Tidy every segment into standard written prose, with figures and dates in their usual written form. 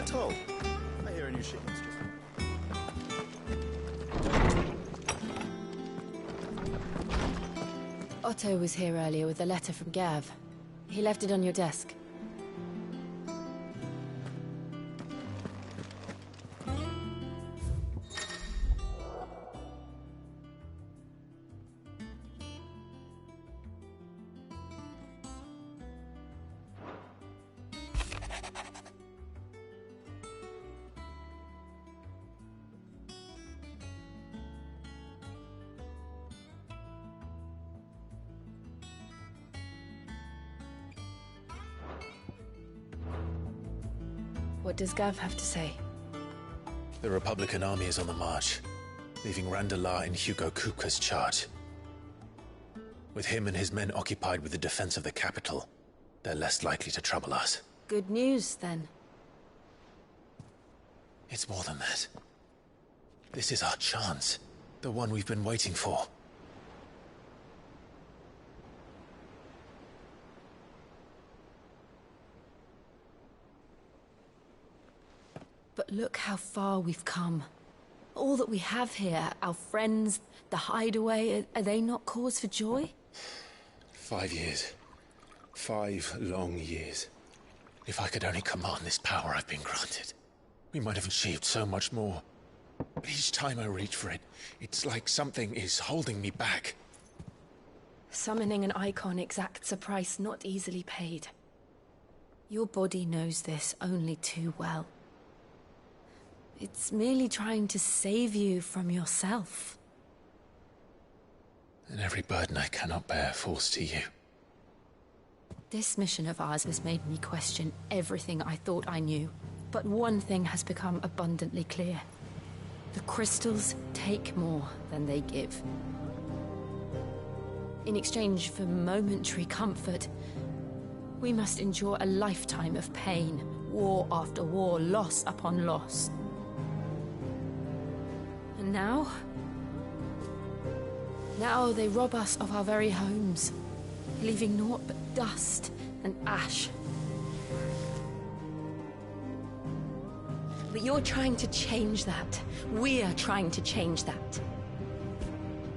the toll. I hear a new shipment's just... Otto was here earlier with a letter from Gav. He left it on your desk. What does Gav have to say? The Republican army is on the march, leaving Randalar in Hugo Kupka's charge. With him and his men occupied with the defense of the capital, they're less likely to trouble us. Good news, then. It's more than that. This is our chance. The one we've been waiting for. But look how far we've come. All that we have here, our friends, the hideaway, are they not cause for joy? 5 years. 5 long years. If I could only command this power I've been granted, we might have achieved so much more. But each time I reach for it, it's like something is holding me back. Summoning an icon exacts a price not easily paid. Your body knows this only too well. It's merely trying to save you from yourself. And every burden I cannot bear falls to you. This mission of ours has made me question everything I thought I knew. But one thing has become abundantly clear. The crystals take more than they give. In exchange for momentary comfort, we must endure a lifetime of pain, war after war, loss upon loss. And now they rob us of our very homes, leaving naught but dust and ash. But you're trying to change that. We're trying to change that.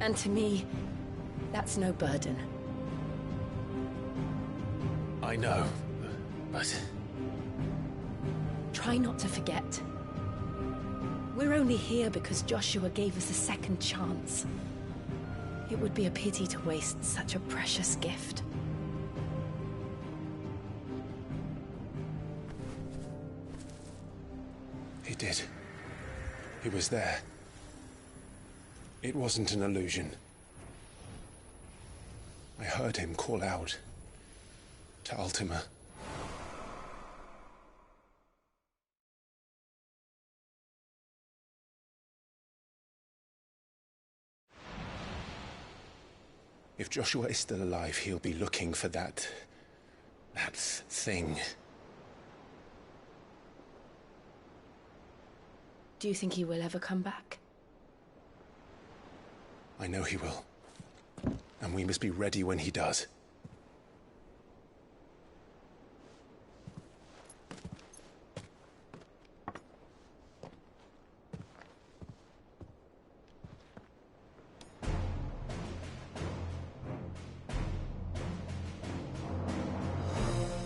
And to me, that's no burden. I know, but... Try not to forget. We're only here because Joshua gave us a second chance. It would be a pity to waste such a precious gift. He did. He was there. It wasn't an illusion. I heard him call out to Ultima. If Joshua is still alive, he'll be looking for that thing. Do you think he will ever come back? I know he will. And we must be ready when he does.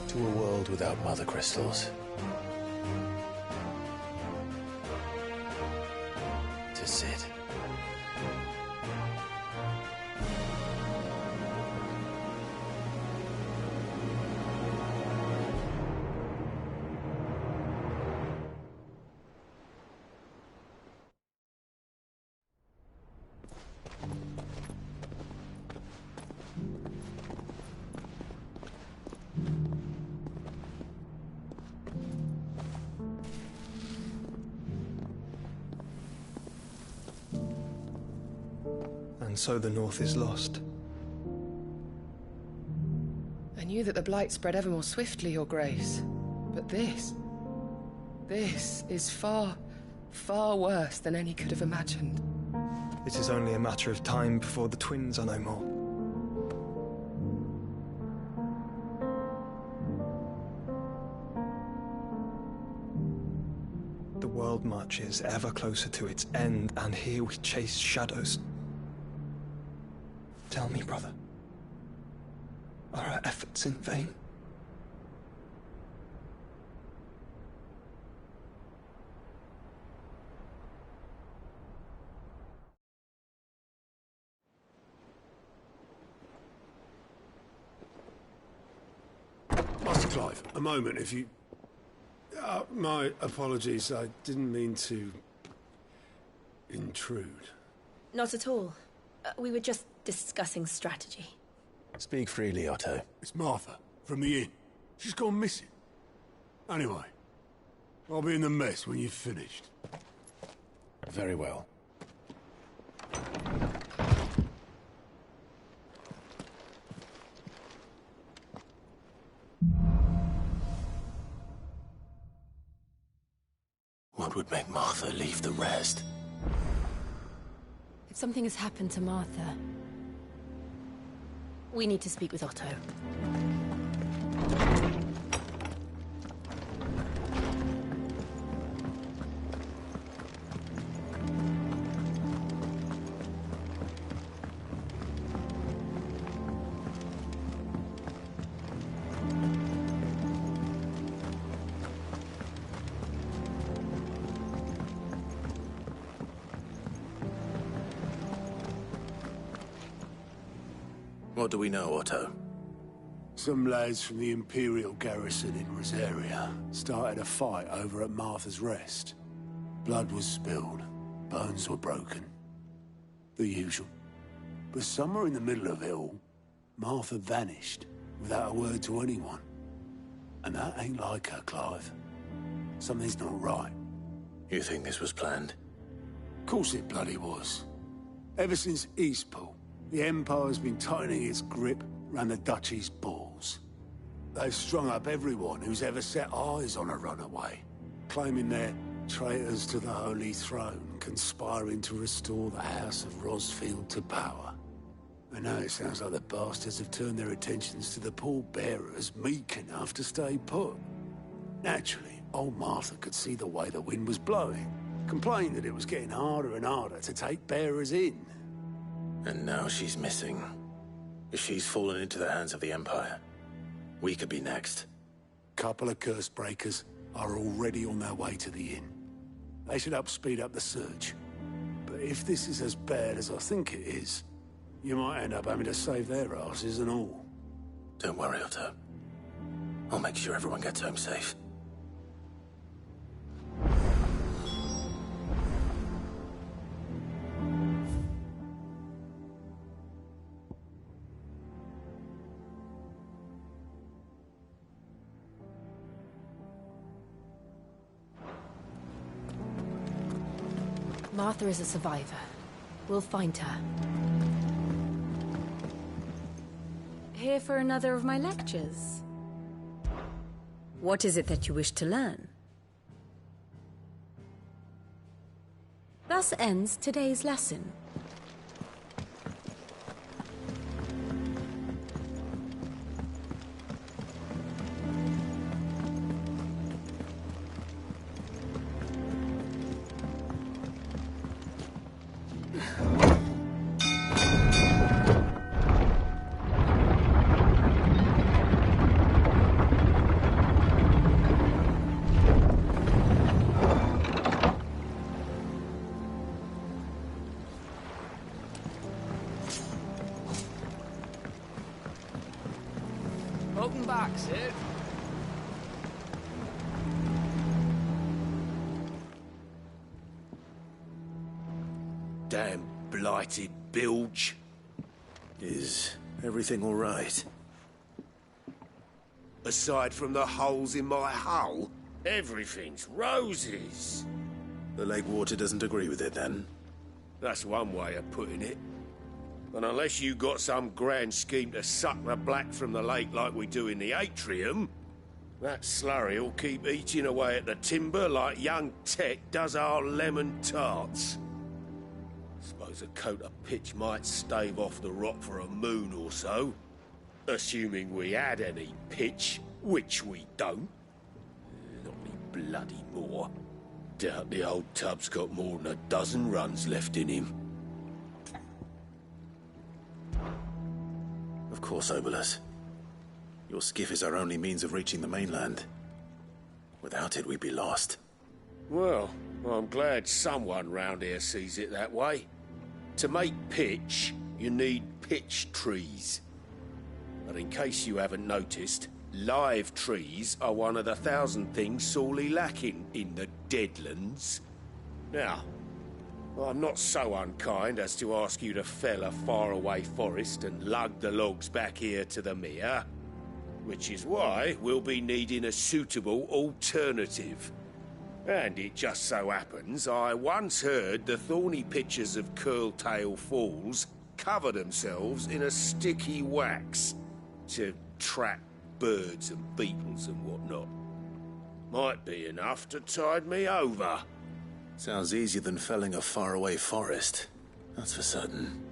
To a world without mother crystals. To Sid. And so the North is lost. I knew that the Blight spread ever more swiftly, Your Grace. But this is far, far worse than any could have imagined. It is only a matter of time before the twins are no more. wild march is ever closer to its end, and here we chase shadows. Tell me, brother, are our efforts in vain? Master Clive, a moment, if you... my apologies, I didn't mean to... intrude. Not at all. We were just discussing strategy. Speak freely, Otto. It's Martha, from the inn. She's gone missing. Anyway, I'll be in the mess when you've finished. Very well. What would make Martha leave the rest? If something has happened to Martha, we need to speak with Otto. What do we know, Otto? Some lads from the Imperial garrison in Rosaria started a fight over at Martha's Rest. Blood was spilled, bones were broken. The usual. But somewhere in the middle of it all, Martha vanished without a word to anyone. And that ain't like her, Clive. Something's not right. You think this was planned? Of course it bloody was. Ever since Eastpool, the Empire's been tightening its grip round the Duchy's balls. They've strung up everyone who's ever set eyes on a runaway, claiming they're traitors to the Holy Throne, conspiring to restore the House of Rosfield to power. And now it sounds like the bastards have turned their attentions to the pallbearers meek enough to stay put. Naturally, old Martha could see the way the wind was blowing, complained that it was getting harder and harder to take bearers in. And now she's missing. If she's fallen into the hands of the Empire, we could be next. Couple of curse breakers are already on their way to the inn. They should help speed up the search. But if this is as bad as I think it is, you might end up having to save their asses and all. Don't worry, Otto. I'll make sure everyone gets home safe. Martha is a survivor. We'll find her. Here for another of my lectures. What is it that you wish to learn? Thus ends today's lesson. Welcome back, Sid. Damn blighted bilge. Is everything all right? Aside from the holes in my hull, everything's roses. The lake water doesn't agree with it, then? That's one way of putting it. And unless you got some grand scheme to suck the black from the lake like we do in the atrium, that slurry'll keep eating away at the timber like young Tech does our lemon tarts. Suppose a coat of pitch might stave off the rot for a moon or so, assuming we had any pitch, which we don't. Not any bloody more. Doubt the old tub's got more than a dozen runs left in him. Of course, Obolus. Your skiff is our only means of reaching the mainland. Without it, we'd be lost. Well, I'm glad someone round here sees it that way. To make pitch, you need pitch trees. But in case you haven't noticed, live trees are one of the 1,000 things sorely lacking in the Deadlands. Now, I'm not so unkind as to ask you to fell a faraway forest and lug the logs back here to the mere, which is why we'll be needing a suitable alternative. And it just so happens I once heard the thorny pitchers of Curltail Falls cover themselves in a sticky wax to trap birds and beetles and whatnot. Might be enough to tide me over. Sounds easier than felling a faraway forest. That's for certain.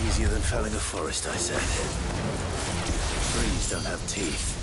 Easier than felling a forest, I said. Trees don't have teeth.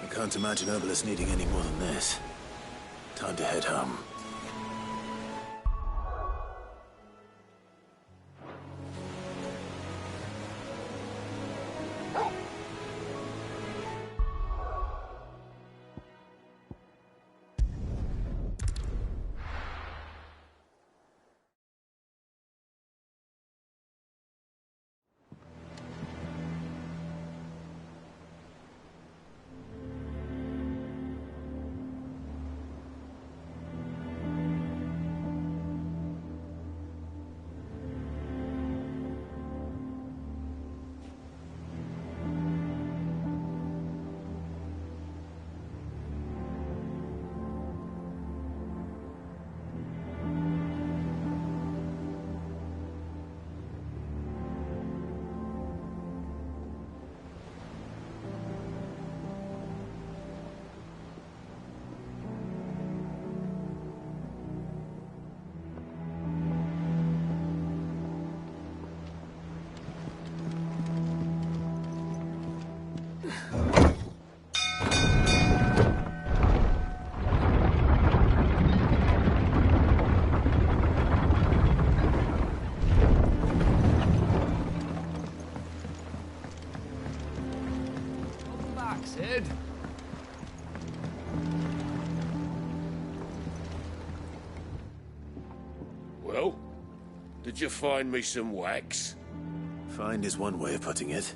I can't imagine Obolus needing any more than this. Time to head home. Sid? Well, did you find me some wax? Find is one way of putting it.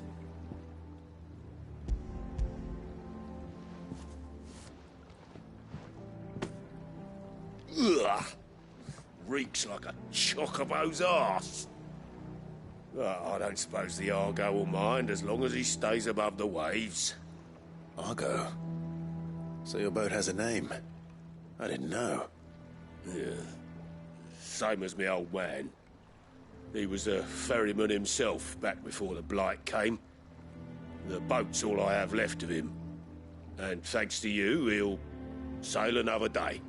Ugh. reeks like a chocobo's arse. I don't suppose the Argo will mind as long as he stays above the waves. Argo? So your boat has a name? I didn't know. Yeah. Same as me old man. He was a ferryman himself back before the Blight came. The boat's all I have left of him. And thanks to you, he'll sail another day.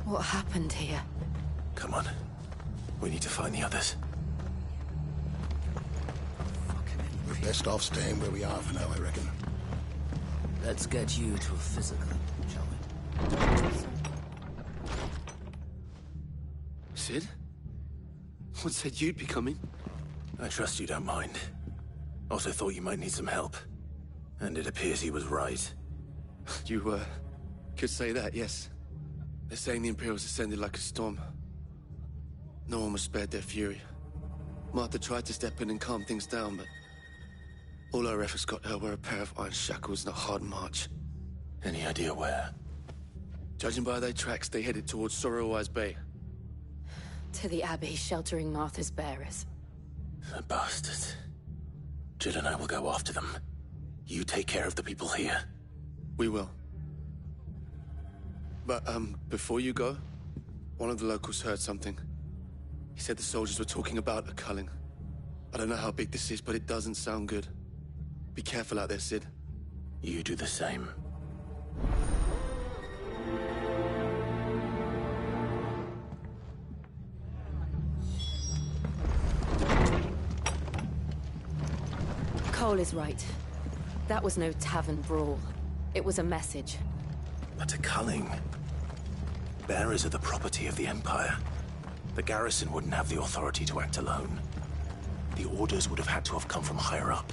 What happened here? Come on. We need to find the others. We're best off staying where we are for now, I reckon. Let's get you to a physical, shall we? Sid? What said you'd be coming? I trust you don't mind. Also thought you might need some help. And it appears he was right. You, could say that, yes. They're saying the Imperials ascended like a storm. No one was spared their fury. Martha tried to step in and calm things down, but all our efforts got her were a pair of iron shackles and a hard march. Any idea where? Judging by their tracks, they headed towards Sorrowwise Bay. To the Abbey sheltering Martha's bearers. The bastards. Jill and I will go after them. You take care of the people here. We will. But, before you go, one of the locals heard something. He said the soldiers were talking about a culling. I don't know how big this is, but it doesn't sound good. Be careful out there, Sid. You do the same. Cole is right. That was no tavern brawl. It was a message. But a culling. Bearers are the property of the Empire. The garrison wouldn't have the authority to act alone. The orders would have had to have come from higher up.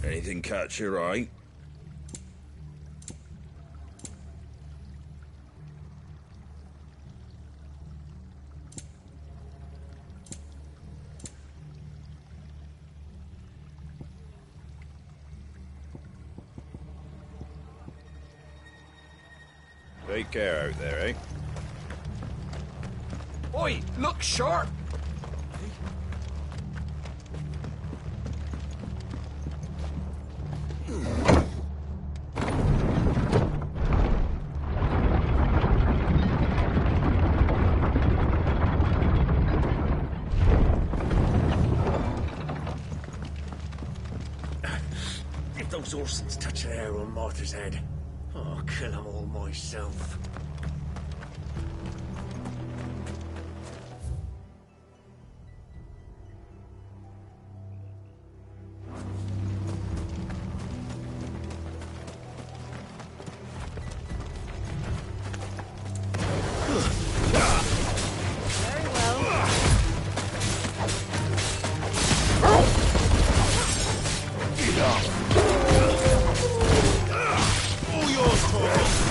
Anything catch your eye? Take care out there, eh? Oi, look sharp! If those Orsons touch an arrow on Martha's head, I'll kill them all myself. All yours, Torres.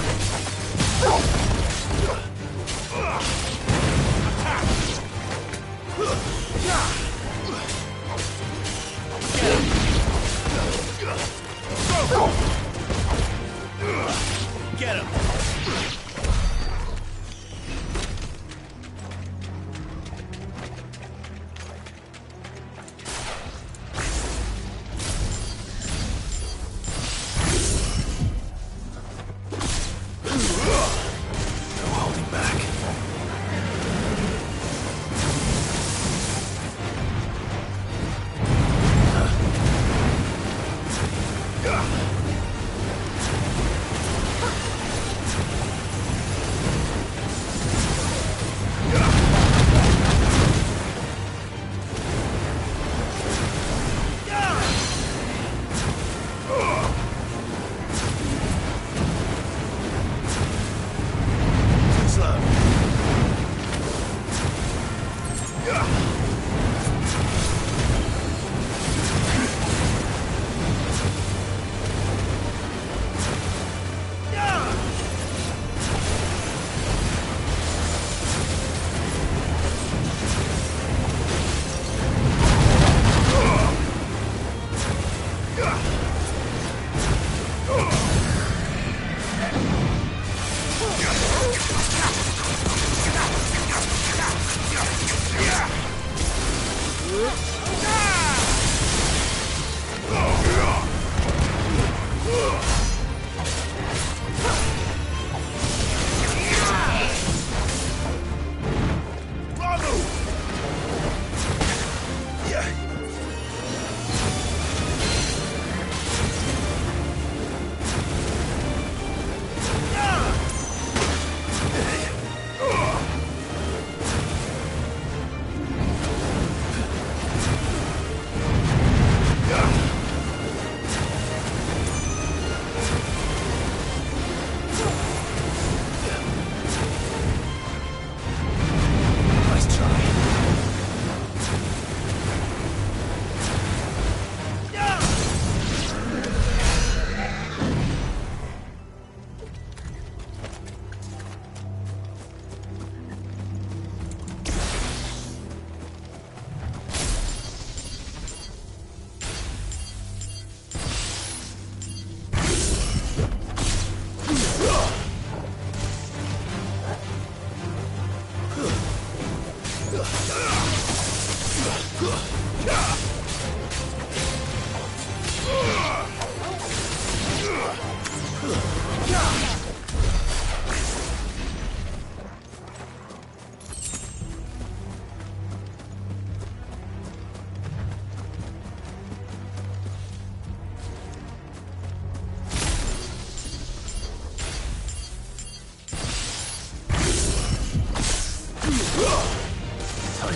Time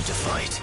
to fight.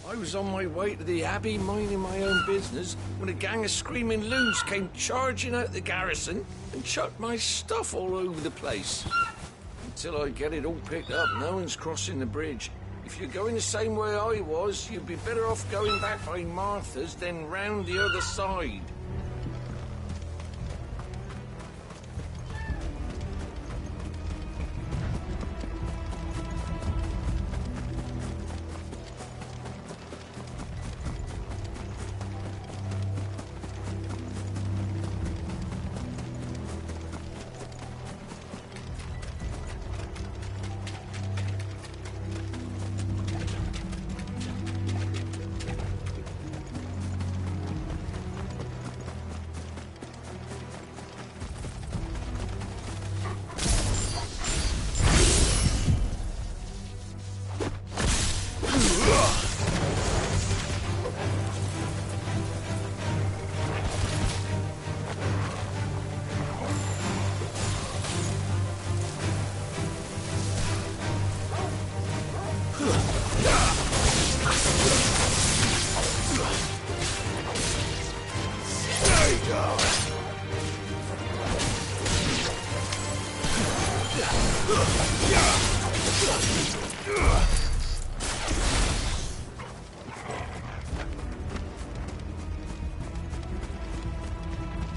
I was on my way to the Abbey, minding my own business, when a gang of screaming loons came charging out the garrison and chucked my stuff all over the place. Until I get it all picked up, no one's crossing the bridge. If you're going the same way I was, you'd be better off going back by Martha's than round the other side.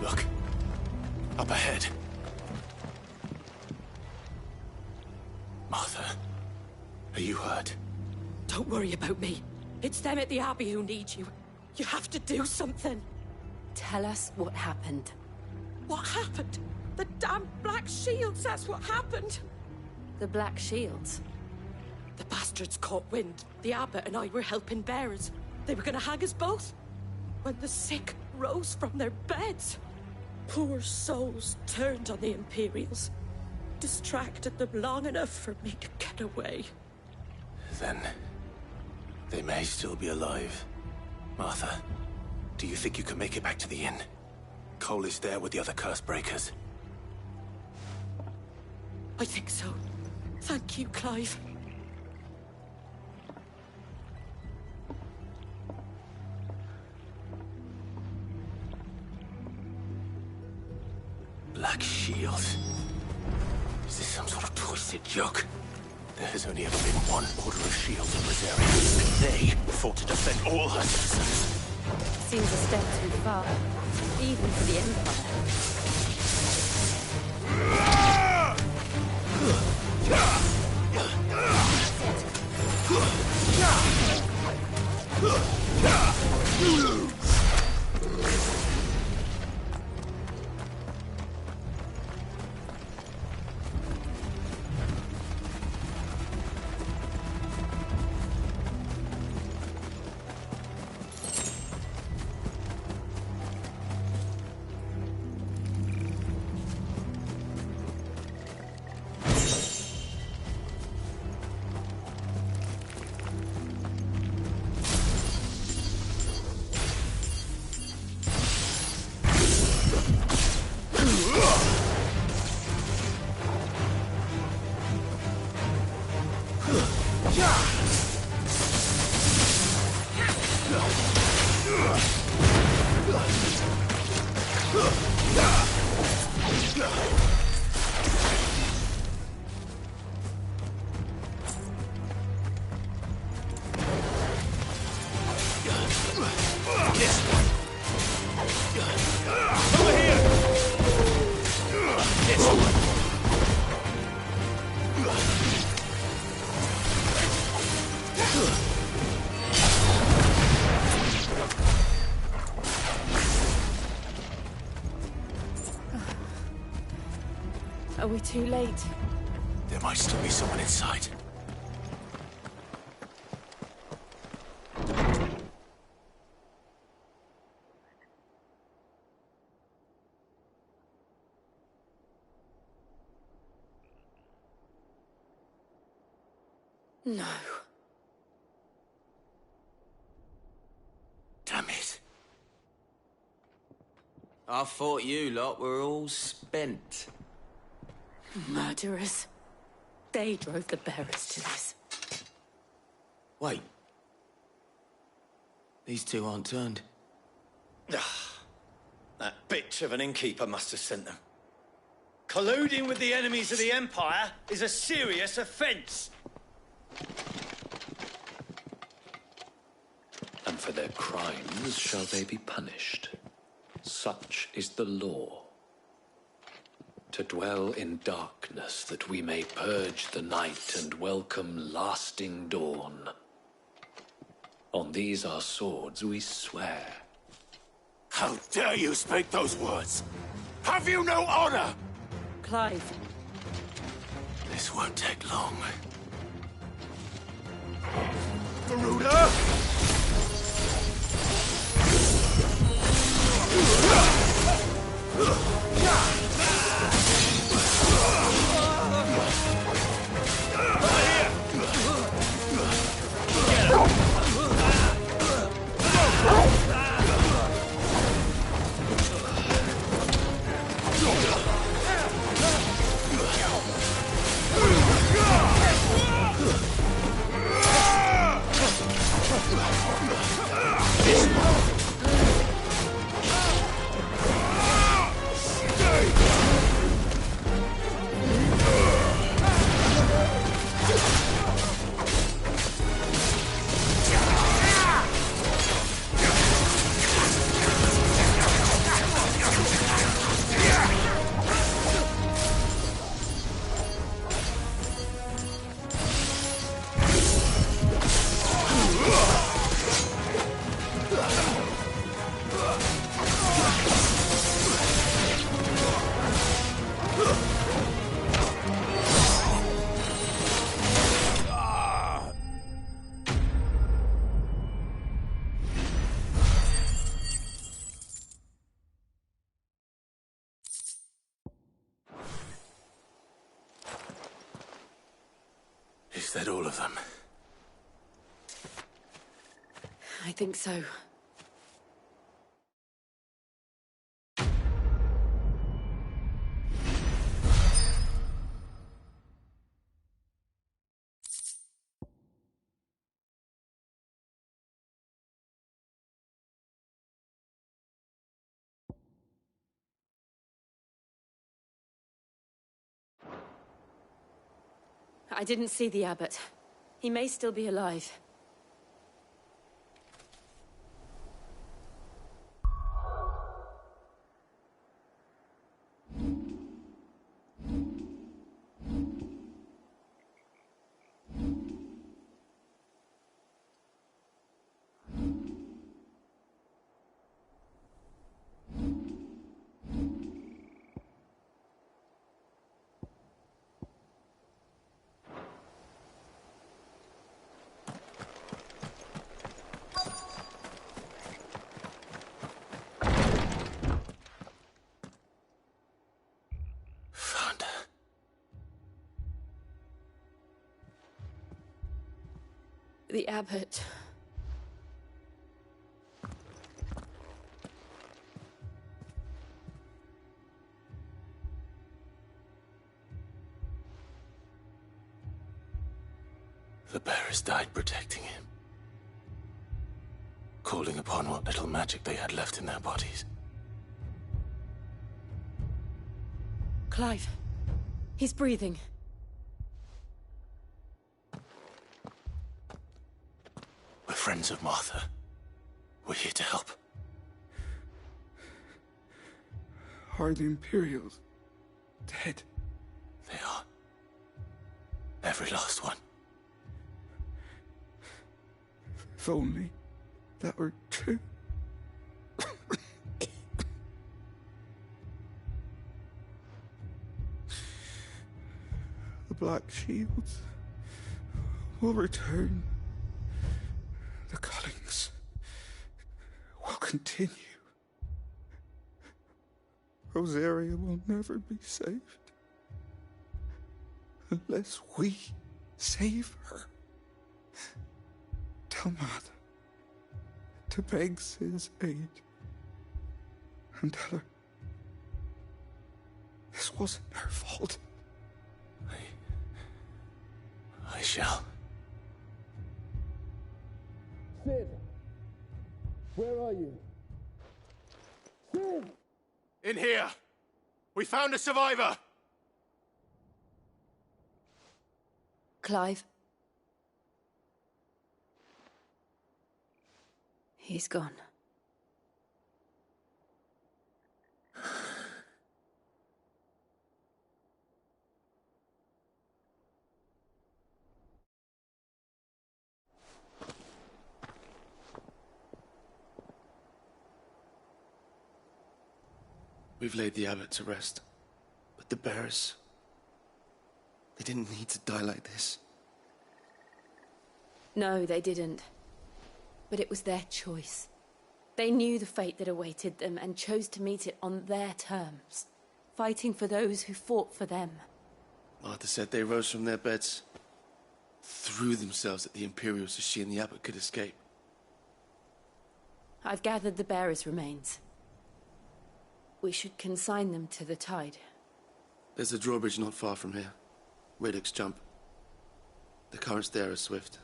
Look. Up ahead. Martha, are you hurt? Don't worry about me. It's them at the Abbey who need you. You have to do something. Tell us what happened. What happened? The damn Black Shields, that's what happened. The Black Shields? The bastards caught wind. The abbot and I were helping bearers. They were gonna hang us both. When the sick rose from their beds, poor souls turned on the Imperials. Distracted them long enough for me to get away. Then they may still be alive. Martha, do you think you can make it back to the inn? Cole is there with the other curse breakers. I think so. Thank you, Clive. Black Shield. Is this some sort of twisted joke? There has only ever been one Order of Shield in this area, and they fought to defend all her citizens. Seems a step too far, even for the Empire. Are we too late? There might still be someone inside. No. Damn it. I thought you lot were all spent. Murderers. They drove the bearers to this. Wait. These two aren't turned. That bitch of an innkeeper must have sent them. Colluding with the enemies of the Empire is a serious offence. And for their crimes shall they be punished. Such is the law. To dwell in darkness that we may purge the night and welcome lasting dawn. On these our swords we swear. How dare you speak those words? Have you no honor? Clive. This won't take long. Garuda! Is that all of them? I think so. I didn't see the abbot. He may still be alive. The abbot. The bearers died protecting him, calling upon what little magic they had left in their bodies. Clive. He's breathing. We're friends of Martha. We're here to help. Are the Imperials dead? They are. Every last one. If only that were true. The Black Shields will return. The Cullings will continue. Rosaria will never be saved unless we save her. Tell Mother to beg Cid's aid and tell her this wasn't her fault. I shall. Cid! Where are you? Cid! In here! We found a survivor! Clive. He's gone. We've laid the abbot to rest. But the bearers... they didn't need to die like this. No, they didn't. But it was their choice. They knew the fate that awaited them and chose to meet it on their terms, fighting for those who fought for them. Martha said they rose from their beds, threw themselves at the Imperials so she and the abbot could escape. I've gathered the bearers' remains. We should consign them to the tide. There's a drawbridge not far from here. Radix Jump. The currents there are swift.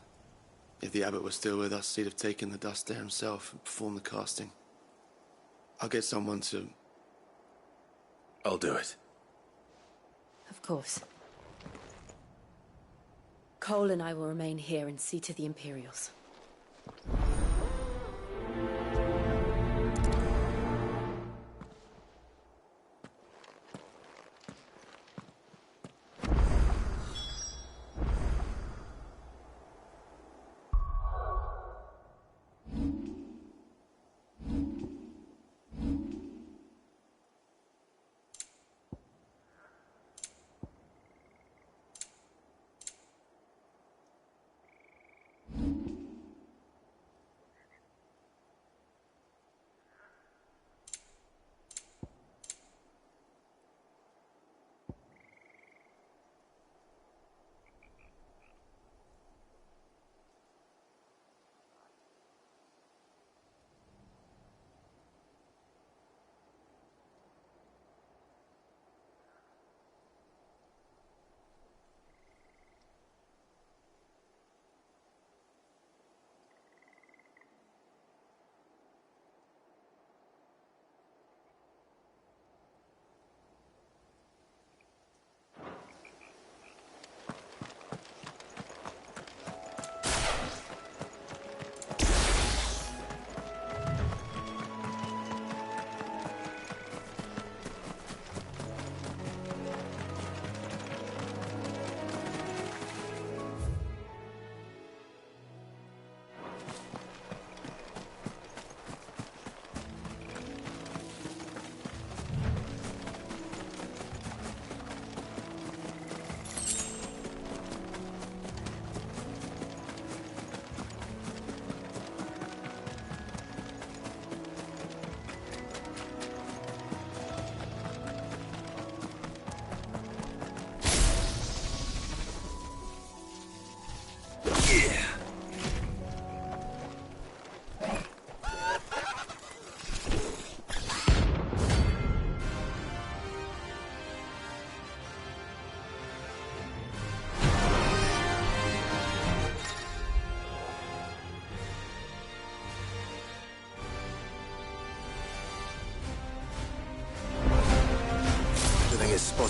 If the abbot were still with us, he'd have taken the dust there himself and performed the casting. I'll get someone to... I'll do it. Of course. Cole and I will remain here and see to the Imperials.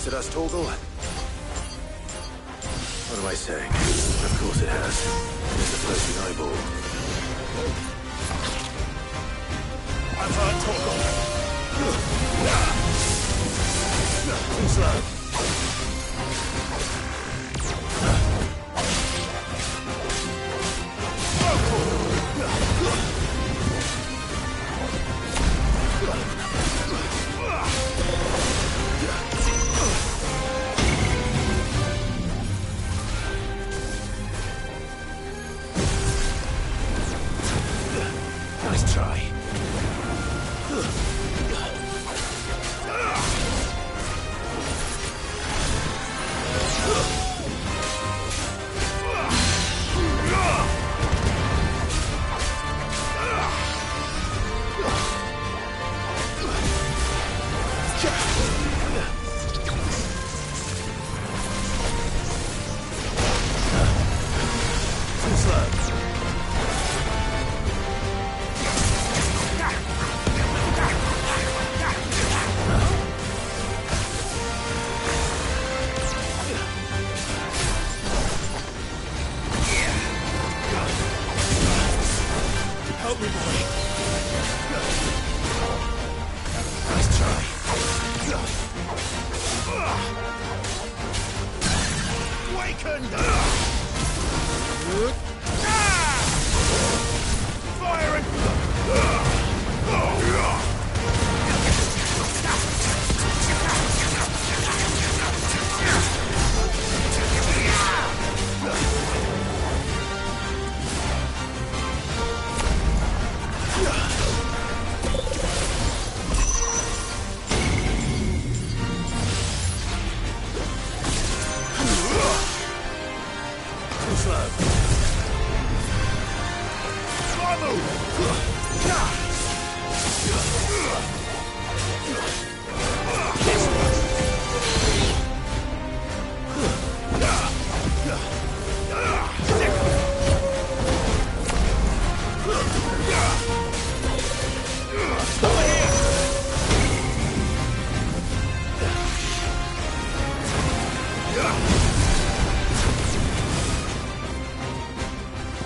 at us, Torgal? What am I saying? Of course it has. It's a floating eyeball. I've heard Torgal. Too slow. Nice try. Too slow. Help me, boy. Nice try. Waken! Fire and... Too slow.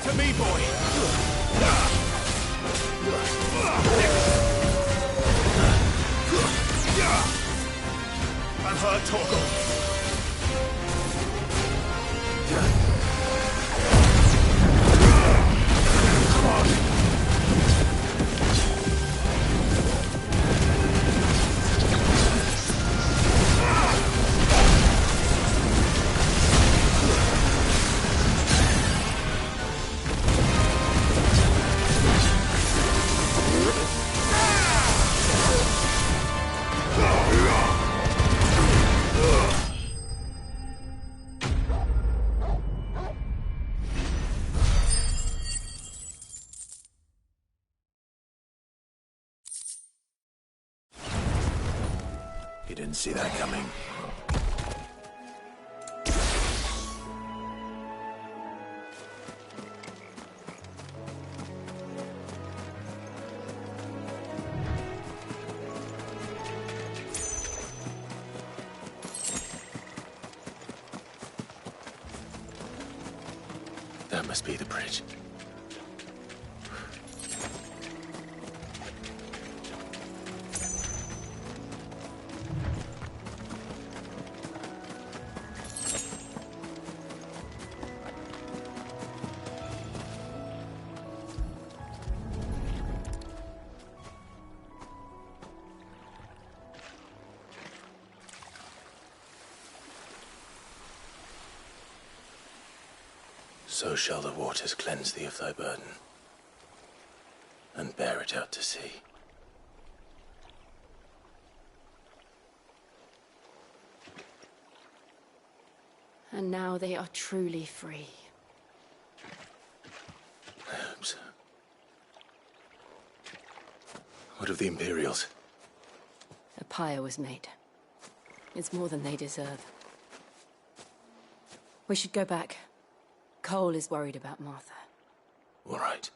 To me, boy. I've heard Torgal. Come on. You didn't see that coming. That must be the bridge. So shall the waters cleanse thee of thy burden, and bear it out to sea. And now they are truly free. I hope so. What of the Imperials? A pyre was made. It's more than they deserve. We should go back. Cole is worried about Martha. All right.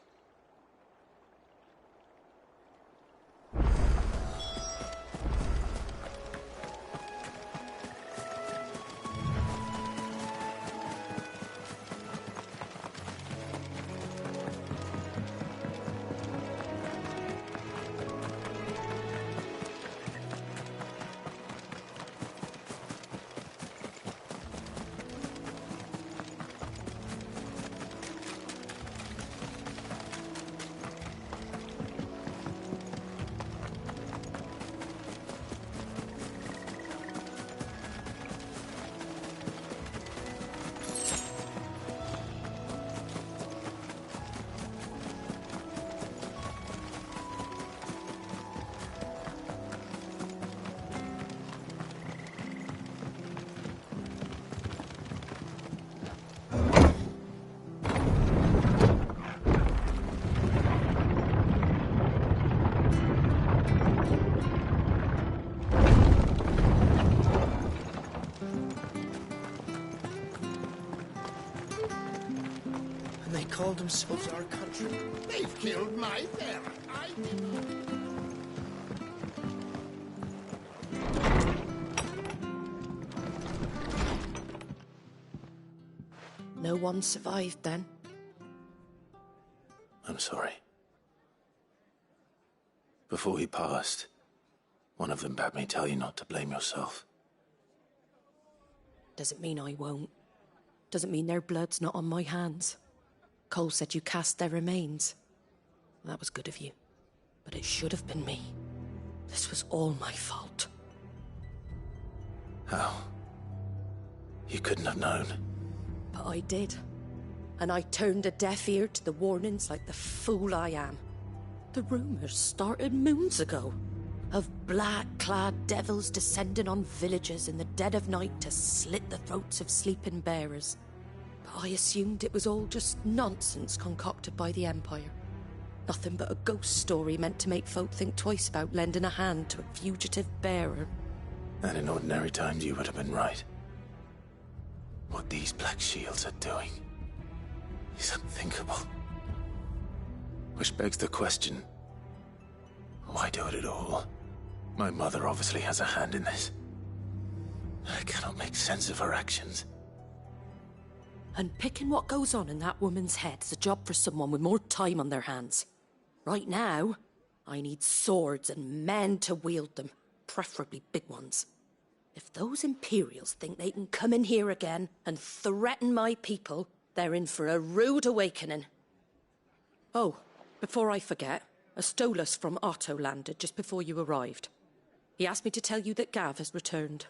call themselves our country? They've killed my parent. No one survived then? I'm sorry. Before he passed, one of them bade me tell you not to blame yourself. Doesn't mean I won't. Doesn't mean their blood's not on my hands. Cole said you cast their remains. That was good of you. But it should have been me. This was all my fault. How? You couldn't have known. But I did. And I turned a deaf ear to the warnings like the fool I am. The rumours started moons ago. Of black-clad devils descending on villages in the dead of night to slit the throats of sleeping bearers. But I assumed it was all just nonsense concocted by the Empire. Nothing but a ghost story meant to make folk think twice about lending a hand to a fugitive bearer. And in ordinary times you would have been right. What these Black Shields are doing is unthinkable. Which begs the question, why do it at all? My mother obviously has a hand in this. I cannot make sense of her actions. Unpicking what goes on in that woman's head is a job for someone with more time on their hands. Right now, I need swords and men to wield them, preferably big ones. If those Imperials think they can come in here again and threaten my people, they're in for a rude awakening. Oh, before I forget, a Stolas from Otto landed just before you arrived. He asked me to tell you that Gav has returned.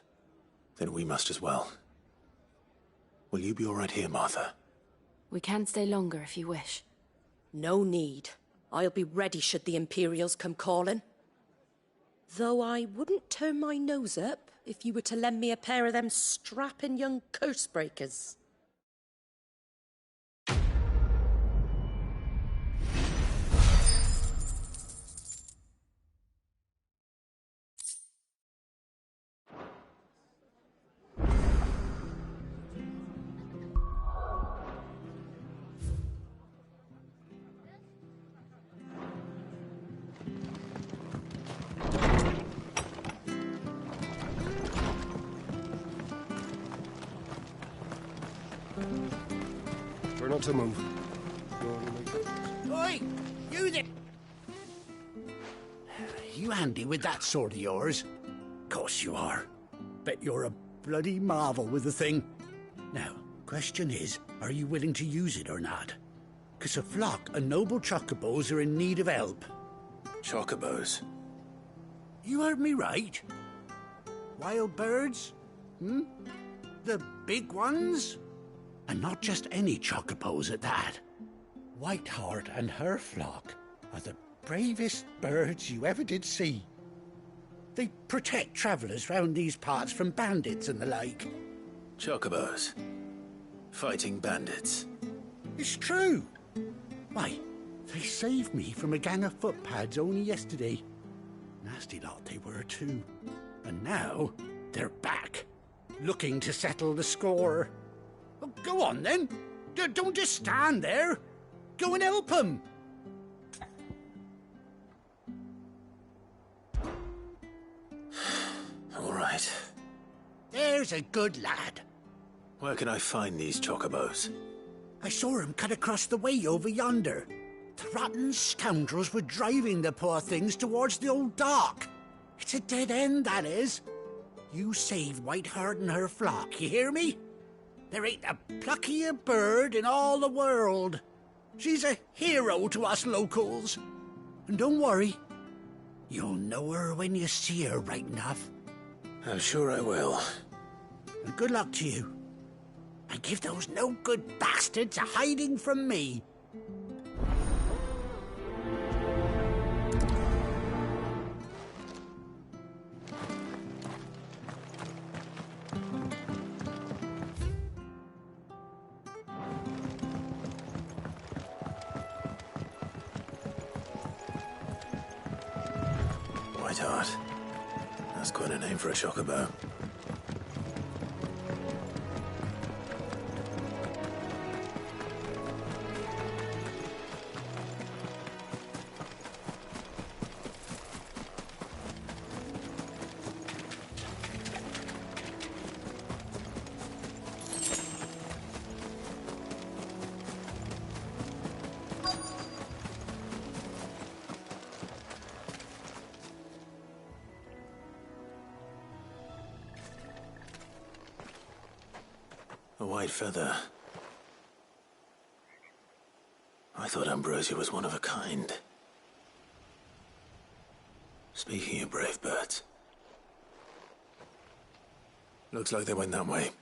Then we must as well. Will you be all right here, Martha? We can stay longer if you wish. No need. I'll be ready should the Imperials come calling. Though I wouldn't turn my nose up if you were to lend me a pair of them strapping young curse breakers. We're not to move. Oi! You there! You handy with that sword of yours? Course you are. Bet you're a bloody marvel with the thing. Now, question is, are you willing to use it or not? 'Cause a flock of noble chocobos are in need of help. Chocobos? You heard me right. Wild birds? Hmm? The big ones? And not just any chocobos at that. Whiteheart and her flock are the bravest birds you ever did see. They protect travellers round these parts from bandits and the like. Chocobos? Fighting bandits? It's true. Why, they saved me from a gang of footpads only yesterday. Nasty lot they were too. And now they're back, looking to settle the score. Well, go on then. Don't just stand there. Go and help them. All right. There's a good lad. Where can I find these chocobos? I saw him cut across the way over yonder. The rotten scoundrels were driving the poor things towards the old dock. It's a dead end, that is. You save Whiteheart and her flock, you hear me? There ain't a pluckier bird in all the world. She's a hero to us locals. And don't worry, you'll know her when you see her right enough. I'm sure I will. And good luck to you. And give those no-good bastards a hiding from me. Whiteheart. That's quite a name for a chocobo. A white feather. I thought Ambrosia was one of a kind. Speaking of brave birds. Looks like they went that way.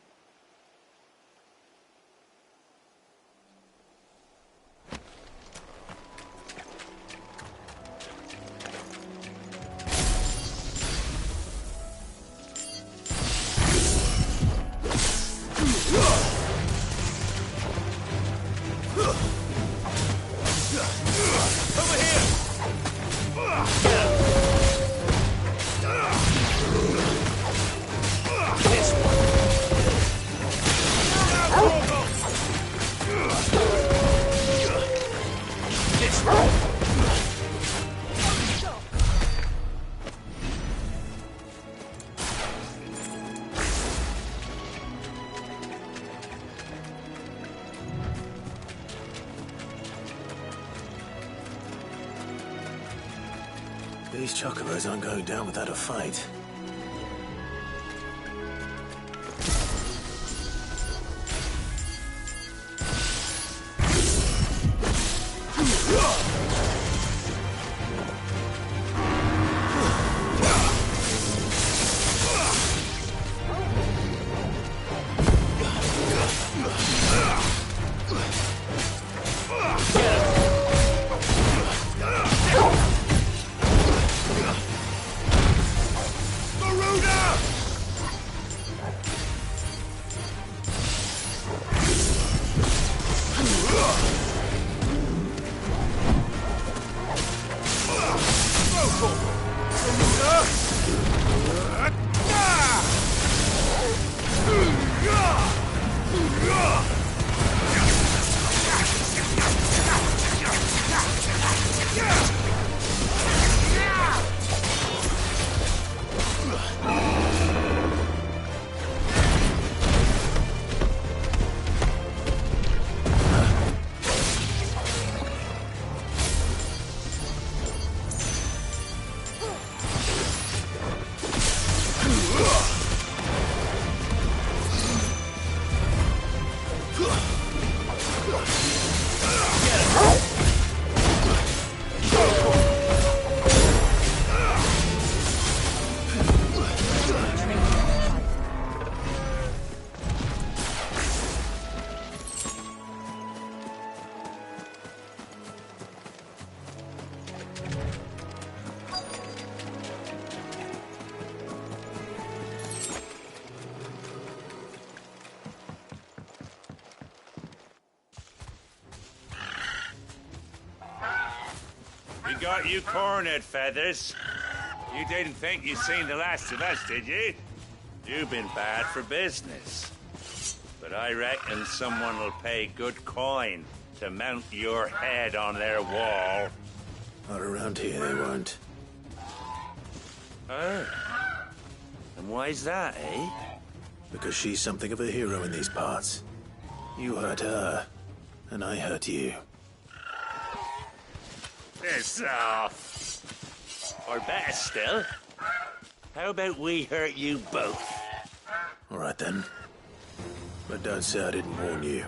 These chocobos aren't going down without a fight. We got you cornered, Feathers. You didn't think you'd seen the last of us, did you? You've been bad for business. But I reckon someone will pay good coin to mount your head on their wall. Not around here, they won't. Oh. And why's that, eh? Because she's something of a hero in these parts. You hurt her, and I hurt you. Piss off. Or better still, how about we hurt you both? All right, then. But don't say I didn't warn you.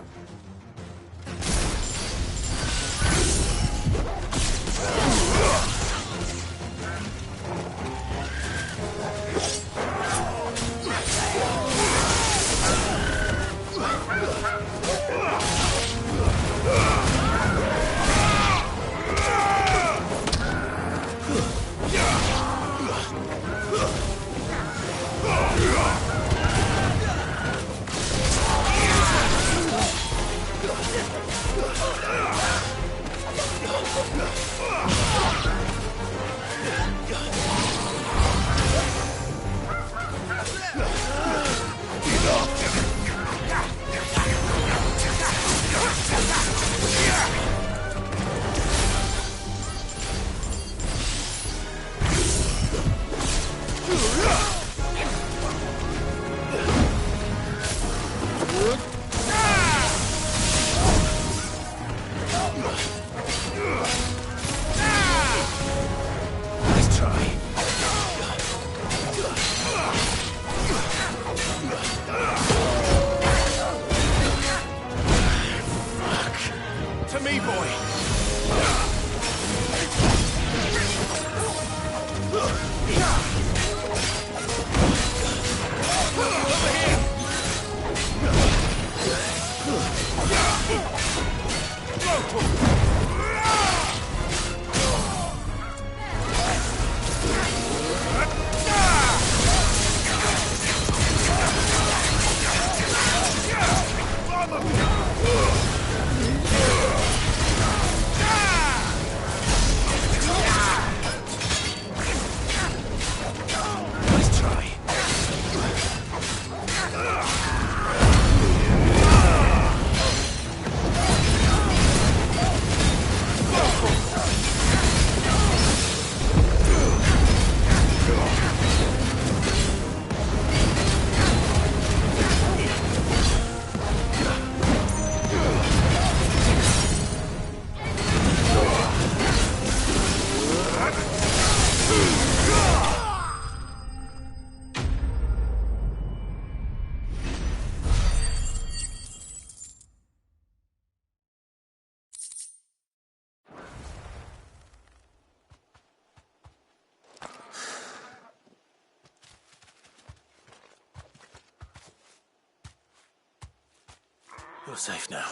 You're safe now.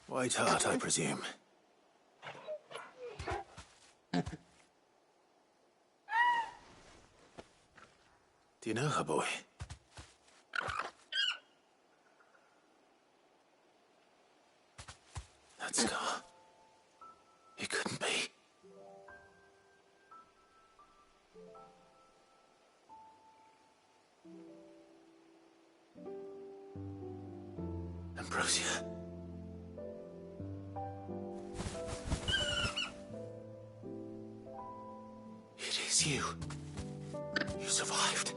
White Hart, I presume. Do you know her, boy? That scar. It couldn't be. Ambrosia. It is you. You survived.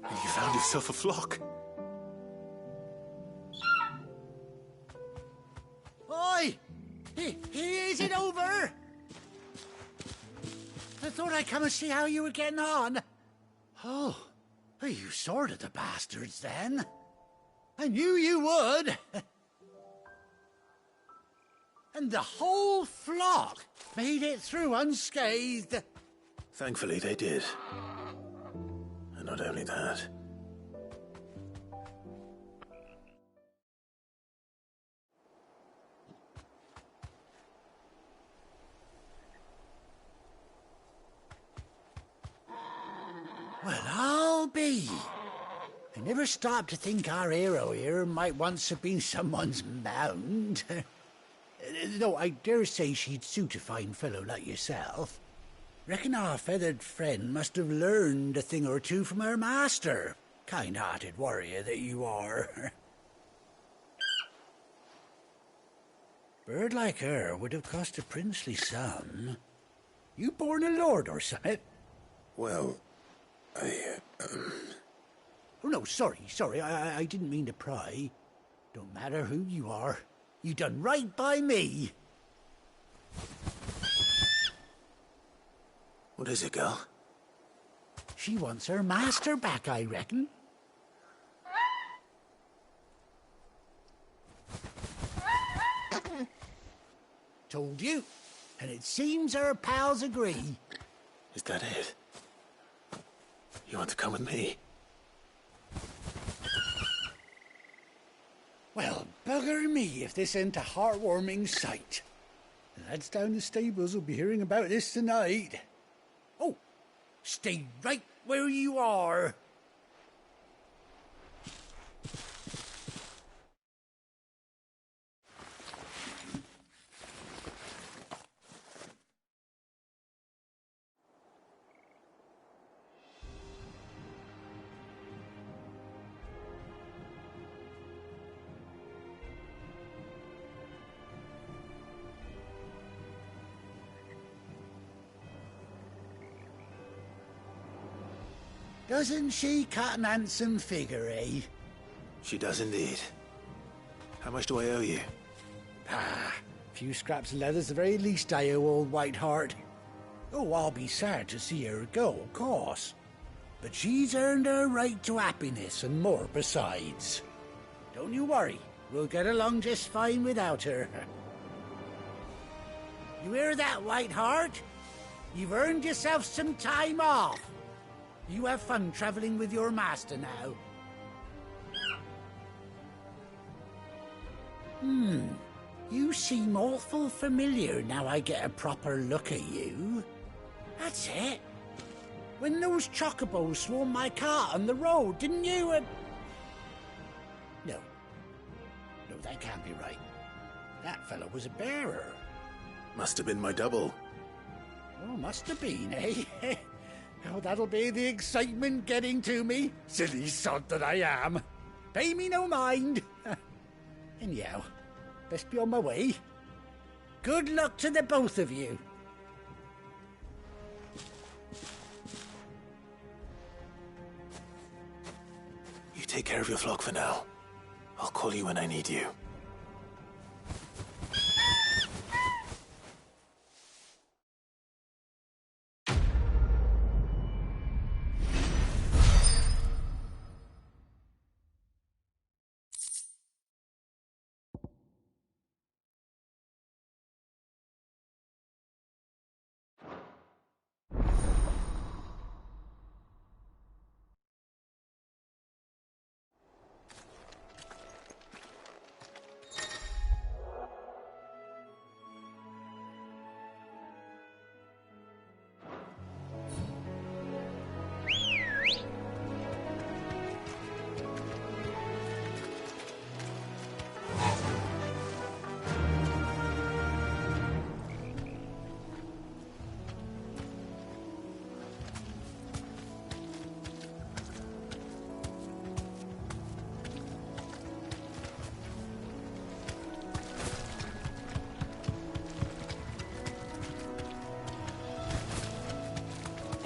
And you found yourself a flock. Oi! Is it over? I thought I'd come and see how you were getting on. Oh, you sorted the bastards then. I knew you would. And the whole flock made it through unscathed. Thankfully, they did. And not only that. Well, I'll be. I never stopped to think our hero here might once have been someone's mount. Though I dare say she'd suit a fine fellow like yourself. Reckon our feathered friend must have learned a thing or two from her master. Kind-hearted warrior that you are. Bird like her would have cost a princely sum. You born a lord or something? Well, Oh, no, sorry. I didn't mean to pry. Don't matter who you are. You done right by me. What is it, girl? She wants her master back, I reckon. Told you. And it seems her pals agree. Is that it? You want to come with me? Well, bugger me if this ain't a heartwarming sight. The lads down the stables will be hearing about this tonight. Oh, stay right where you are. Doesn't she cut an handsome figure, eh? She does indeed. How much do I owe you? Ah, a few scraps of leather's the very least I owe old White Hart. Oh, I'll be sad to see her go, of course. But she's earned her right to happiness and more besides. Don't you worry, we'll get along just fine without her. You hear that, White Hart? You've earned yourself some time off. You have fun traveling with your master now. You seem awful familiar now I get a proper look at you. That's it. When those chocobos swarmed my cart on the road, didn't you? No, that can't be right. That fellow was a bearer. Must have been my double. Oh, must have been, eh? Oh, that'll be the excitement getting to me. Silly sod that I am. Pay me no mind. Anyhow, best be on my way. Good luck to the both of you. You take care of your flock for now. I'll call you when I need you.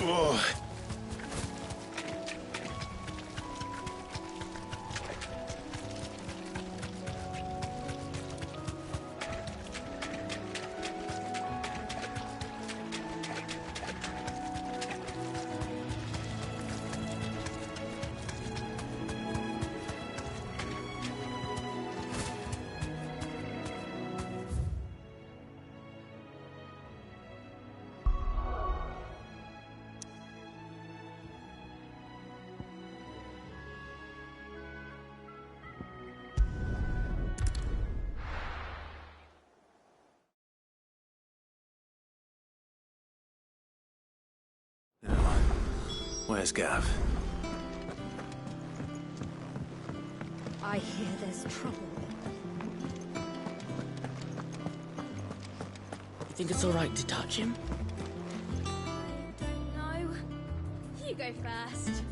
Oh. Where's Gav? I hear there's trouble. You think it's all right to touch him? I don't know. You go first.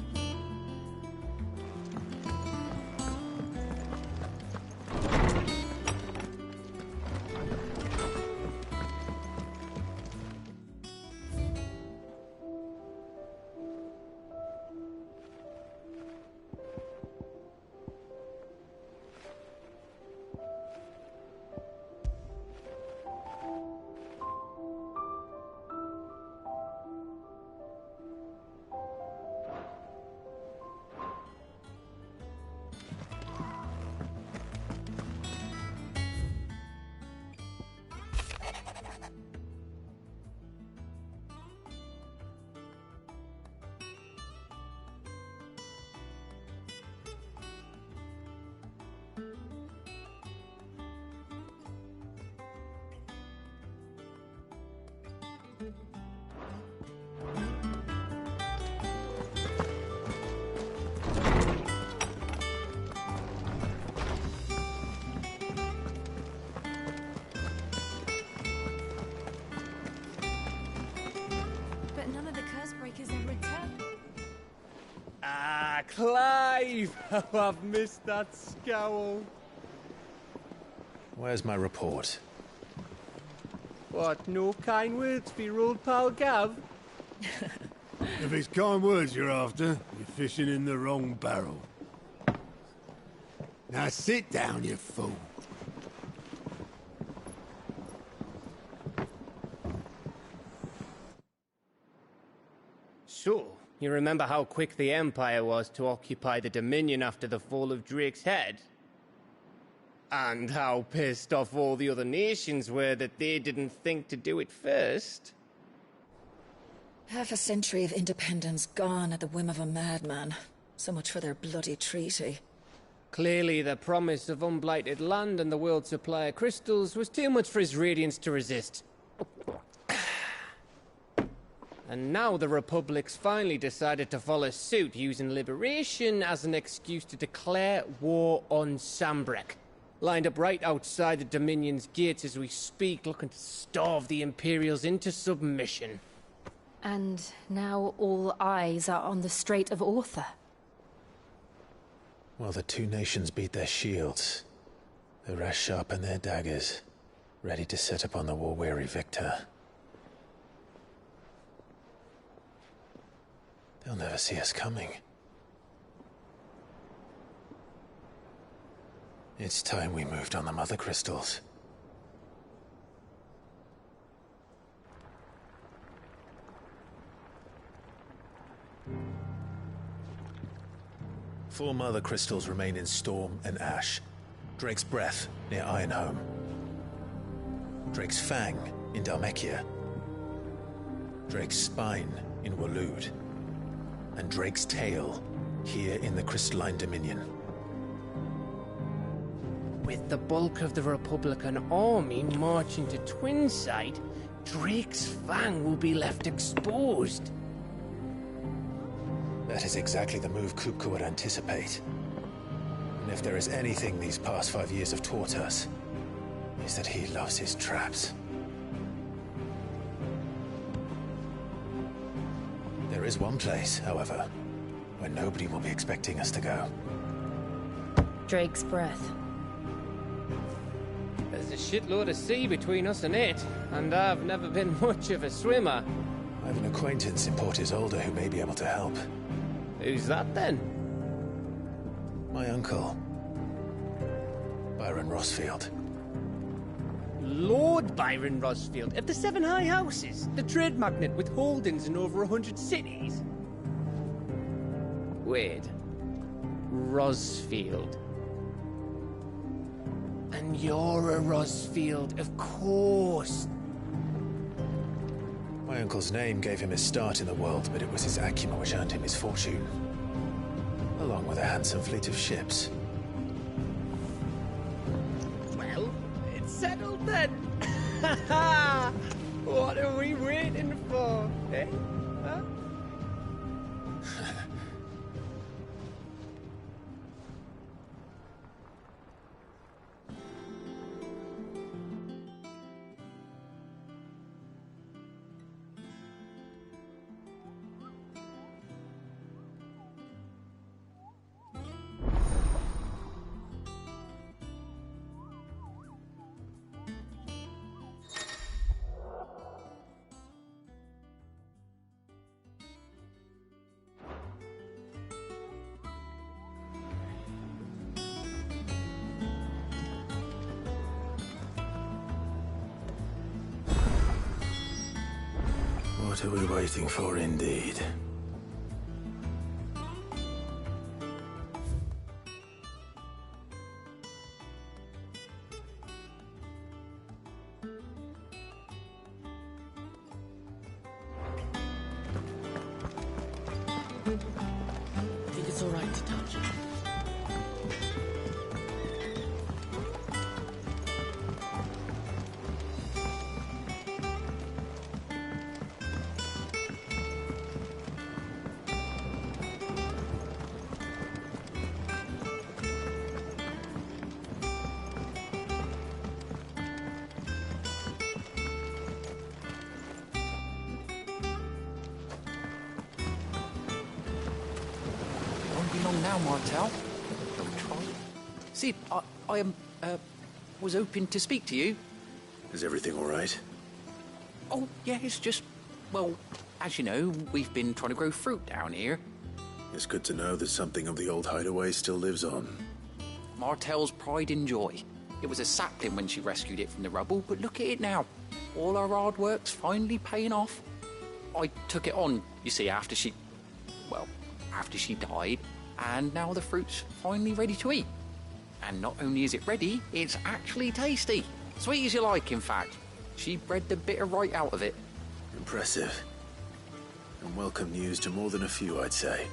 Clive! How I've missed that scowl. Where's my report? What, no kind words for your old pal Gav? If it's kind words you're after, you're fishing in the wrong barrel. Now sit down, you fool. So, you remember how quick the Empire was to occupy the Dominion after the fall of Drake's head? And how pissed off all the other nations were that they didn't think to do it first? Half a century of independence gone at the whim of a madman. So much for their bloody treaty. Clearly, the promise of unblighted land and the world's supply of crystals was too much for his radiance to resist. And now the Republic's finally decided to follow suit, using liberation as an excuse to declare war on Sambrek. Lined up right outside the Dominion's gates as we speak, looking to starve the Imperials into submission. And now all eyes are on the Strait of Author. Well, the two nations beat their shields. The rest sharpen their daggers, ready to set upon the war-weary victor. They'll never see us coming. It's time we moved on the mother crystals. Four mother crystals remain in Storm and Ash. Drake's Breath near Ironhome. Drake's Fang in Dhalmekia. Drake's Spine in Waloed. And Drake's Tail here in the Crystalline Dominion. With the bulk of the Republican army marching to Twinside, Drake's Fang will be left exposed. That is exactly the move Kupka would anticipate. And if there is anything these past 5 years have taught us, is that he loves his traps. There is one place, however, where nobody will be expecting us to go. Drake's Breath. There's a shitload of sea between us and it, and I've never been much of a swimmer. I have an acquaintance in Port Isolde who may be able to help. Who's that then? My uncle, Byron Rossfield. Lord Byron Rossfield of the Seven High Houses, the trade magnate with holdings in over 100 cities. Wait. Rossfield. And you're a Rossfield, of course. My uncle's name gave him his start in the world, but it was his acumen which earned him his fortune, along with a handsome fleet of ships. Well, it's settled then. What are we waiting for, eh? Huh? What are we waiting for, indeed? I think it's all right to touch. Now, Martel. Sid, I was hoping to speak to you. Is everything all right? Oh, yeah, it's just, well, as you know, we've been trying to grow fruit down here. It's good to know that something of the old hideaway still lives on. Martel's pride and joy. It was a sapling when she rescued it from the rubble, but look at it now. All our hard work's finally paying off. I took it on, you see, after she died. And now the fruit's finally ready to eat. And not only is it ready, it's actually tasty. Sweet as you like, in fact. She bred the bitter right out of it. Impressive. And welcome news to more than a few, I'd say.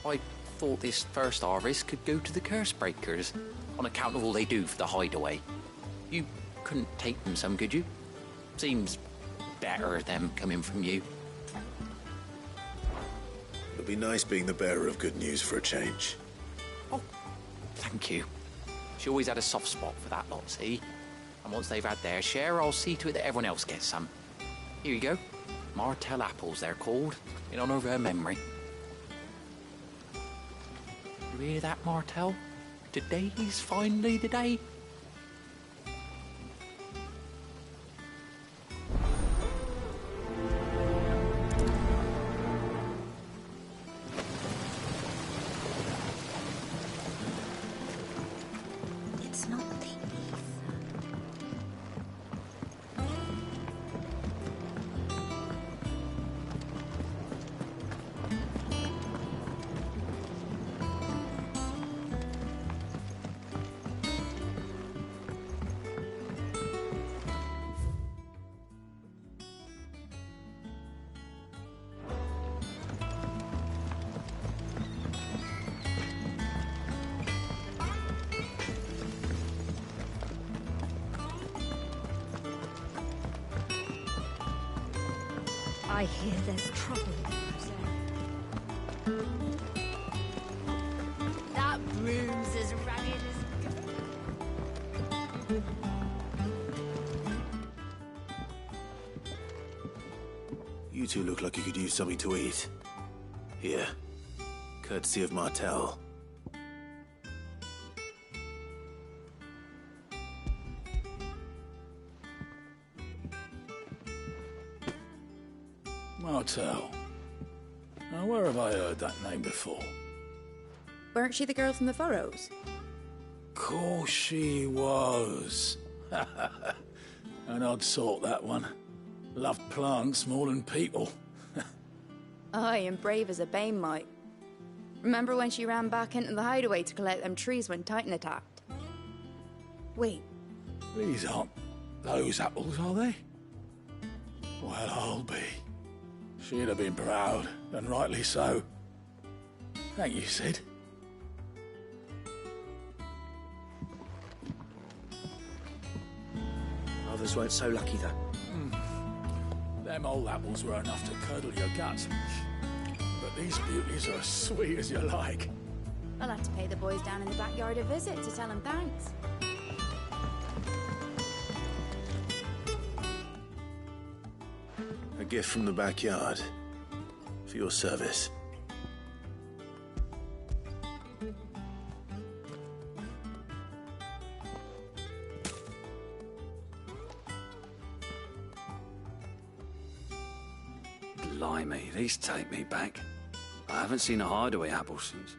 I thought this first harvest could go to the curse breakers, on account of all they do for the hideaway. You couldn't take them some, could you? Seems better them coming from you. It'll be nice being the bearer of good news for a change. Oh, thank you. She always had a soft spot for that lot, see? And once they've had their share, I'll see to it that everyone else gets some. Here you go. Martel apples, they're called, in honour of her memory. You hear that, Martel? Today's finally the day. I hear there's trouble. That broom's as ragged as... You two look like you could use something to eat. Here, courtesy of Martel. Martel. Now, where have I heard that name before? Weren't she the girl from the Furrows? Course she was. An odd sort, that one. Loved plants more than people. Aye, and brave as a bane might. Remember when she ran back into the hideaway to collect them trees when Titan attacked? Wait. These aren't those apples, are they? Well, I'll be. She'd have been proud, and rightly so. Thank you, Sid. Others weren't so lucky, though. Them old apples were enough to curdle your guts. But these beauties are as sweet as you like. I'll have to pay the boys down in the backyard a visit to tell them thanks. A gift from the backyard. For your service. Blimey, these take me back. I haven't seen a hideaway apple since.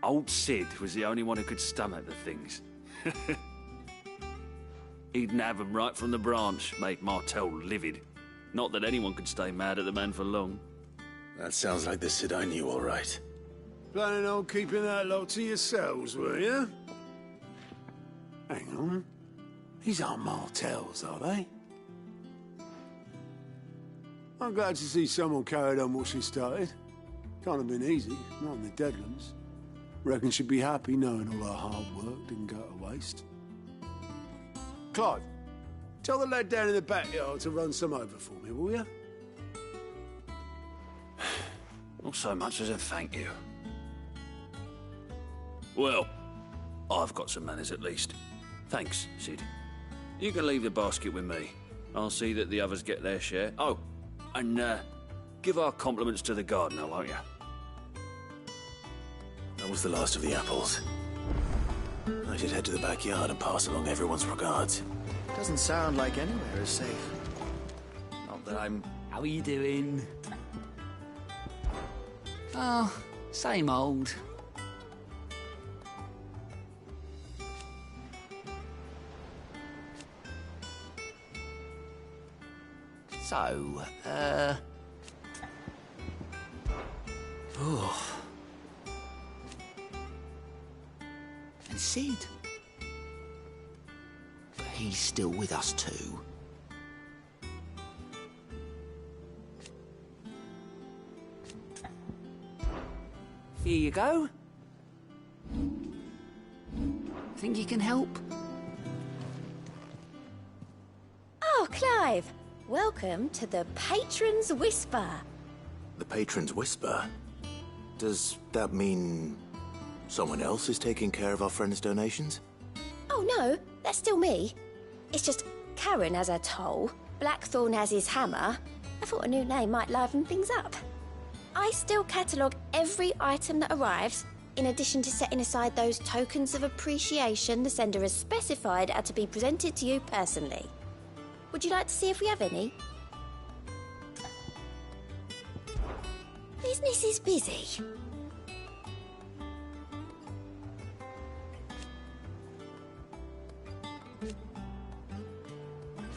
Old Sid was the only one who could stomach the things. He'd nab 'em right from the branch, made Martel livid. Not that anyone could stay mad at the man for long. That sounds like the Sid I knew, all right. Planning on keeping that lot to yourselves, were you? Hang on. These aren't Martels, are they? I'm glad to see someone carried on what she started. Can't have been easy, not in the Deadlands. Reckon she'd be happy knowing all her hard work didn't go to waste. Clive, tell the lad down in the backyard to run some over for me, will you? Not so much as a thank you. Well, I've got some manners at least. Thanks, Sid. You can leave the basket with me. I'll see that the others get their share. Oh, and give our compliments to the gardener, won't you? That was the last of the apples. I should head to the backyard and pass along everyone's regards. Doesn't sound like anywhere is safe. Not that I'm... How are you doing? Oh, same old. So, oh. And Sid. But he's still with us too. Here you go. Think you can help? Oh, Clive. Welcome to the Patron's Whisper. The Patron's Whisper? Does that mean someone else is taking care of our friend's donations? Oh, no, that's still me. It's just Karen has her toll, Blackthorn has his hammer. I thought a new name might liven things up. I still catalogue every item that arrives, in addition to setting aside those tokens of appreciation the sender has specified are to be presented to you personally. Would you like to see if we have any? Business is busy.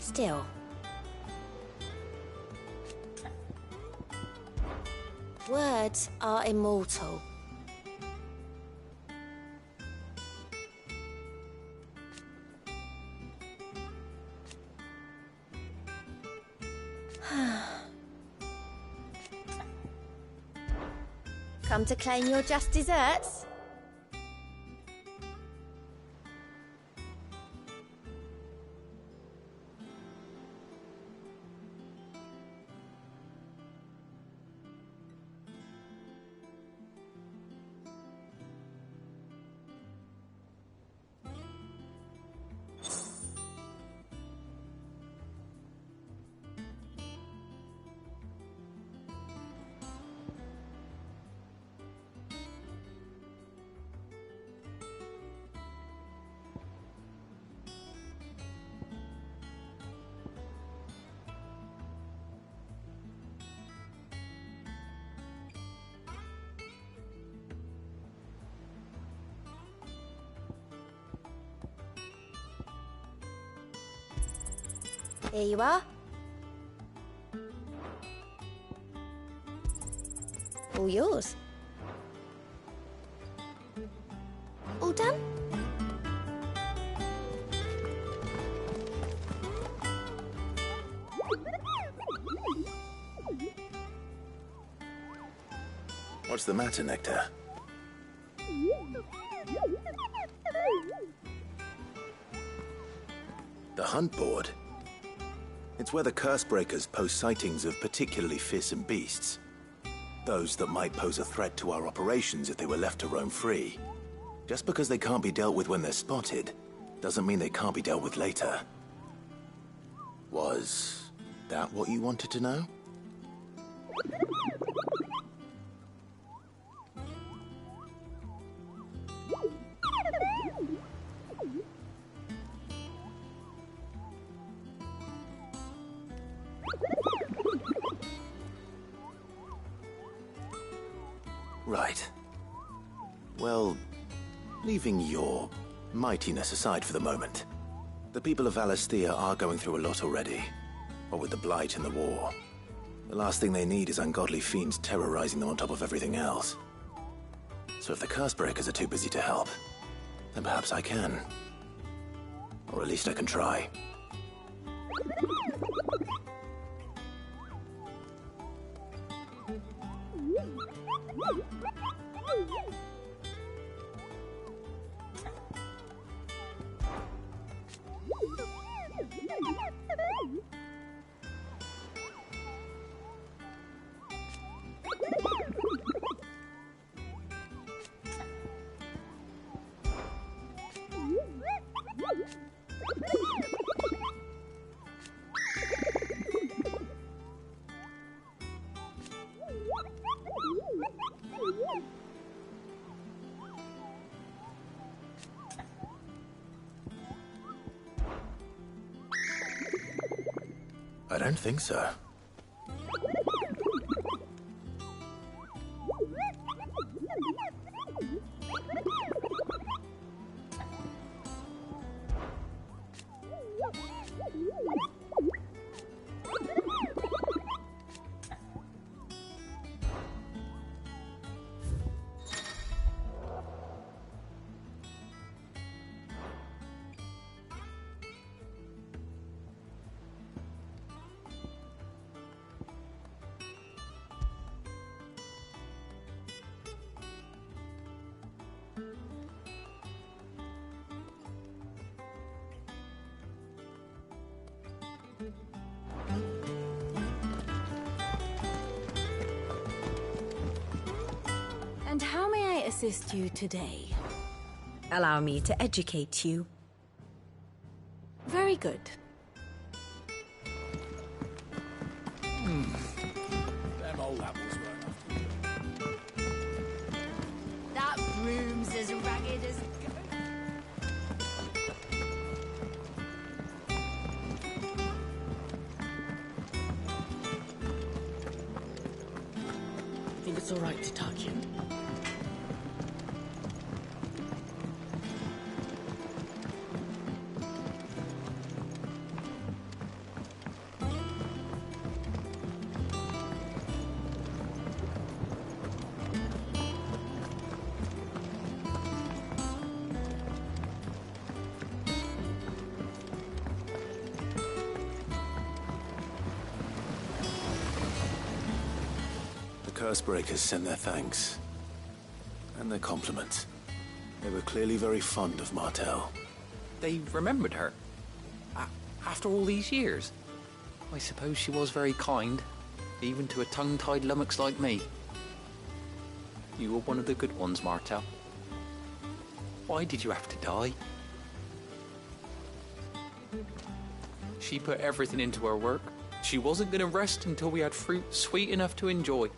Still. Words are immortal. Come to claim your just desserts? Here you are. All yours. All done? What's the matter, Nectar? The hunt board? It's where the Cursebreakers post sightings of particularly fearsome beasts. Those that might pose a threat to our operations if they were left to roam free. Just because they can't be dealt with when they're spotted, doesn't mean they can't be dealt with later. Was that what you wanted to know? Right. Well, leaving your mightiness aside for the moment, the people of Valisthea are going through a lot already. What with the Blight and the war. The last thing they need is ungodly fiends terrorizing them on top of everything else. So if the Cursebreakers are too busy to help, then perhaps I can. Or at least I can try. I don't think so. And how may I assist you today? Allow me to educate you. Very good. Them old apples weren't That broom's as ragged as I think it's all right to touch him. Cursebreakers sent their thanks. And their compliments. They were clearly very fond of Martel. They remembered her. After all these years. I suppose she was very kind, even to a tongue-tied lummox like me. You were one of the good ones, Martel. Why did you have to die? She put everything into her work. She wasn't going to rest until we had fruit sweet enough to enjoy.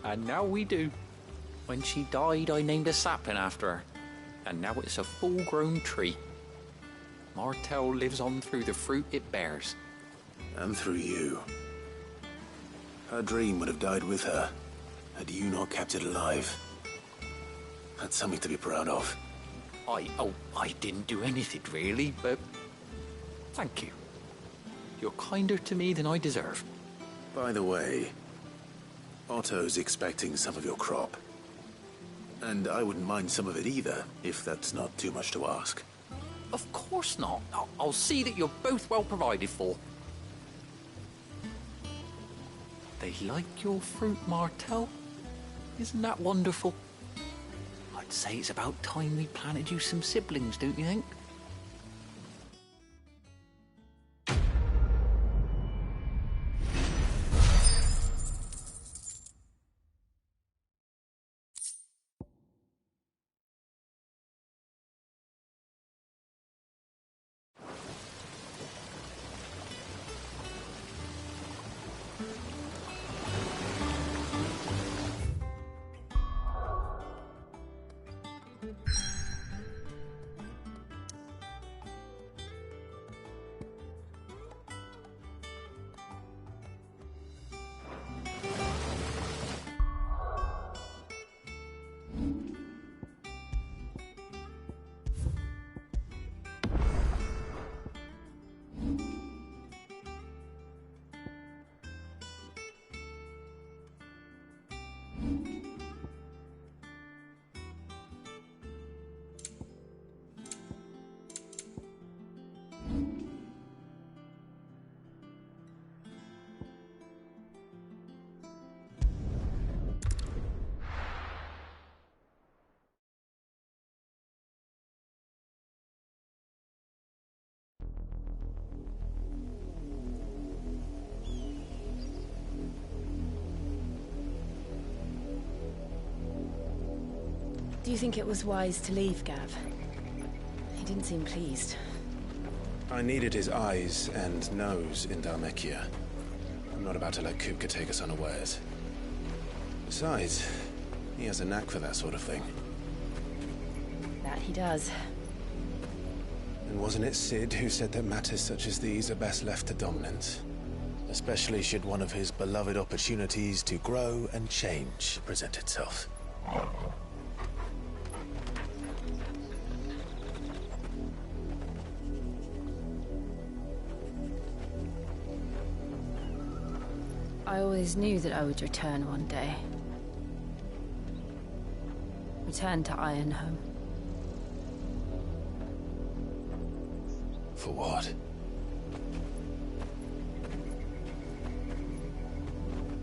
And now we do. When she died, I named a sapling after her. And now it's a full-grown tree. Martel lives on through the fruit it bears. And through you. Her dream would have died with her, had you not kept it alive. That's something to be proud of. I didn't do anything really, but thank you. You're kinder to me than I deserve. By the way, Otto's expecting some of your crop. And I wouldn't mind some of it either, if that's not too much to ask. Of course not. I'll see that you're both well provided for. They like your fruit, Martel. Isn't that wonderful? I'd say it's about time we planted you some siblings, don't you think? Do you think it was wise to leave, Gav? He didn't seem pleased. I needed his eyes and nose in Dhalmekia. I'm not about to let Kupka take us unawares. Besides, he has a knack for that sort of thing. That he does. And wasn't it Sid who said that matters such as these are best left to dominance? Especially should one of his beloved opportunities to grow and change present itself. I always knew that I would return one day. Return to Ironhome. For what?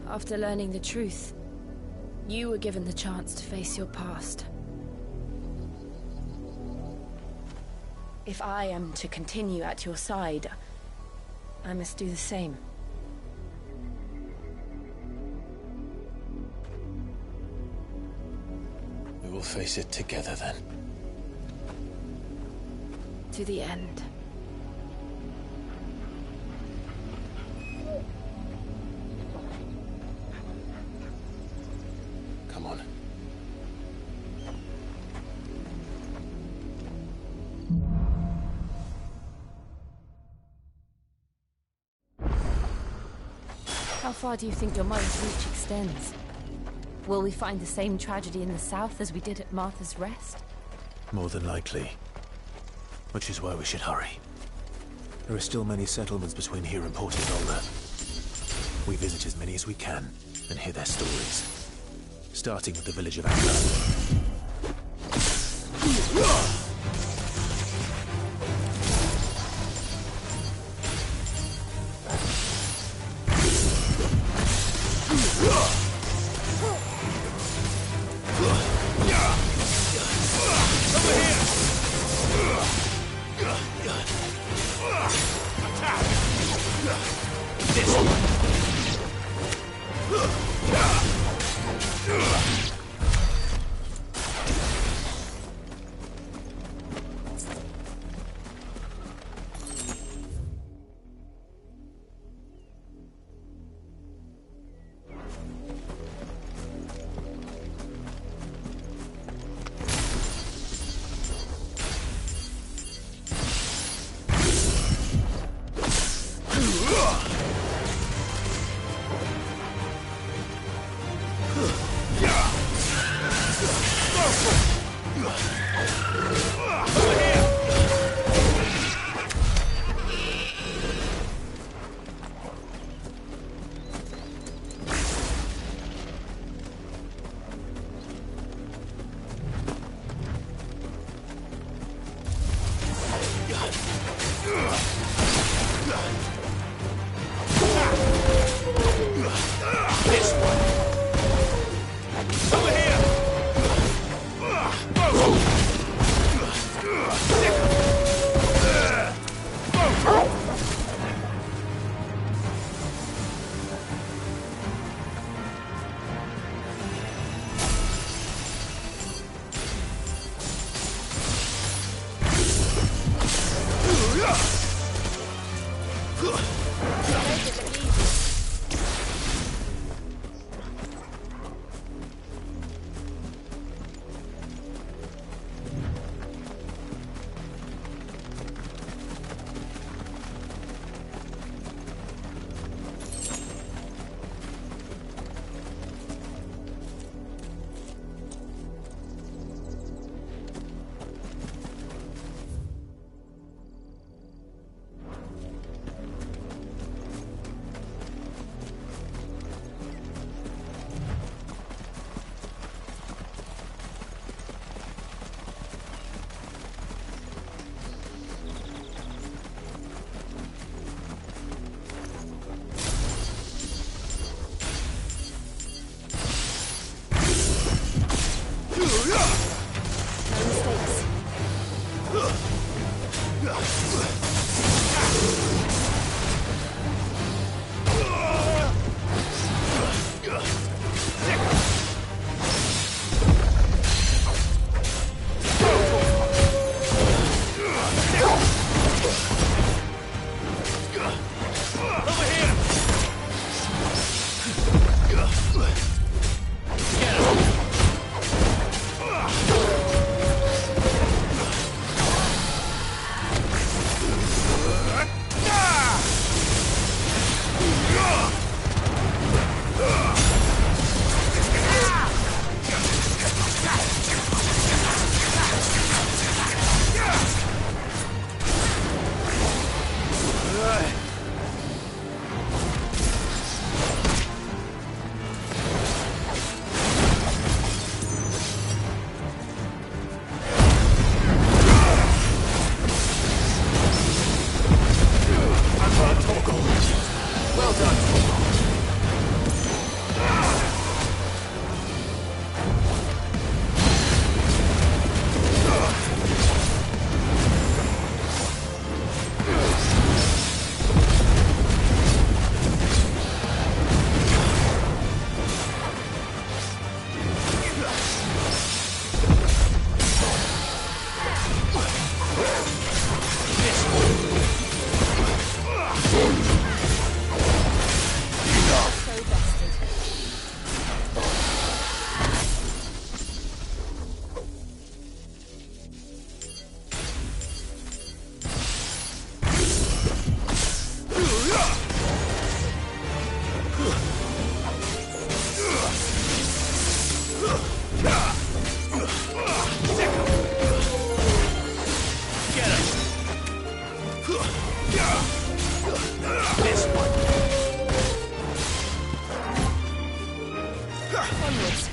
After learning the truth, you were given the chance to face your past. If I am to continue at your side, I must do the same. We will face it together then. To the end. Come on. How far do you think your mother's reach extends? Will we find the same tragedy in the south as we did at Martha's Rest? More than likely. Which is why we should hurry. There are still many settlements between here and Port Isolde. We visit as many as we can and hear their stories. Starting with the village of Akla. This one. Onwards.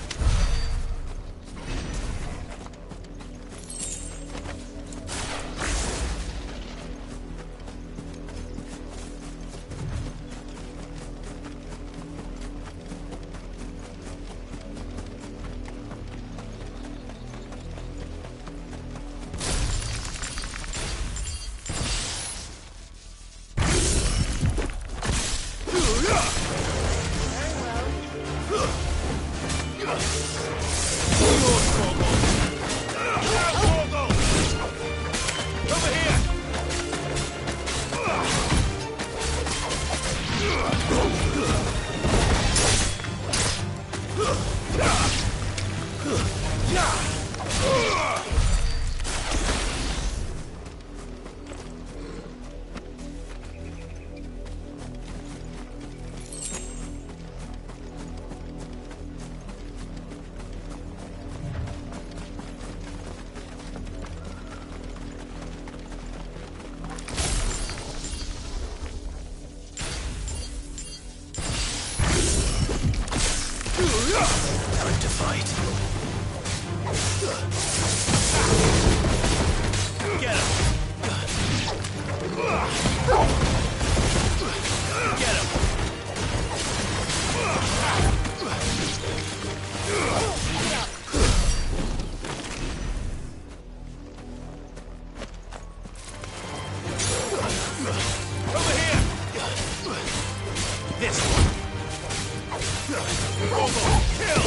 Time to fight. Get him! Get him! Over here! This one! Kill!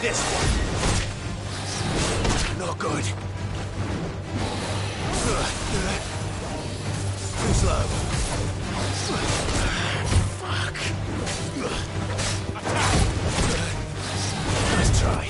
This one. No good. Too slow. Fuck. Nice try.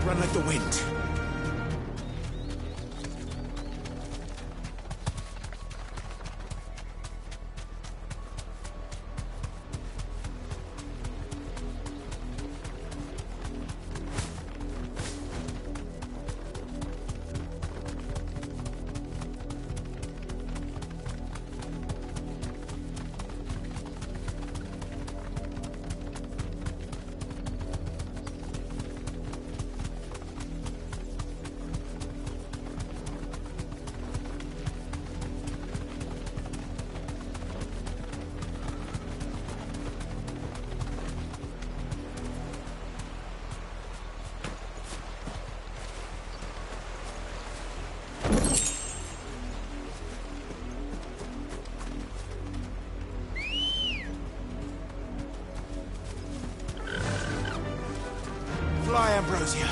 Run like the wind. Fly, Ambrosia.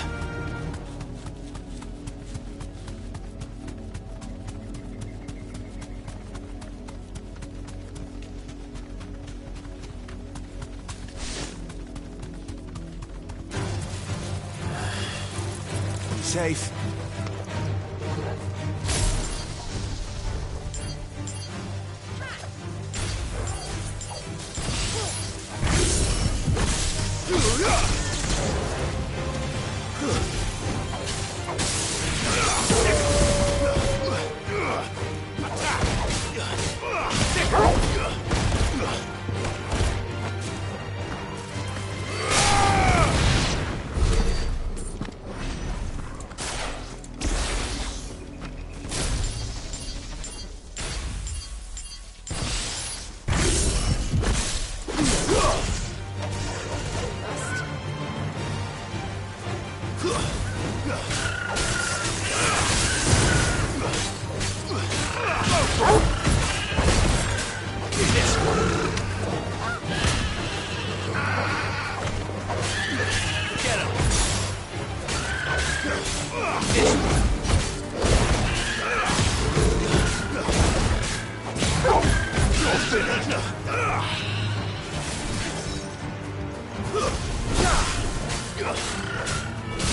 Safe.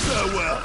Farewell.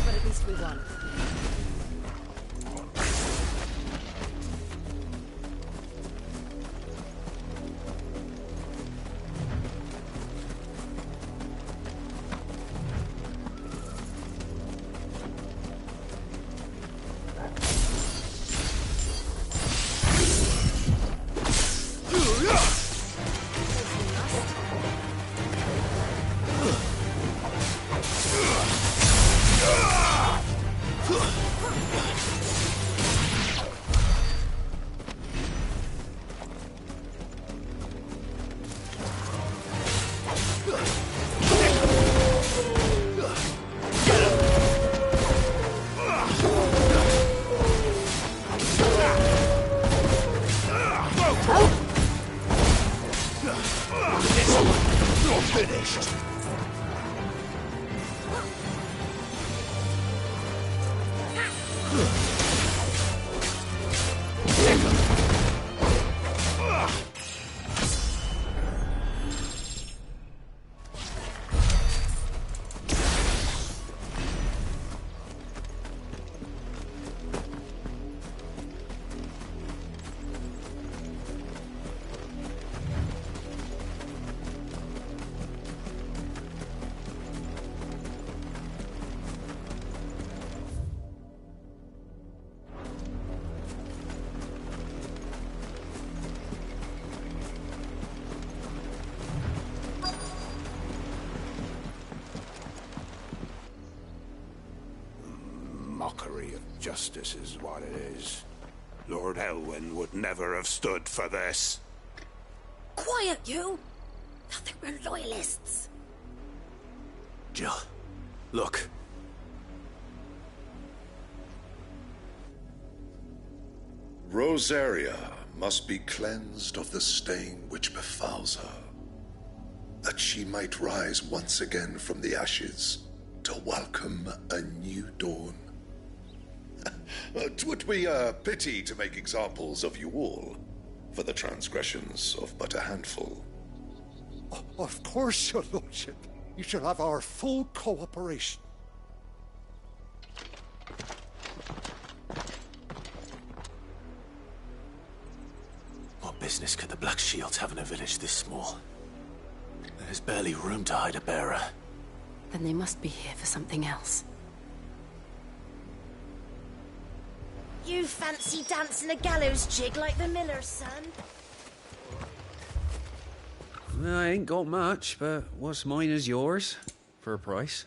But at least we won. You're finished. Mockery of justice is what it is. Lord Elwyn would never have stood for this. Quiet, you! I think we're loyalists. Jill, look. Rosaria must be cleansed of the stain which befouls her, that she might rise once again from the ashes to welcome a new dawn. 'Twould be a pity to make examples of you all for the transgressions of but a handful. Of course, your lordship. You shall have our full cooperation. What business could the Black Shields have in a village this small? There's barely room to hide a bearer. Then they must be here for something else. You fancy dancing a gallows jig like the miller's son? Well, I ain't got much, but what's mine is yours, for a price.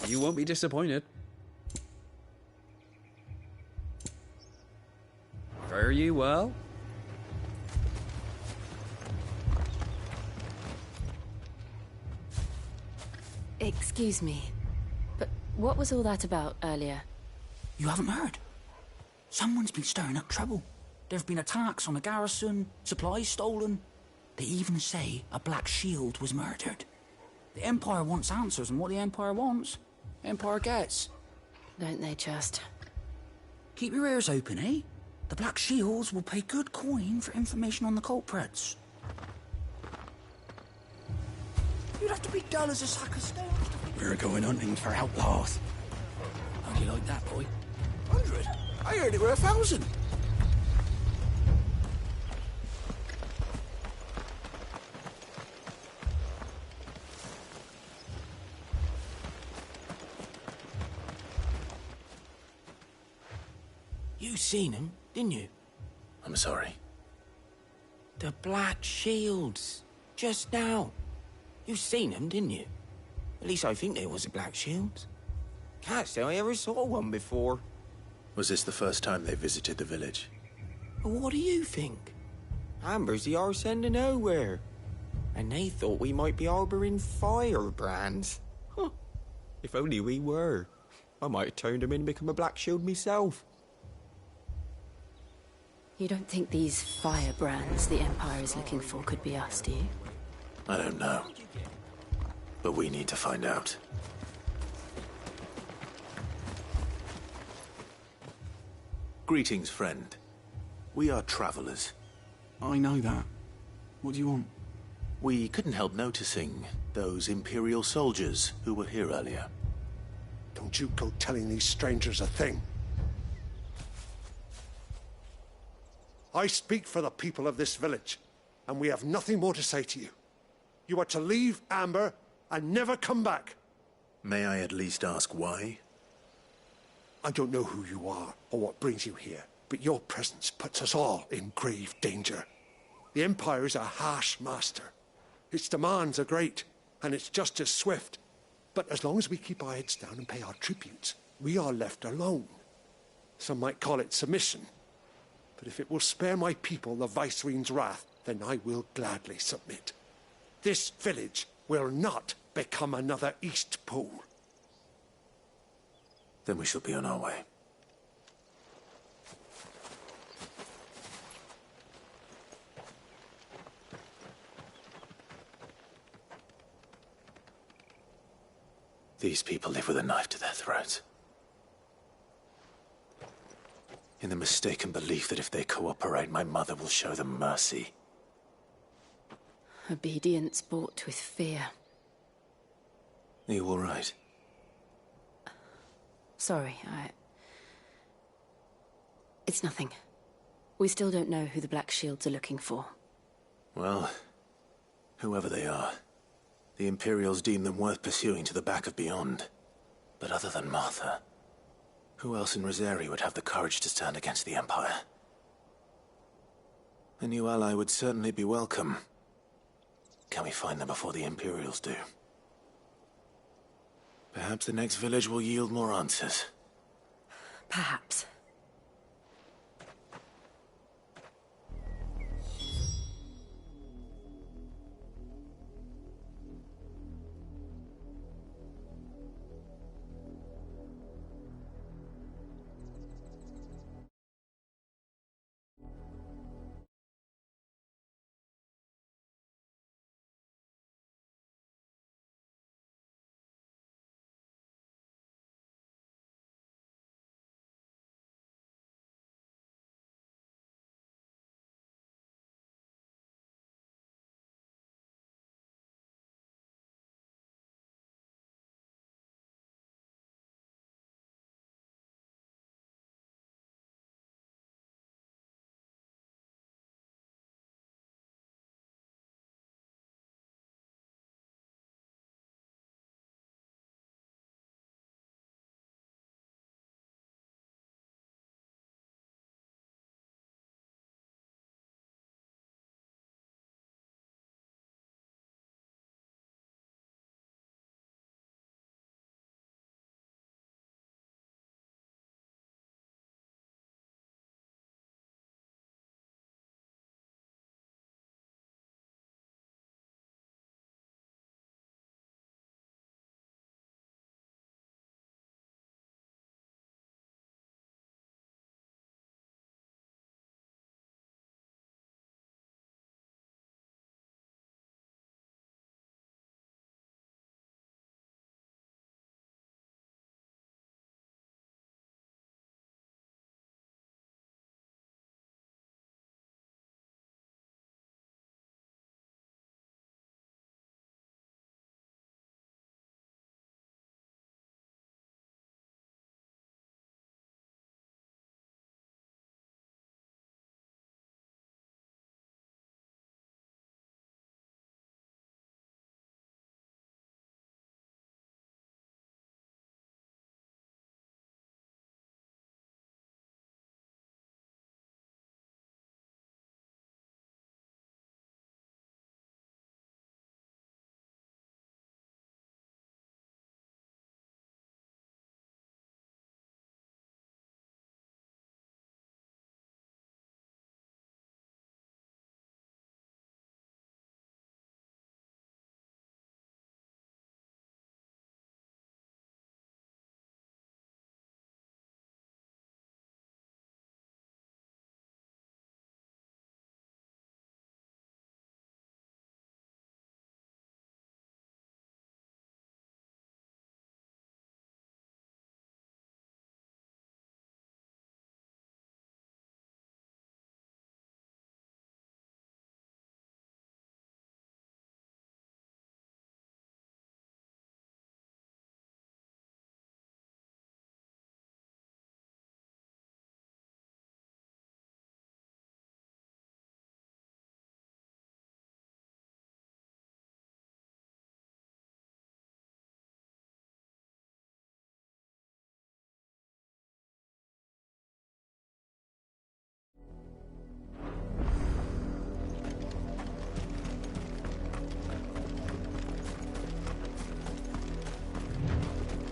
You won't be disappointed. Fare you well? Excuse me, but what was all that about earlier? You haven't heard? Someone's been stirring up trouble. There've been attacks on the garrison, supplies stolen. They even say a Black Shield was murdered. The Empire wants answers, and what the Empire wants, Empire gets. Don't they just? Keep your ears open, eh? The Black Shields will pay good coin for information on the culprits. You'd have to be dull as a sack of stones. We're going hunting for outlaws. How do you like that, boy? 100? I heard it were 1,000. You seen him, didn't you? I'm sorry. The Black Shields. Just now. You seen them, didn't you? At least I think they was the Black Shields. Can't say I ever saw one before. Was this the first time they visited the village? What do you think? Amber's the arse end of nowhere. And they thought we might be harbouring firebrands. Huh. If only we were. I might have turned them in and become a Black Shield myself. You don't think these firebrands the Empire is looking for could be us, do you? I don't know. But we need to find out. Greetings, friend. We are travelers. I know that. What do you want? We couldn't help noticing those Imperial soldiers who were here earlier. Don't you go telling these strangers a thing. I speak for the people of this village, and we have nothing more to say to you. You are to leave Amber and never come back. May I at least ask why? I don't know who you are or what brings you here, but your presence puts us all in grave danger. The Empire is a harsh master. Its demands are great, and its justice swift. But as long as we keep our heads down and pay our tributes, we are left alone. Some might call it submission. But if it will spare my people the Viceroy's wrath, then I will gladly submit. This village will not become another Eastpool. Then we shall be on our way. These people live with a knife to their throats. In the mistaken belief that if they cooperate, my mother will show them mercy. Obedience bought with fear. Are you all right? Sorry, It's nothing. We still don't know who the Black Shields are looking for. Well, whoever they are, the Imperials deem them worth pursuing to the back of beyond. But other than Martha, who else in Rosari would have the courage to stand against the Empire? A new ally would certainly be welcome. Can we find them before the Imperials do? Perhaps the next village will yield more answers. Perhaps.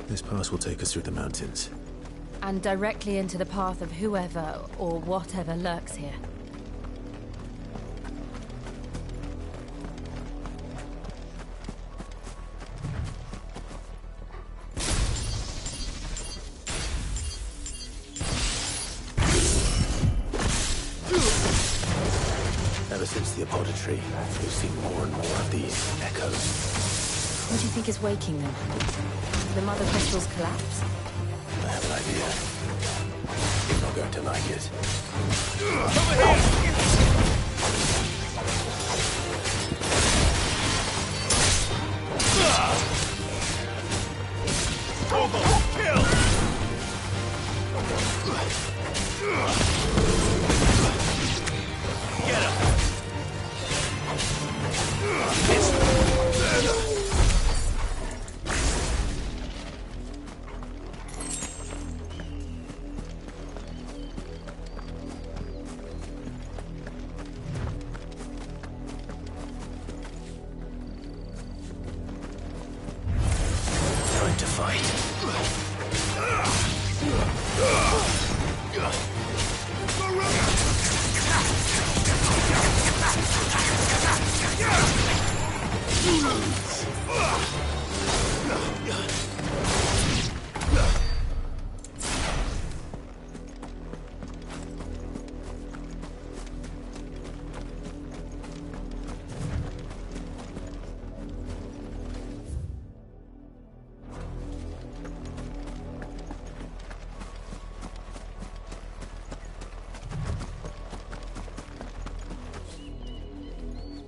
This pass will take us through the mountains. And directly into the path of whoever or whatever lurks here. Ever since the apothecary, we've seen more and more of these echoes. What do you think is waking them? The mother crystals collapse? I have an idea. You're not going to like it. Time to fight.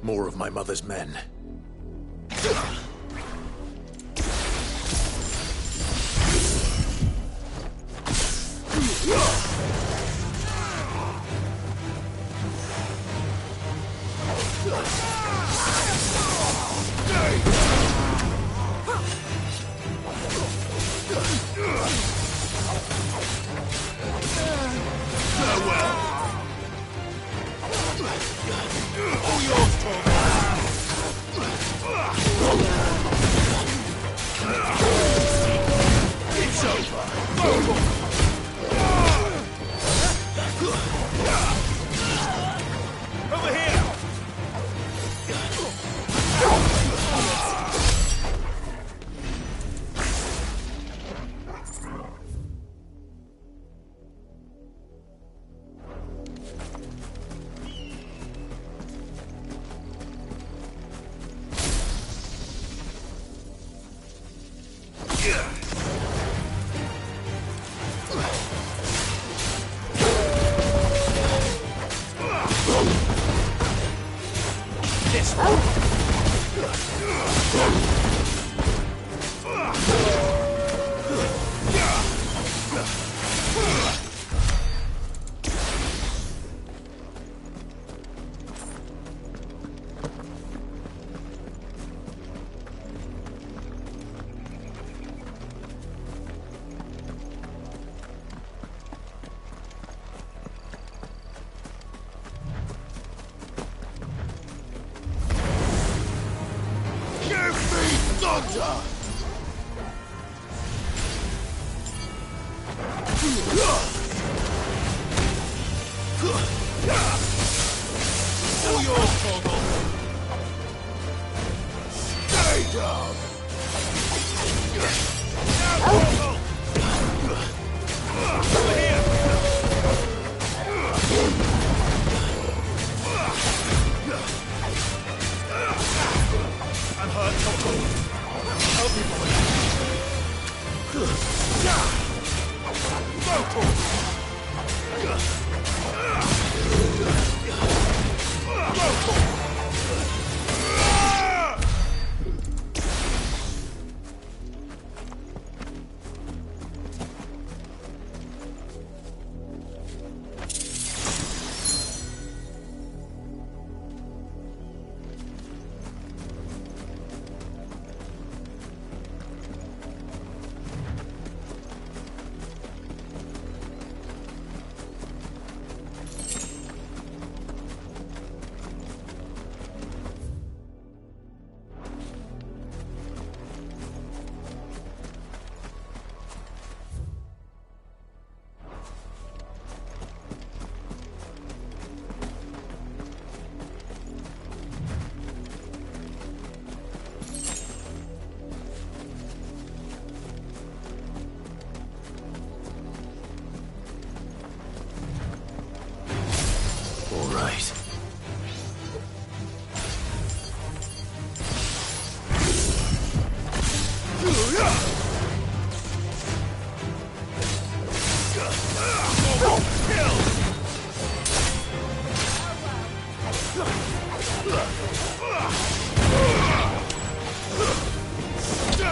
More of my mother's men.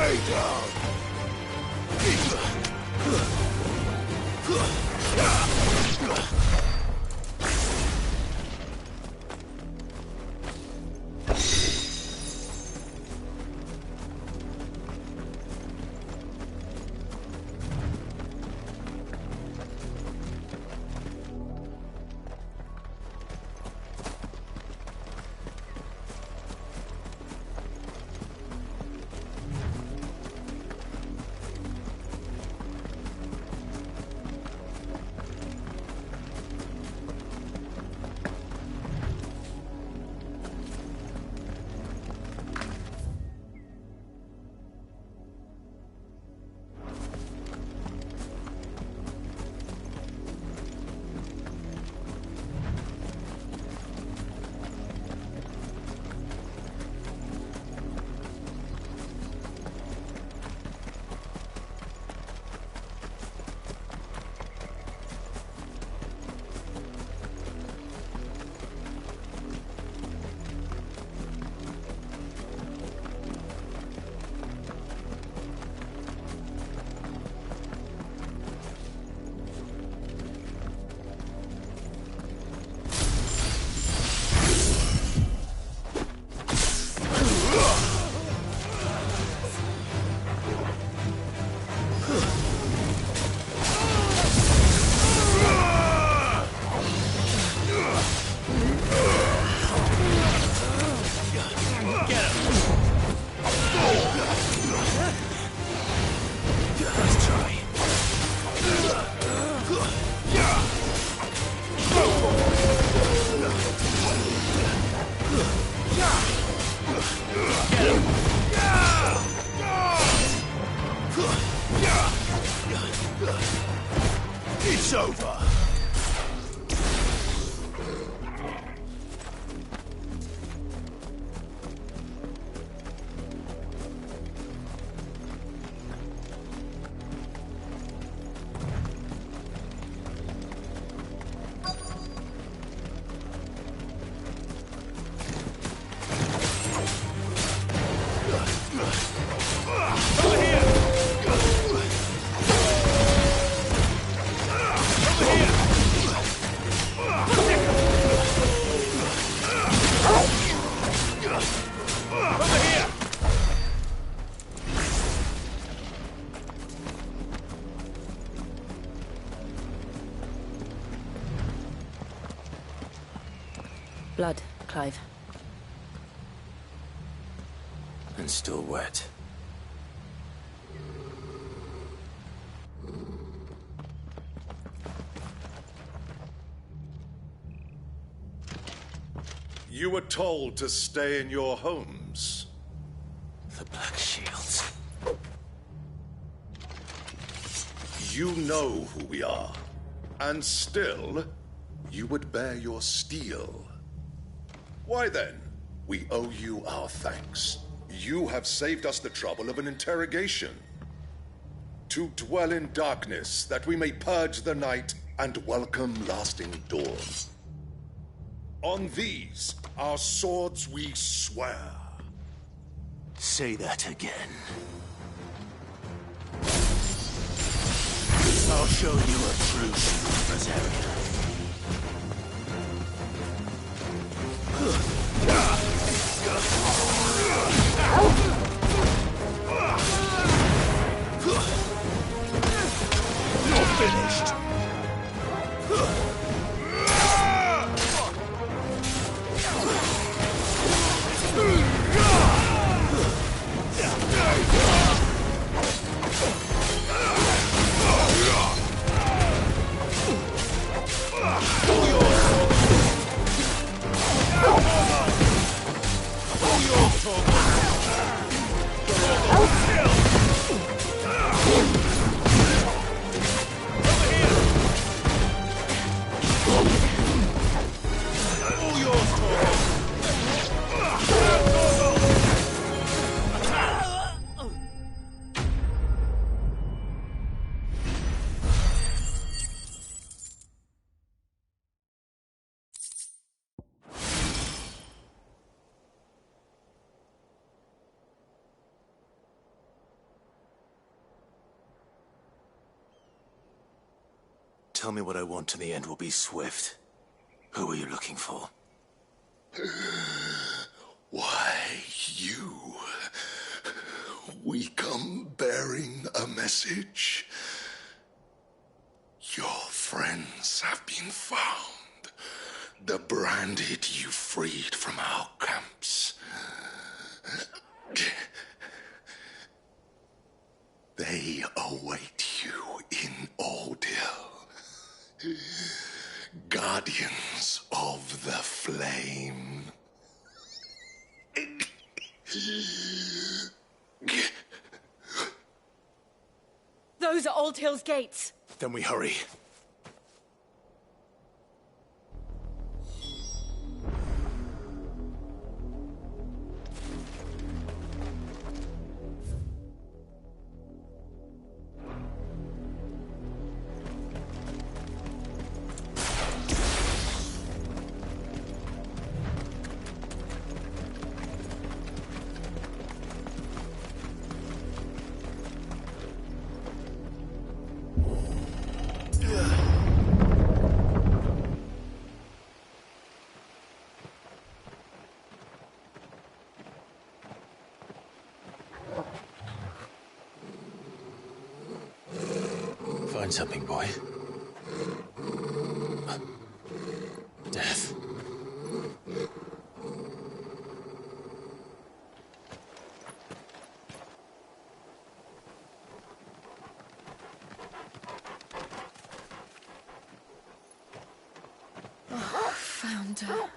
Stay down! It's over. Blood, Clive. And still wet. You were told to stay in your homes. The Black Shields. You know who we are. And still, you would bear your steel. Why then, we owe you our thanks. You have saved us the trouble of an interrogation. To dwell in darkness, that we may purge the night and welcome lasting dawn. On these, our swords we swear. Say that again. I'll show you a true Rosarian. You're finished. Pull your Tell me what I want and the end will be swift. Who are you looking for? Why, you. We come bearing a message. Your friends have been found. The branded you freed from our camps. They await you in Ordil. Guardians of the Flame. Those are Old Hill's gates. Then we hurry. Find something, boy. Death. Oh, found her.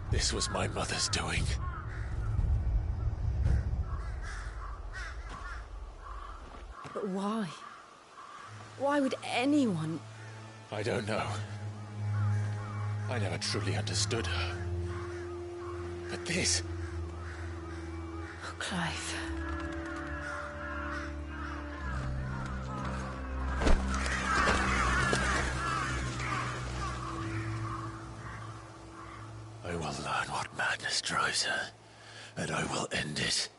This was my mother's doing. But why? Why would anyone... I don't know. I never truly understood her. But this... Oh, Clive. I will learn what madness drives her, and I will end it.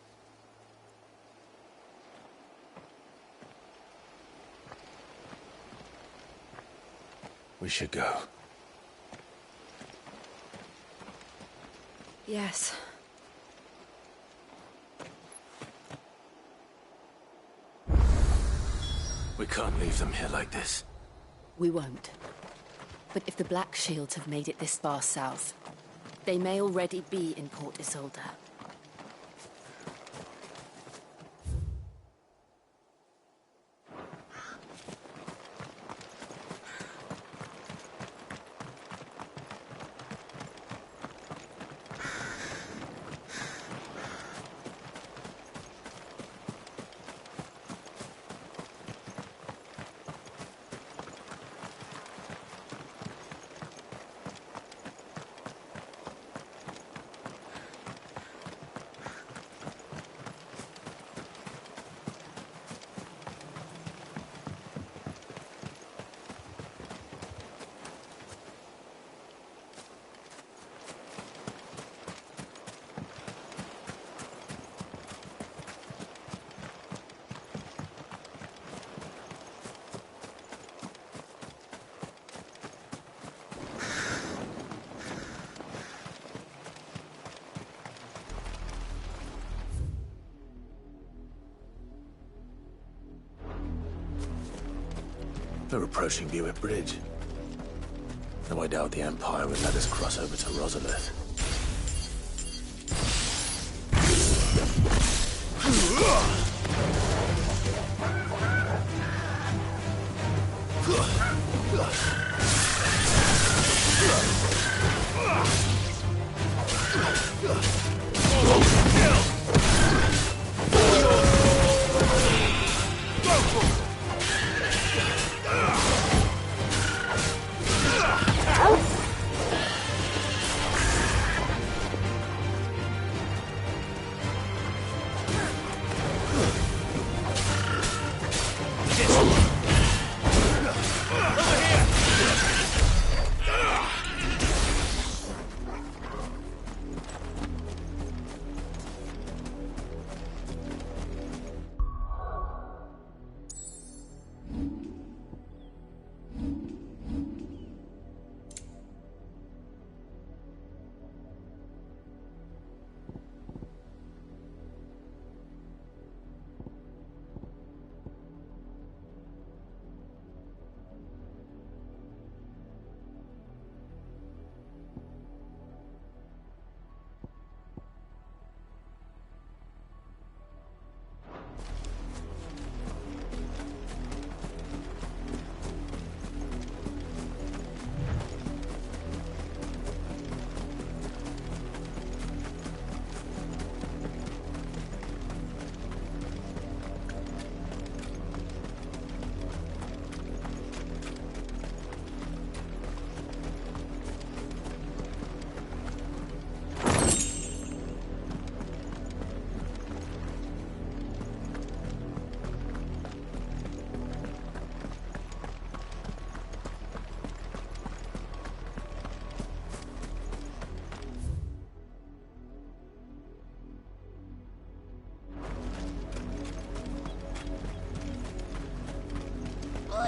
We should go. Yes. We can't leave them here like this. We won't. But if the Black Shields have made it this far south, they may already be in Port Isolde. We're approaching Buick Bridge. Though I doubt the Empire would let us cross over to Rosalith.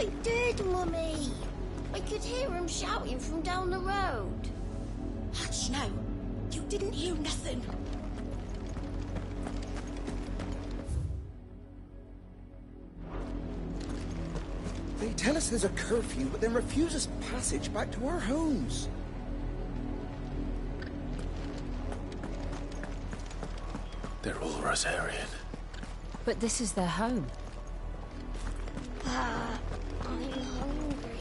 I did, Mummy. I could hear him shouting from down the road. Hush now. You didn't hear nothing. They tell us there's a curfew, but then refuse us passage back to our homes. They're all Rosarian. But this is their home. I'm hungry.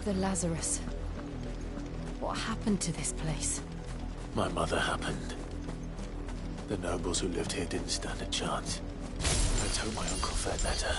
The Lazarus. What happened to this place? My mother happened. The nobles who lived here didn't stand a chance. Let's hope my uncle fared better.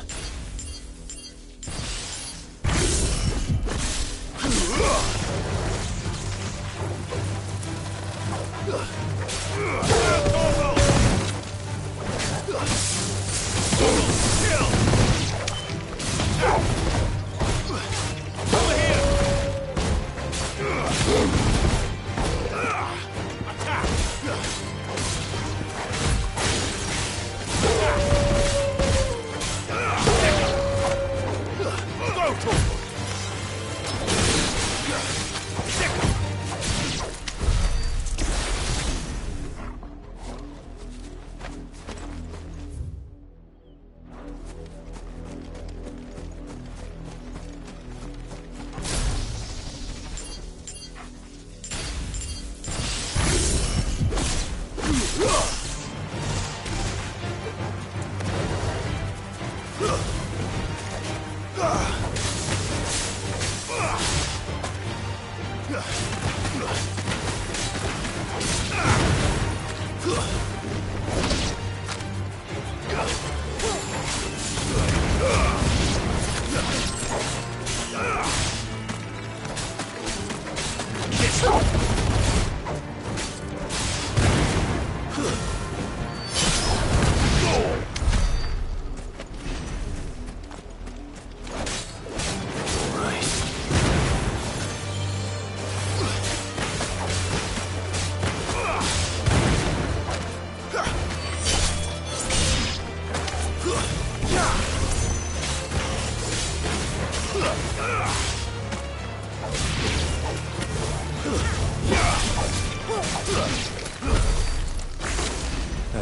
Huh.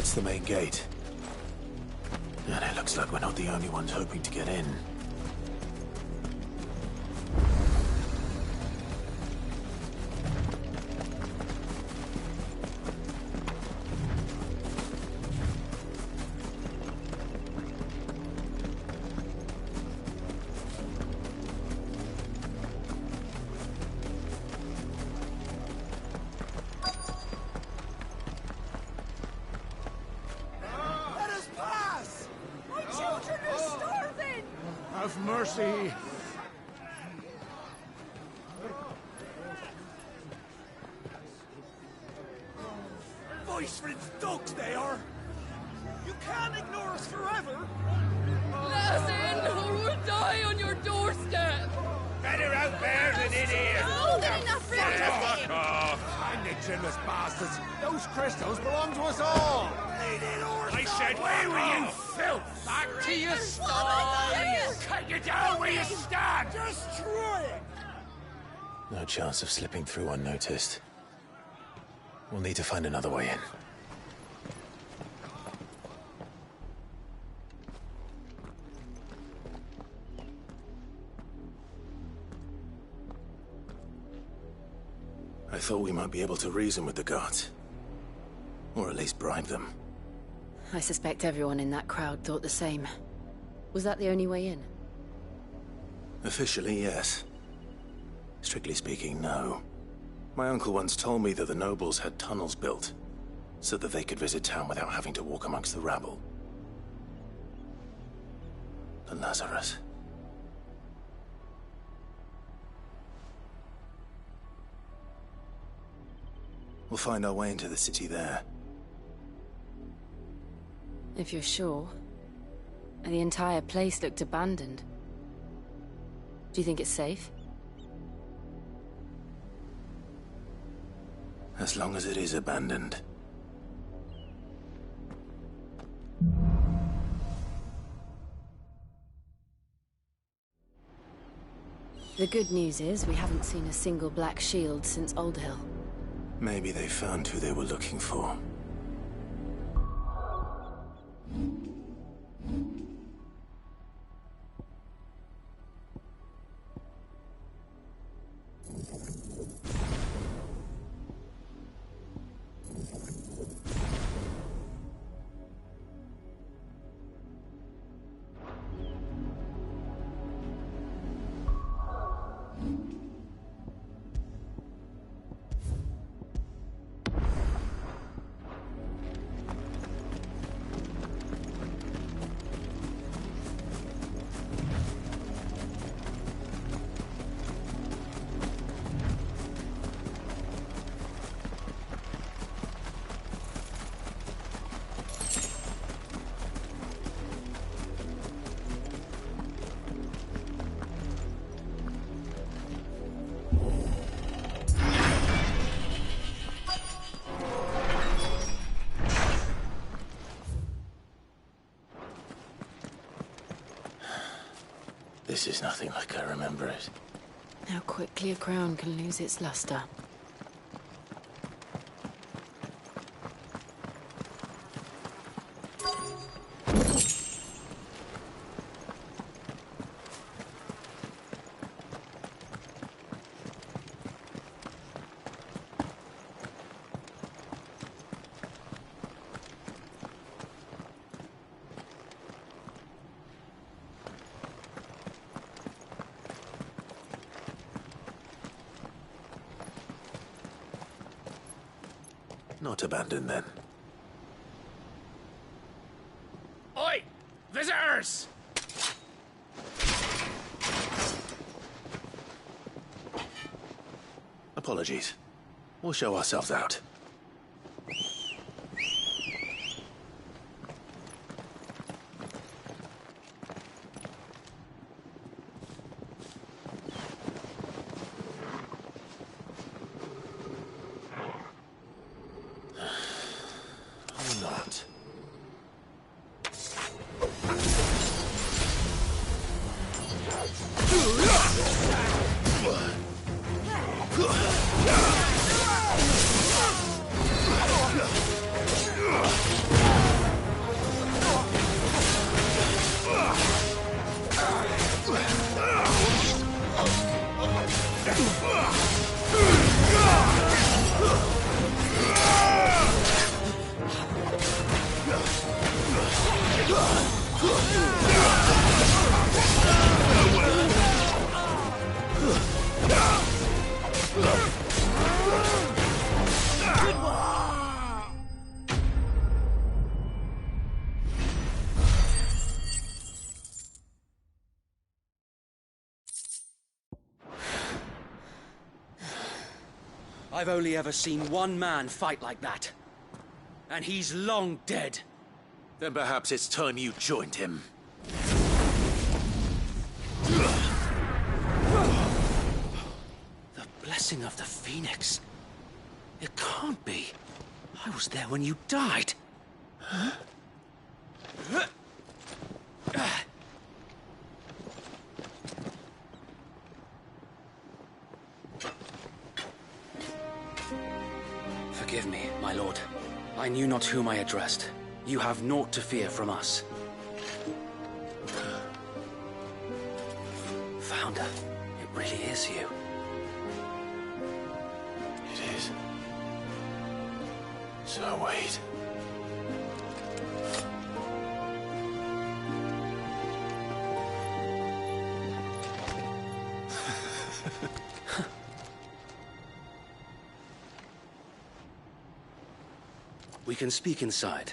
That's the main gate. And it looks like we're not the only ones hoping to get in. Have mercy. Voice for its dogs, they are. You can't ignore us forever. Let us in, or we'll die on your doorstep. Better out there than in here. More than enough room to Fuck sit. off. Find the chinless bastards. Those crystals belong to us all. I said, where were you, filth? Back to your stalls. Cut you down where you stand. Destroy it. No chance of slipping through unnoticed. We'll need to find another way in. I thought we might be able to reason with the guards. Or at least bribe them. I suspect everyone in that crowd thought the same. Was that the only way in? Officially, yes. Strictly speaking, no. My uncle once told me that the nobles had tunnels built, so that they could visit town without having to walk amongst the rabble. The Lazarus. We'll find our way into the city there. If you're sure. The entire place looked abandoned. Do you think it's safe? As long as it is abandoned. The good news is we haven't seen a single black shield since Old Hill. Maybe they found who they were looking for. This is nothing like I remember it. How quickly a crown can lose its luster. Not abandoned, then. Oi! Visitors! Apologies. We'll show ourselves out. I've only ever seen one man fight like that. And he's long dead. Then perhaps it's time you joined him. The blessing of the Phoenix. It can't be. I was there when you died. Huh? Forgive me, my lord. I knew not whom I addressed. You have naught to fear from us. Founder, it really is you. It is. So wait. We can speak inside.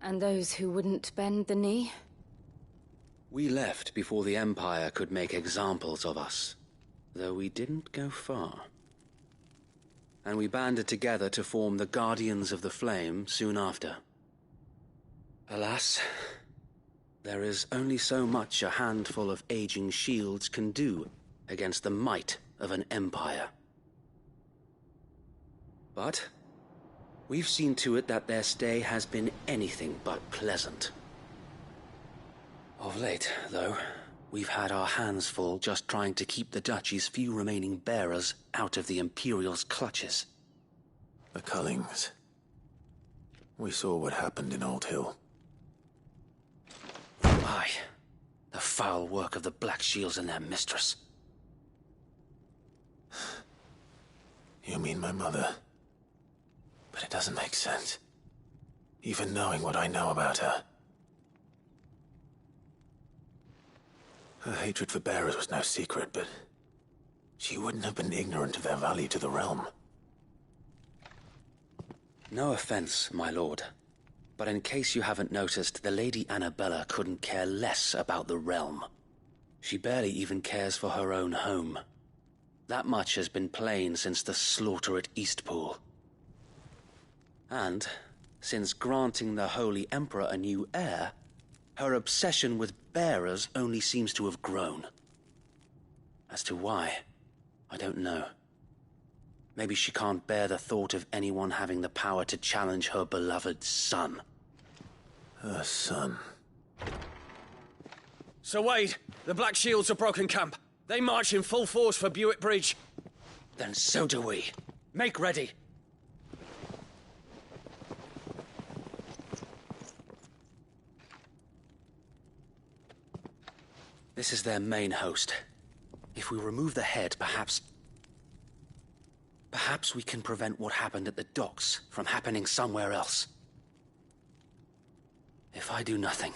And those who wouldn't bend the knee? We left before the Empire could make examples of us, though we didn't go far. And we banded together to form the Guardians of the Flame soon after. Alas, there is only so much a handful of aging shields can do against the might of an empire. But we've seen to it that their stay has been anything but pleasant. Of late, though, we've had our hands full just trying to keep the Duchy's few remaining bearers out of the Imperial's clutches. The Cullings. We saw what happened in Old Hill. Aye. The foul work of the Black Shields and their mistress. You mean my mother? But it doesn't make sense. Even knowing what I know about her. Her hatred for bearers was no secret, but she wouldn't have been ignorant of their value to the realm. No offense, my lord, but in case you haven't noticed, the Lady Annabella couldn't care less about the realm. She barely even cares for her own home. That much has been plain since the slaughter at Eastpool. And, since granting the Holy Emperor a new heir, her obsession with bearers only seems to have grown. As to why, I don't know. Maybe she can't bear the thought of anyone having the power to challenge her beloved son. Her son? Sir Wade, the Black Shields have broken camp. They march in full force for Buick Bridge. Then so do we. Make ready. This is their main host. If we remove the head, perhaps we can prevent what happened at the docks from happening somewhere else. If I do nothing,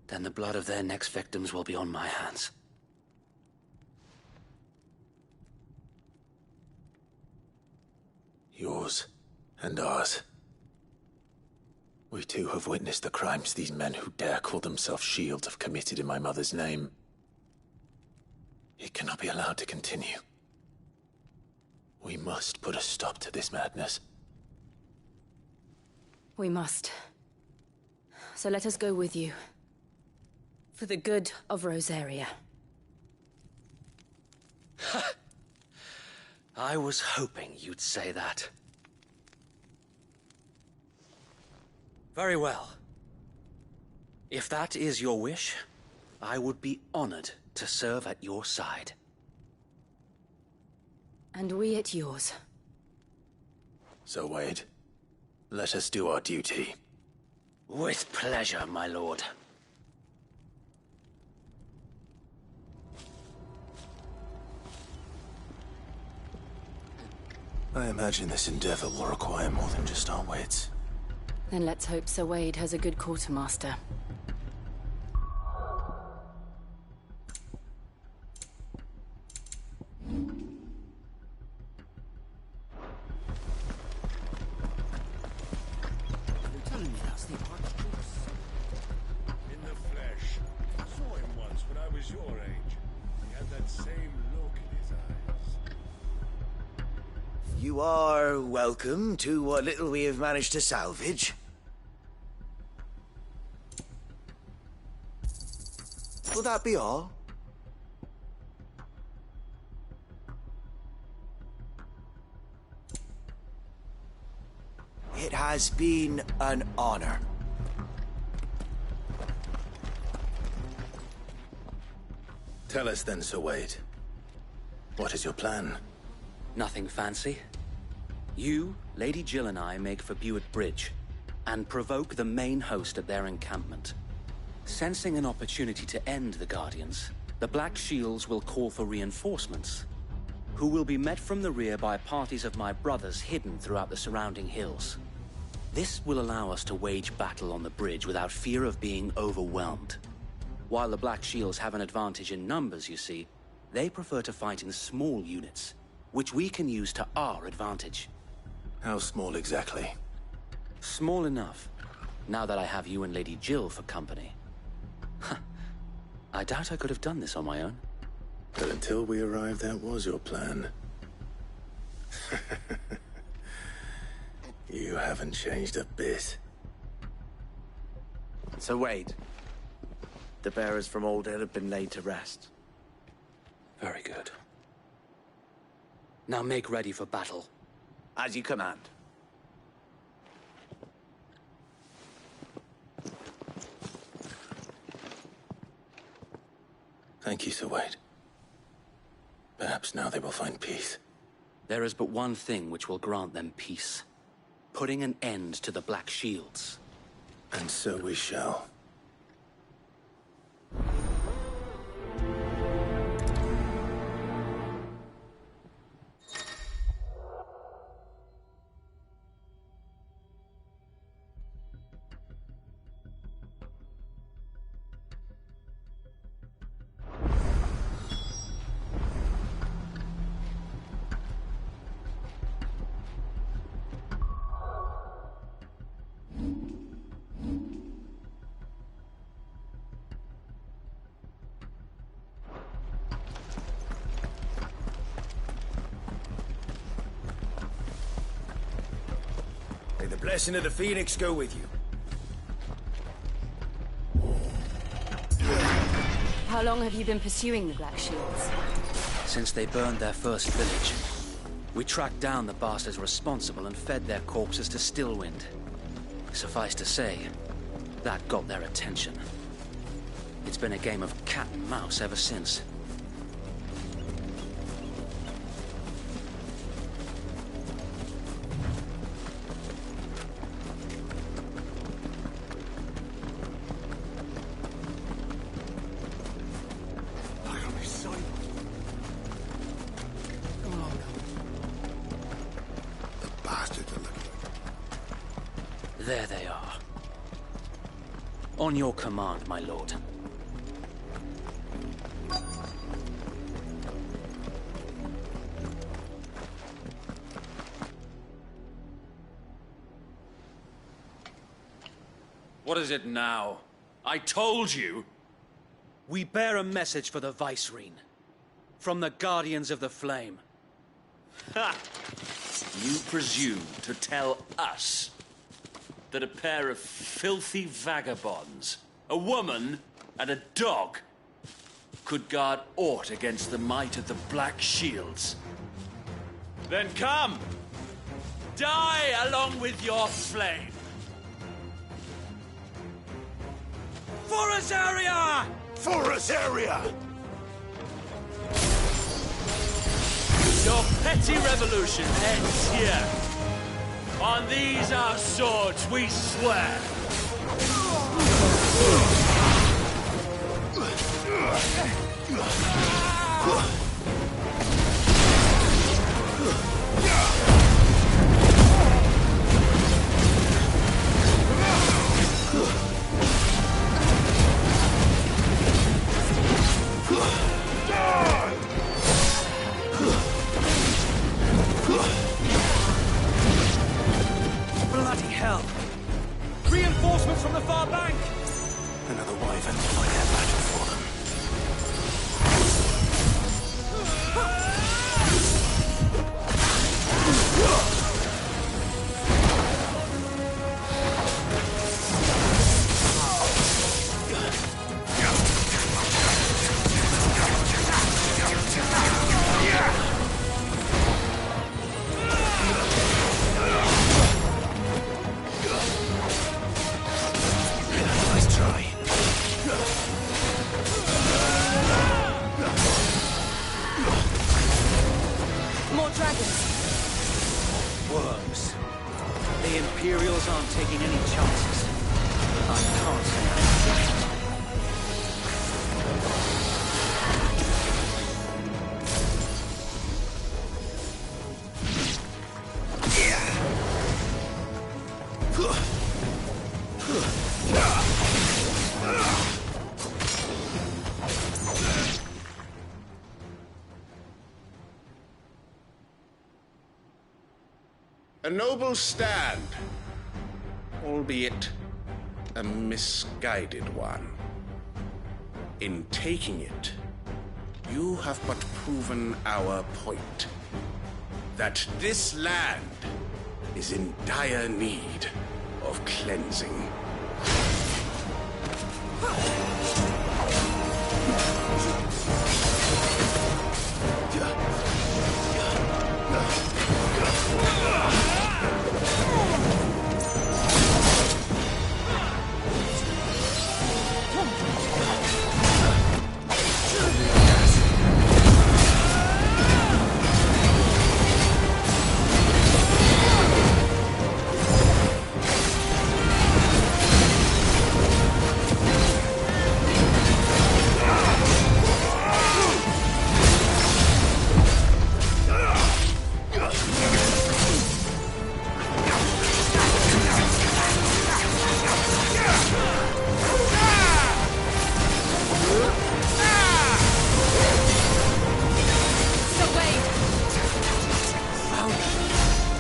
then the blood of their next victims will be on my hands. Yours and ours. We too have witnessed the crimes these men who dare call themselves shields have committed in my mother's name. It cannot be allowed to continue. We must put a stop to this madness. We must. So let us go with you. For the good of Rosaria. I was hoping you'd say that. Very well. If that is your wish, I would be honored to serve at your side. And we at yours. So, Wade, let us do our duty. With pleasure, my lord. I imagine this endeavor will require more than just our wits. Then let's hope Sir Wade has a good quartermaster. You are welcome to what little we have managed to salvage. Will that be all? It has been an honor. Tell us then, Sir Wade. What is your plan? Nothing fancy. You, Lady Jill and I make for Buett Bridge and provoke the main host at their encampment. Sensing an opportunity to end the Guardians, the Black Shields will call for reinforcements, who will be met from the rear by parties of my brothers hidden throughout the surrounding hills. This will allow us to wage battle on the bridge without fear of being overwhelmed. While the Black Shields have an advantage in numbers, you see, they prefer to fight in small units, which we can use to our advantage. How small exactly? Small enough, now that I have you and Lady Jill for company. I doubt I could have done this on my own. But until we arrived, that was your plan. You haven't changed a bit. So Wade, the bearers from Old Ed have been laid to rest. Very good. Now make ready for battle. As you command. Thank you, Sir Wade. Perhaps now they will find peace. There is but one thing which will grant them peace. Putting an end to the Black Shields. And so we shall. May the blessing of the Phoenix go with you. How long have you been pursuing the Black Shields? Since they burned their first village. We tracked down the bastards responsible and fed their corpses to Stillwind. Suffice to say, that got their attention. It's been a game of cat and mouse ever since. There they are. On your command, my lord. What is it now? I told you! We bear a message for the Vicereine. From the Guardians of the Flame. Ha! You presume to tell us that a pair of filthy vagabonds, a woman and a dog, could guard aught against the might of the Black Shields? Then come! Die along with your flame! For Azaria! For Azaria! Your petty revolution ends here. On these our swords we swear. Bloody hell! Reinforcements from the far bank! Another wyvern will fight their battle for them. more dragons. Worms. The Imperials aren't taking any chances. I can't say I'm A noble stand, albeit a misguided one. In taking it, you have but proven our point. That this land is in dire need of cleansing.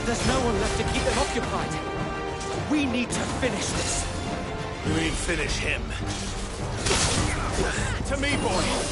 There's no one left to keep them occupied. We need to finish this. You mean finish him? To me, boy!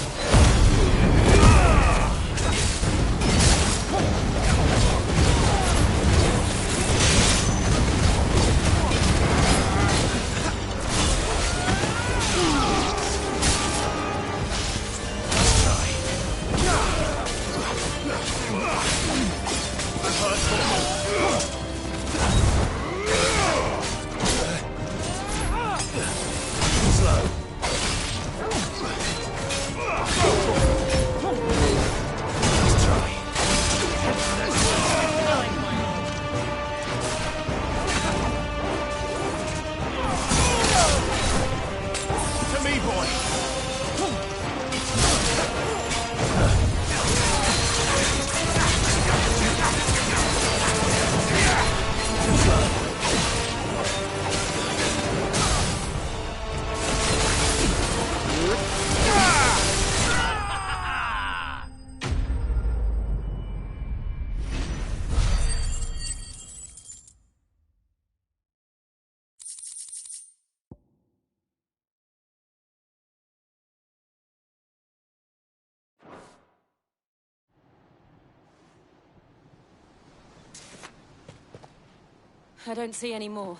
I don't see any more.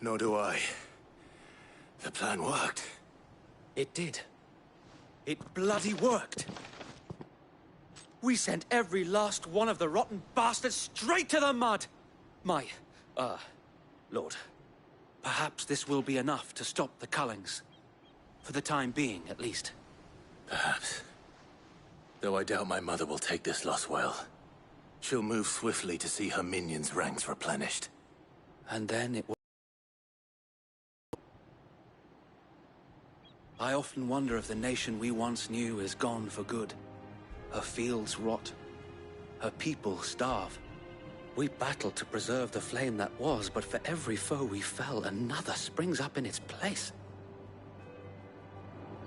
Nor do I. The plan worked. It did. It bloody worked. We sent every last one of the rotten bastards straight to the mud! Lord, perhaps this will be enough to stop the Cullings. For the time being, at least. Perhaps. Though I doubt my mother will take this loss well. She'll move swiftly to see her minions' ranks replenished. And then it will... I often wonder if the nation we once knew is gone for good. Her fields rot. Her people starve. We battled to preserve the flame that was, but for every foe we fell, another springs up in its place.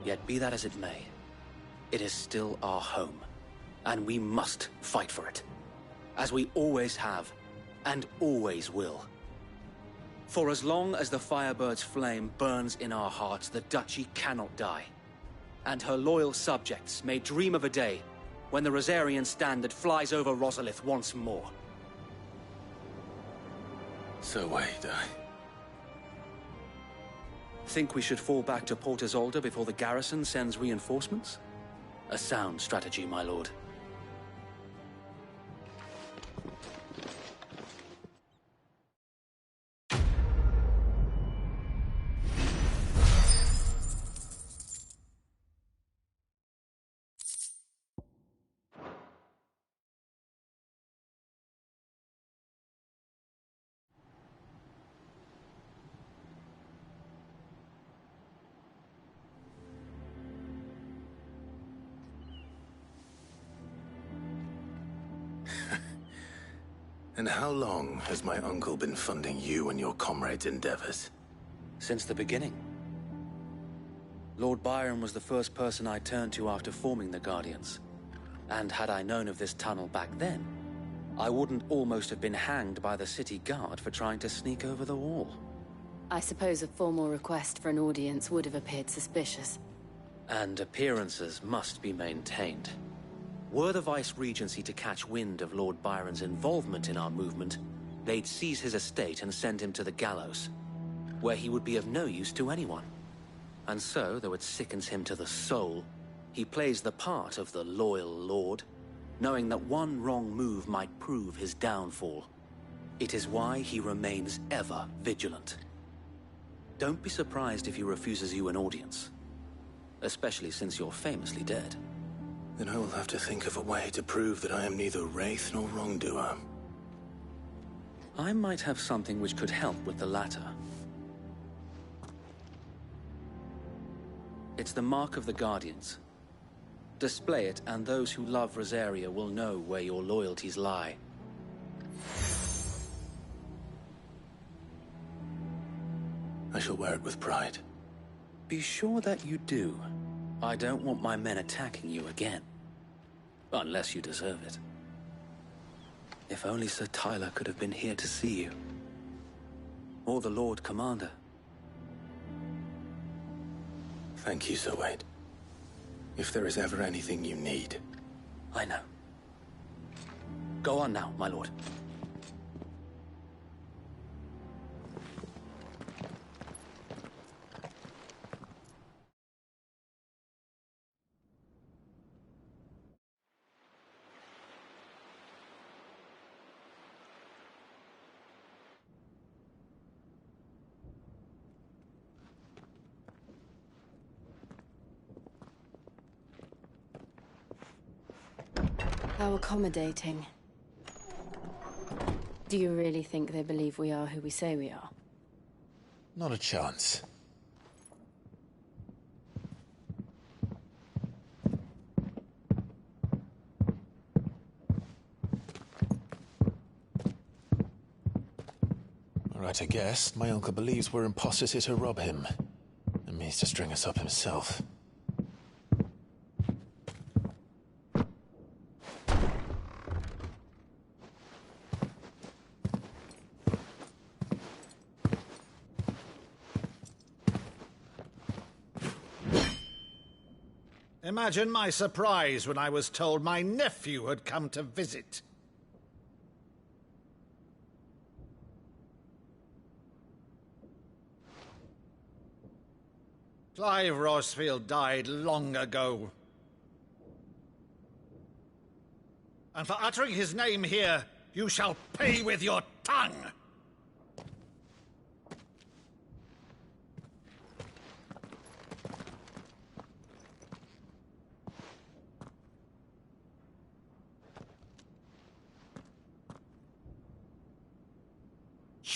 Yet be that as it may, it is still our home, and we must fight for it. As we always have, and always will. For as long as the Firebird's flame burns in our hearts, the Duchy cannot die. And her loyal subjects may dream of a day when the Rosarian standard flies over Rosalith once more. So wait, Think we should fall back to Port Isolde before the garrison sends reinforcements? A sound strategy, my lord. And how long has my uncle been funding you and your comrades' endeavors? Since the beginning. Lord Byron was the first person I turned to after forming the Guardians. And had I known of this tunnel back then, I wouldn't almost have been hanged by the city guard for trying to sneak over the wall. I suppose a formal request for an audience would have appeared suspicious. And appearances must be maintained. Were the Vice-Regency to catch wind of Lord Byron's involvement in our movement, they'd seize his estate and send him to the gallows, where he would be of no use to anyone. And so, though it sickens him to the soul, he plays the part of the loyal lord, knowing that one wrong move might prove his downfall. It is why he remains ever vigilant. Don't be surprised if he refuses you an audience, especially since you're famously dead. Then I will have to think of a way to prove that I am neither wraith nor wrongdoer. I might have something which could help with the latter. It's the mark of the Guardians. Display it, and those who love Rosaria will know where your loyalties lie. I shall wear it with pride. Be sure that you do. I don't want my men attacking you again. Unless you deserve it. If only Sir Tyler could have been here to see you. Or the Lord Commander. Thank you, Sir Wade. If there is ever anything you need. I know. Go on now, my lord. How accommodating. Do you really think they believe we are who we say we are? Not a chance. Right, I guess. My uncle believes we're imposters here to rob him. And means to string us up himself. Imagine my surprise when I was told my nephew had come to visit. Clive Rosfield died long ago. And for uttering his name here, you shall pay with your tongue!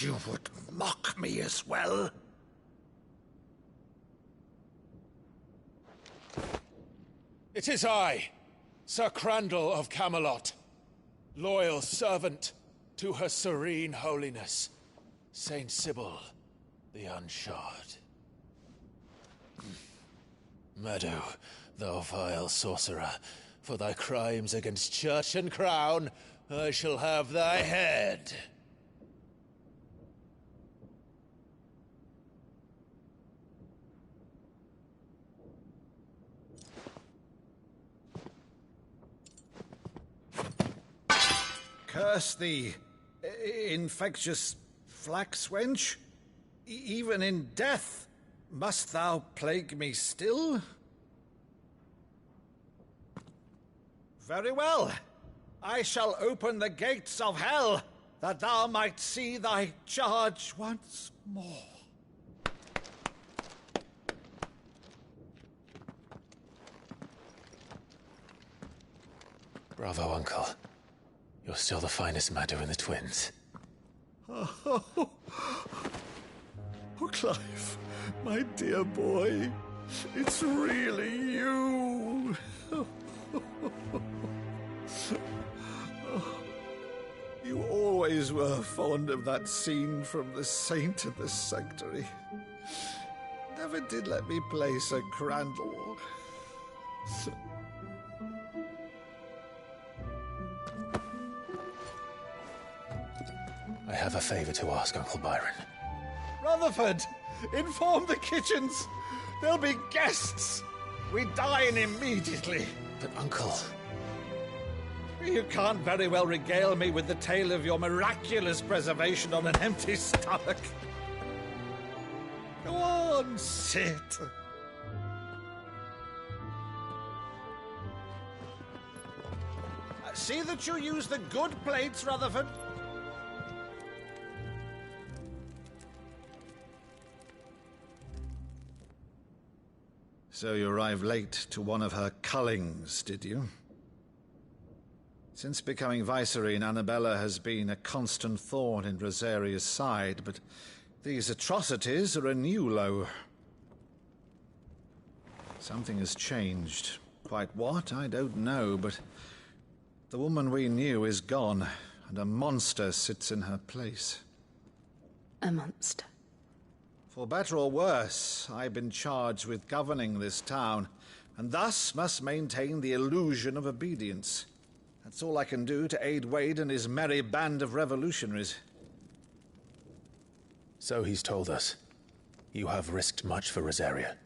You would mock me as well? It is I, Sir Crandall of Camelot, loyal servant to Her Serene Holiness, Saint Sybil the Unshod. Meadow, thou vile sorcerer, for thy crimes against church and crown, I shall have thy head. Curse thee, infectious flax wench. Even in death, must thou plague me still? Very well. I shall open the gates of hell, that thou might see thy charge once more. Bravo, Uncle. You're still the finest Maddu in the twins. Oh, Clive, my dear boy, it's really you. You always were fond of that scene from The Saint and the Sanctuary. Never did let me play Sir Crandall. I have a favor to ask, Uncle Byron. Rutherford, inform the kitchens. There'll be guests. We dine immediately. But, Uncle... You can't very well regale me with the tale of your miraculous preservation on an empty stomach. Go on, sit. See that you use the good plates, Rutherford. So you arrived late to one of her cullings, did you? Since becoming Vicereine, Annabella has been a constant thorn in Rosaria's side, but these atrocities are a new low. Something has changed. Quite what, I don't know, but the woman we knew is gone, and a monster sits in her place. A monster? For better or worse, I've been charged with governing this town, and thus must maintain the illusion of obedience. That's all I can do to aid Wade and his merry band of revolutionaries. So he's told us. You have risked much for Rosaria.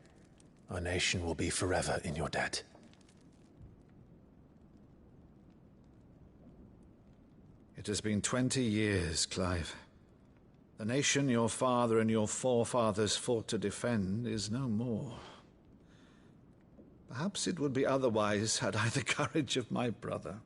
Our nation will be forever in your debt. It has been 20 years, Clive. The nation your father and your forefathers fought to defend is no more. Perhaps it would be otherwise had I the courage of my brother.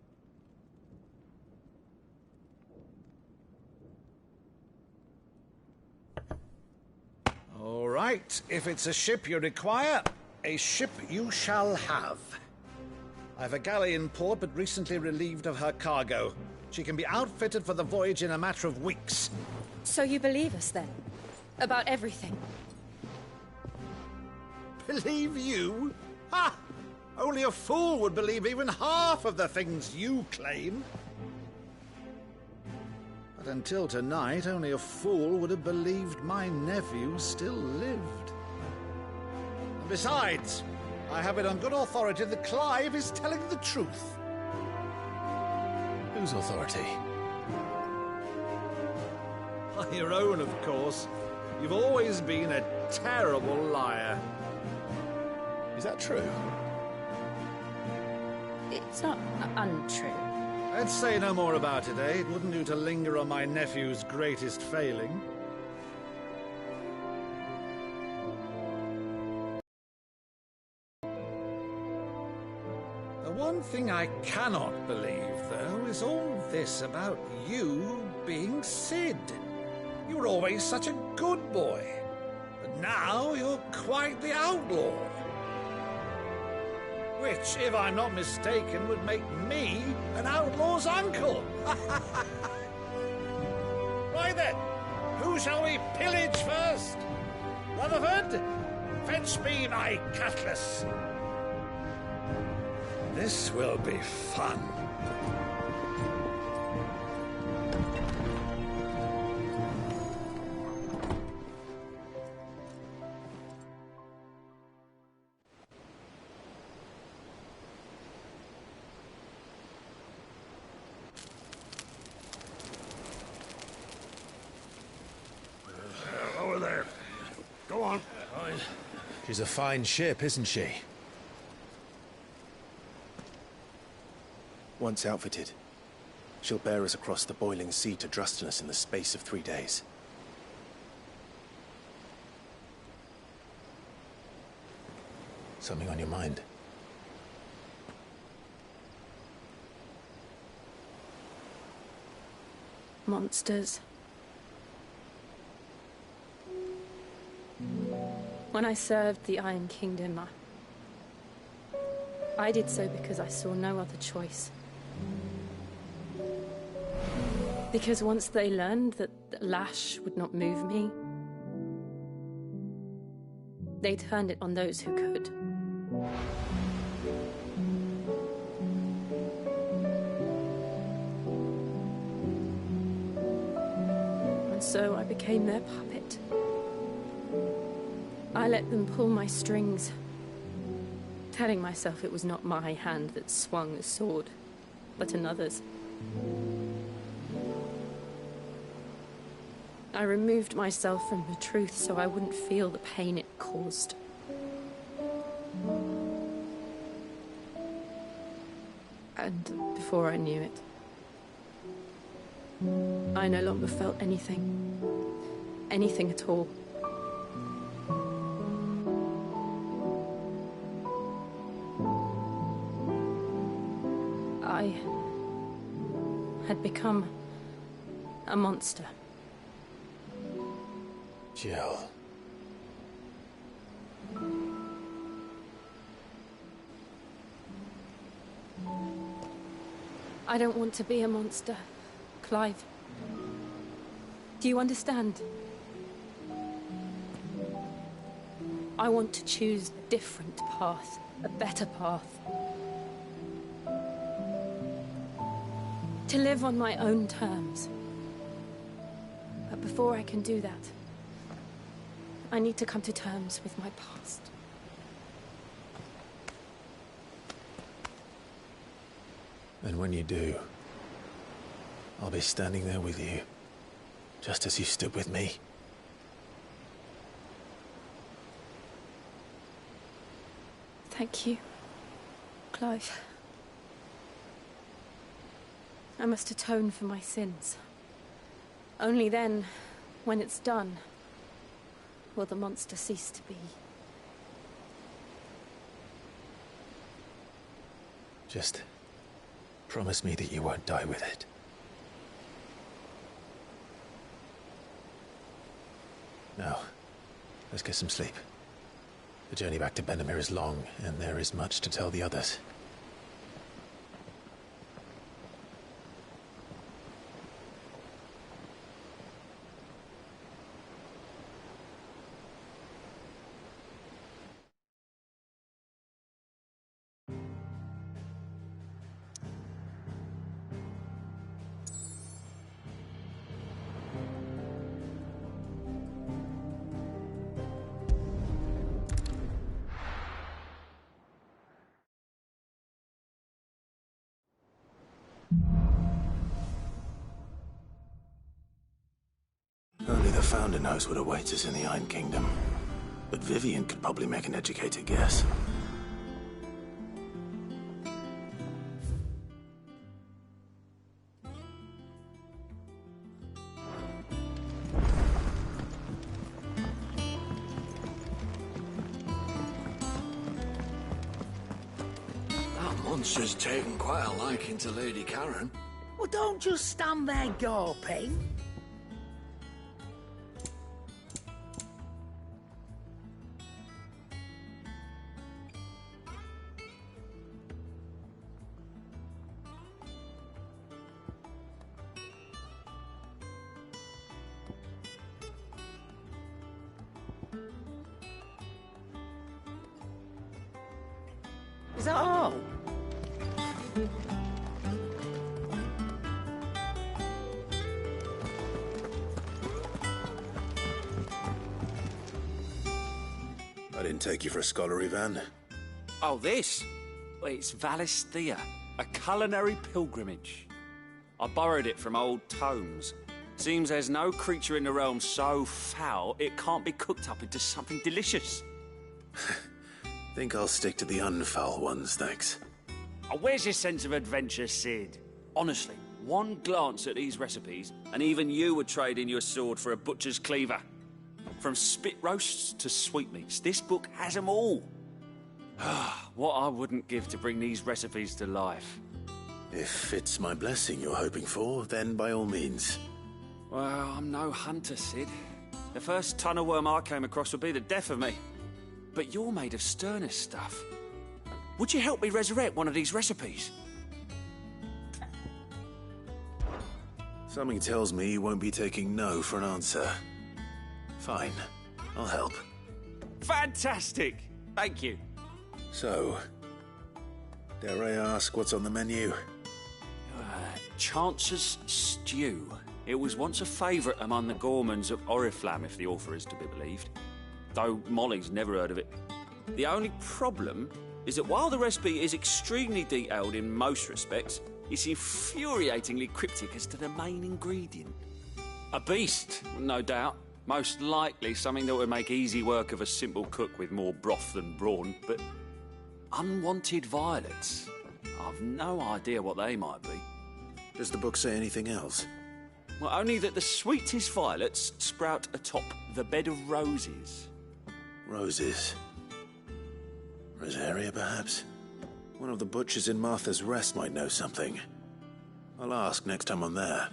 All right, if it's a ship you require, a ship you shall have. I've a galley in port, but recently relieved of her cargo. She can be outfitted for the voyage in a matter of weeks. So you believe us, then? About everything? Believe you? Ha! Only a fool would believe even half of the things you claim. But until tonight, only a fool would have believed my nephew still lived. And besides, I have it on good authority that Clive is telling the truth. Whose authority? Your own, of course. You've always been a terrible liar. Is that true? It's not untrue. Let's say no more about it, eh? It wouldn't do to linger on my nephew's greatest failing. The one thing I cannot believe, though, is all this about you being Sid. You were always such a good boy, but now you're quite the outlaw. Which, if I'm not mistaken, would make me an outlaw's uncle. Right then, who shall we pillage first? Rutherford, fetch me my cutlass. This will be fun. Over there. Go on. She's a fine ship, isn't she? Once outfitted, she'll bear us across the boiling sea to Drustinus in the space of 3 days. Something on your mind? Monsters. When I served the Iron Kingdom, I did so because I saw no other choice. Because once they learned that the lash would not move me, they turned it on those who could. So I became their puppet. I let them pull my strings, telling myself it was not my hand that swung the sword, but another's. I removed myself from the truth so I wouldn't feel the pain it caused. And before I knew it, I no longer felt anything. Anything at all. I had become a monster. Jill. I don't want to be a monster, Clive. Do you understand? I want to choose a different path, a better path. To live on my own terms. But before I can do that, I need to come to terms with my past. And when you do, I'll be standing there with you, just as you stood with me. Thank you, Clive. I must atone for my sins. Only then, when it's done, will the monster cease to be. Just promise me that you won't die with it. Now, let's get some sleep. The journey back to Benamir is long, and there is much to tell the others. Only the Founder knows what awaits us in the Iron Kingdom. But Vivian could probably make an educated guess. That monster's taken quite a liking to Lady Karen. Well, don't just stand there gawping. Is that all? I didn't take you for a scholarly van. Oh, this? Well, it's Valisthea, a culinary pilgrimage. I borrowed it from old tomes. Seems there's no creature in the realm so foul it can't be cooked up into something delicious. Think I'll stick to the unfoul ones, thanks. Oh, where's your sense of adventure, Sid? Honestly, one glance at these recipes, and even you would trade in your sword for a butcher's cleaver. From spit roasts to sweetmeats, this book has them all. What I wouldn't give to bring these recipes to life. If it's my blessing you're hoping for, then by all means. Well, I'm no hunter, Sid. The first ton of worm I came across would be the death of me. But you're made of sterner stuff. Would you help me resurrect one of these recipes? Something tells me you won't be taking no for an answer. Fine, I'll help. Fantastic! Thank you. So, dare I ask what's on the menu? Chancer's stew. It was once a favourite among the Gormans of Oriflamme, if the author is to be believed. Though Molly's never heard of it. The only problem is that while the recipe is extremely detailed in most respects, it's infuriatingly cryptic as to the main ingredient. A beast, no doubt. Most likely something that would make easy work of a simple cook with more broth than brawn, but unwanted violets. I've no idea what they might be. Does the book say anything else? Well, only that the sweetest violets sprout atop the bed of roses. Roses. Rosaria, perhaps? One of the butchers in Martha's Rest might know something. I'll ask next time I'm there.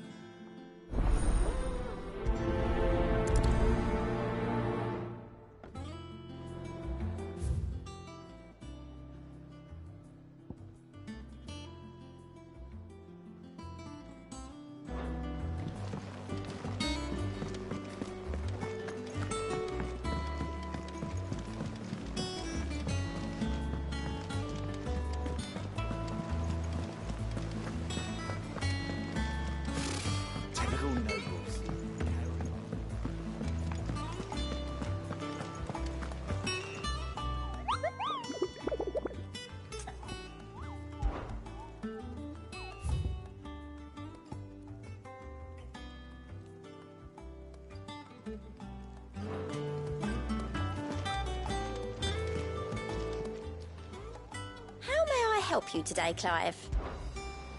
Help you today, Clive?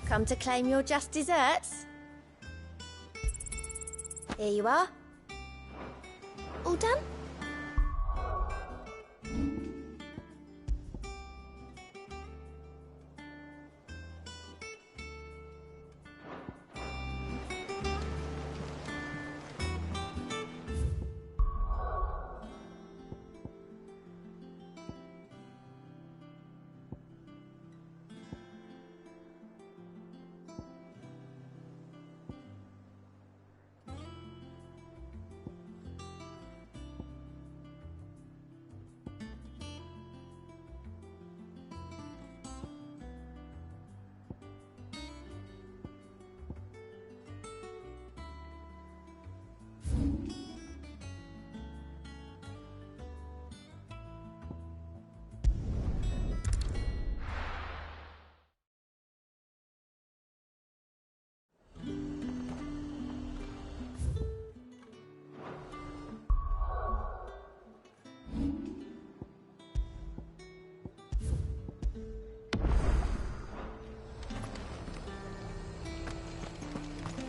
Come to claim your just desserts? Here you are. All done?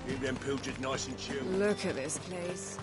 Keep them pilchards nice and chill. Look at this place.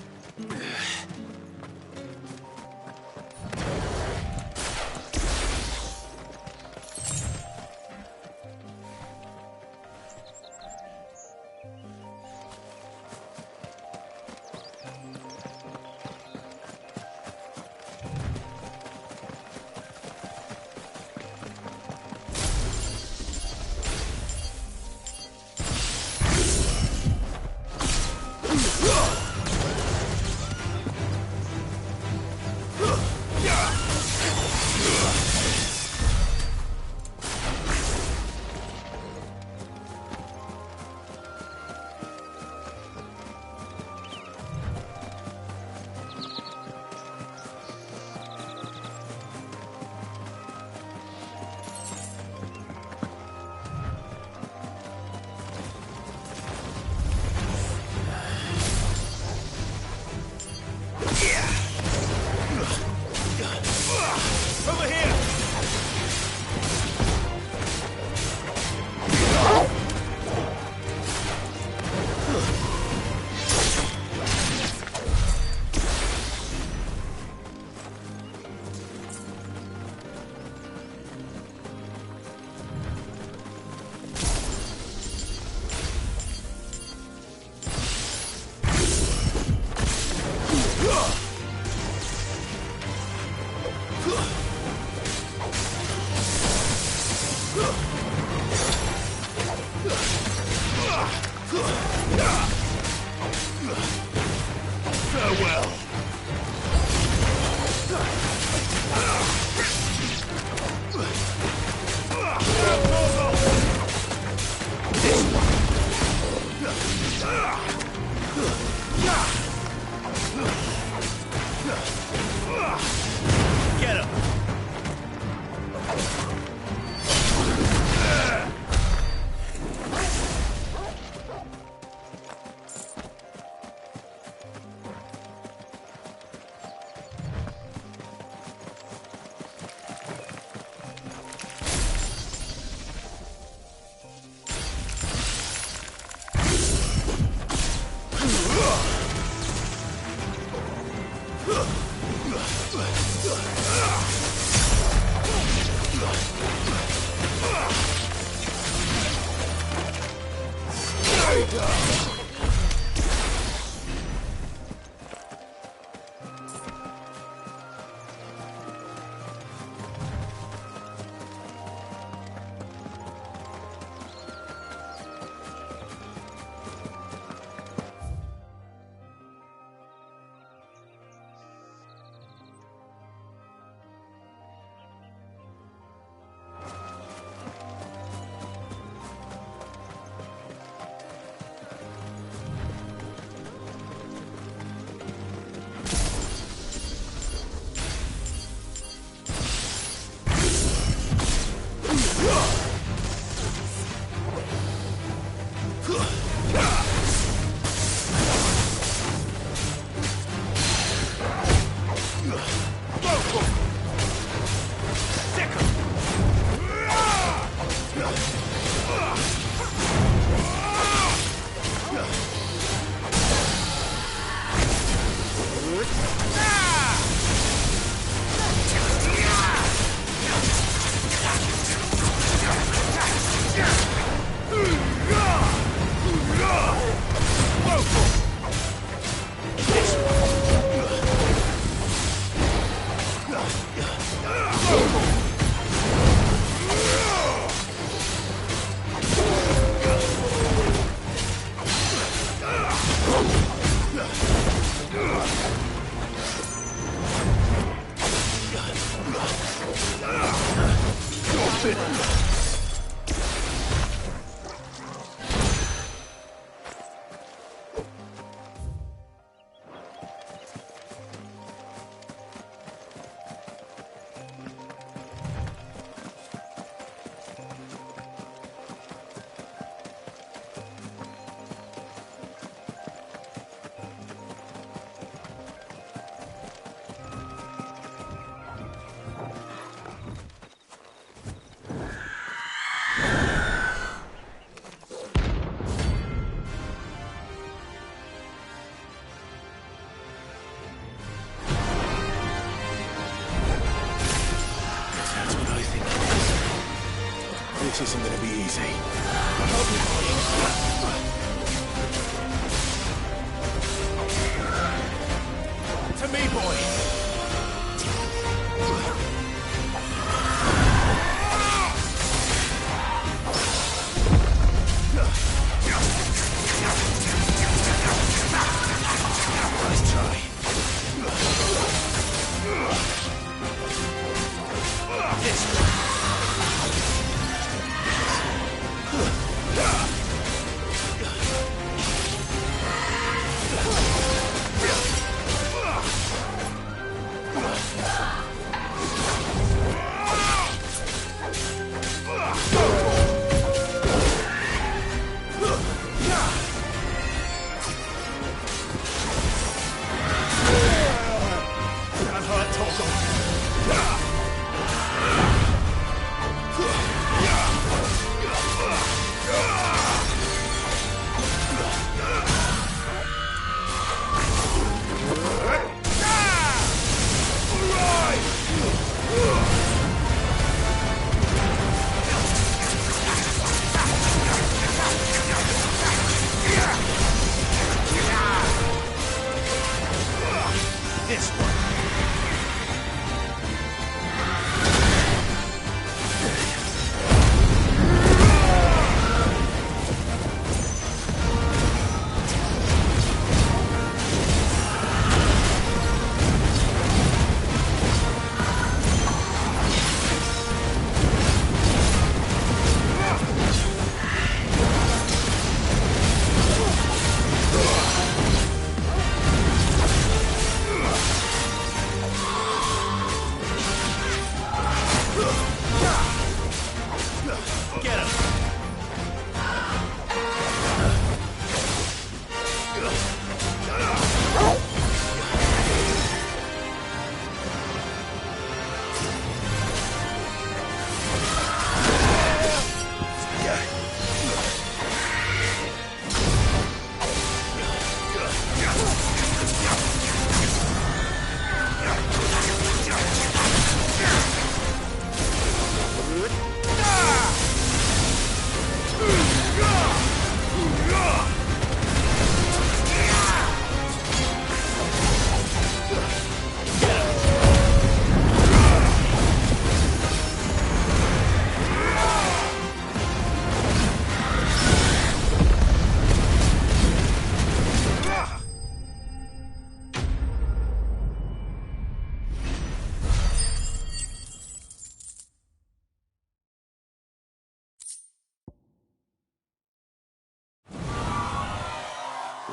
traitor!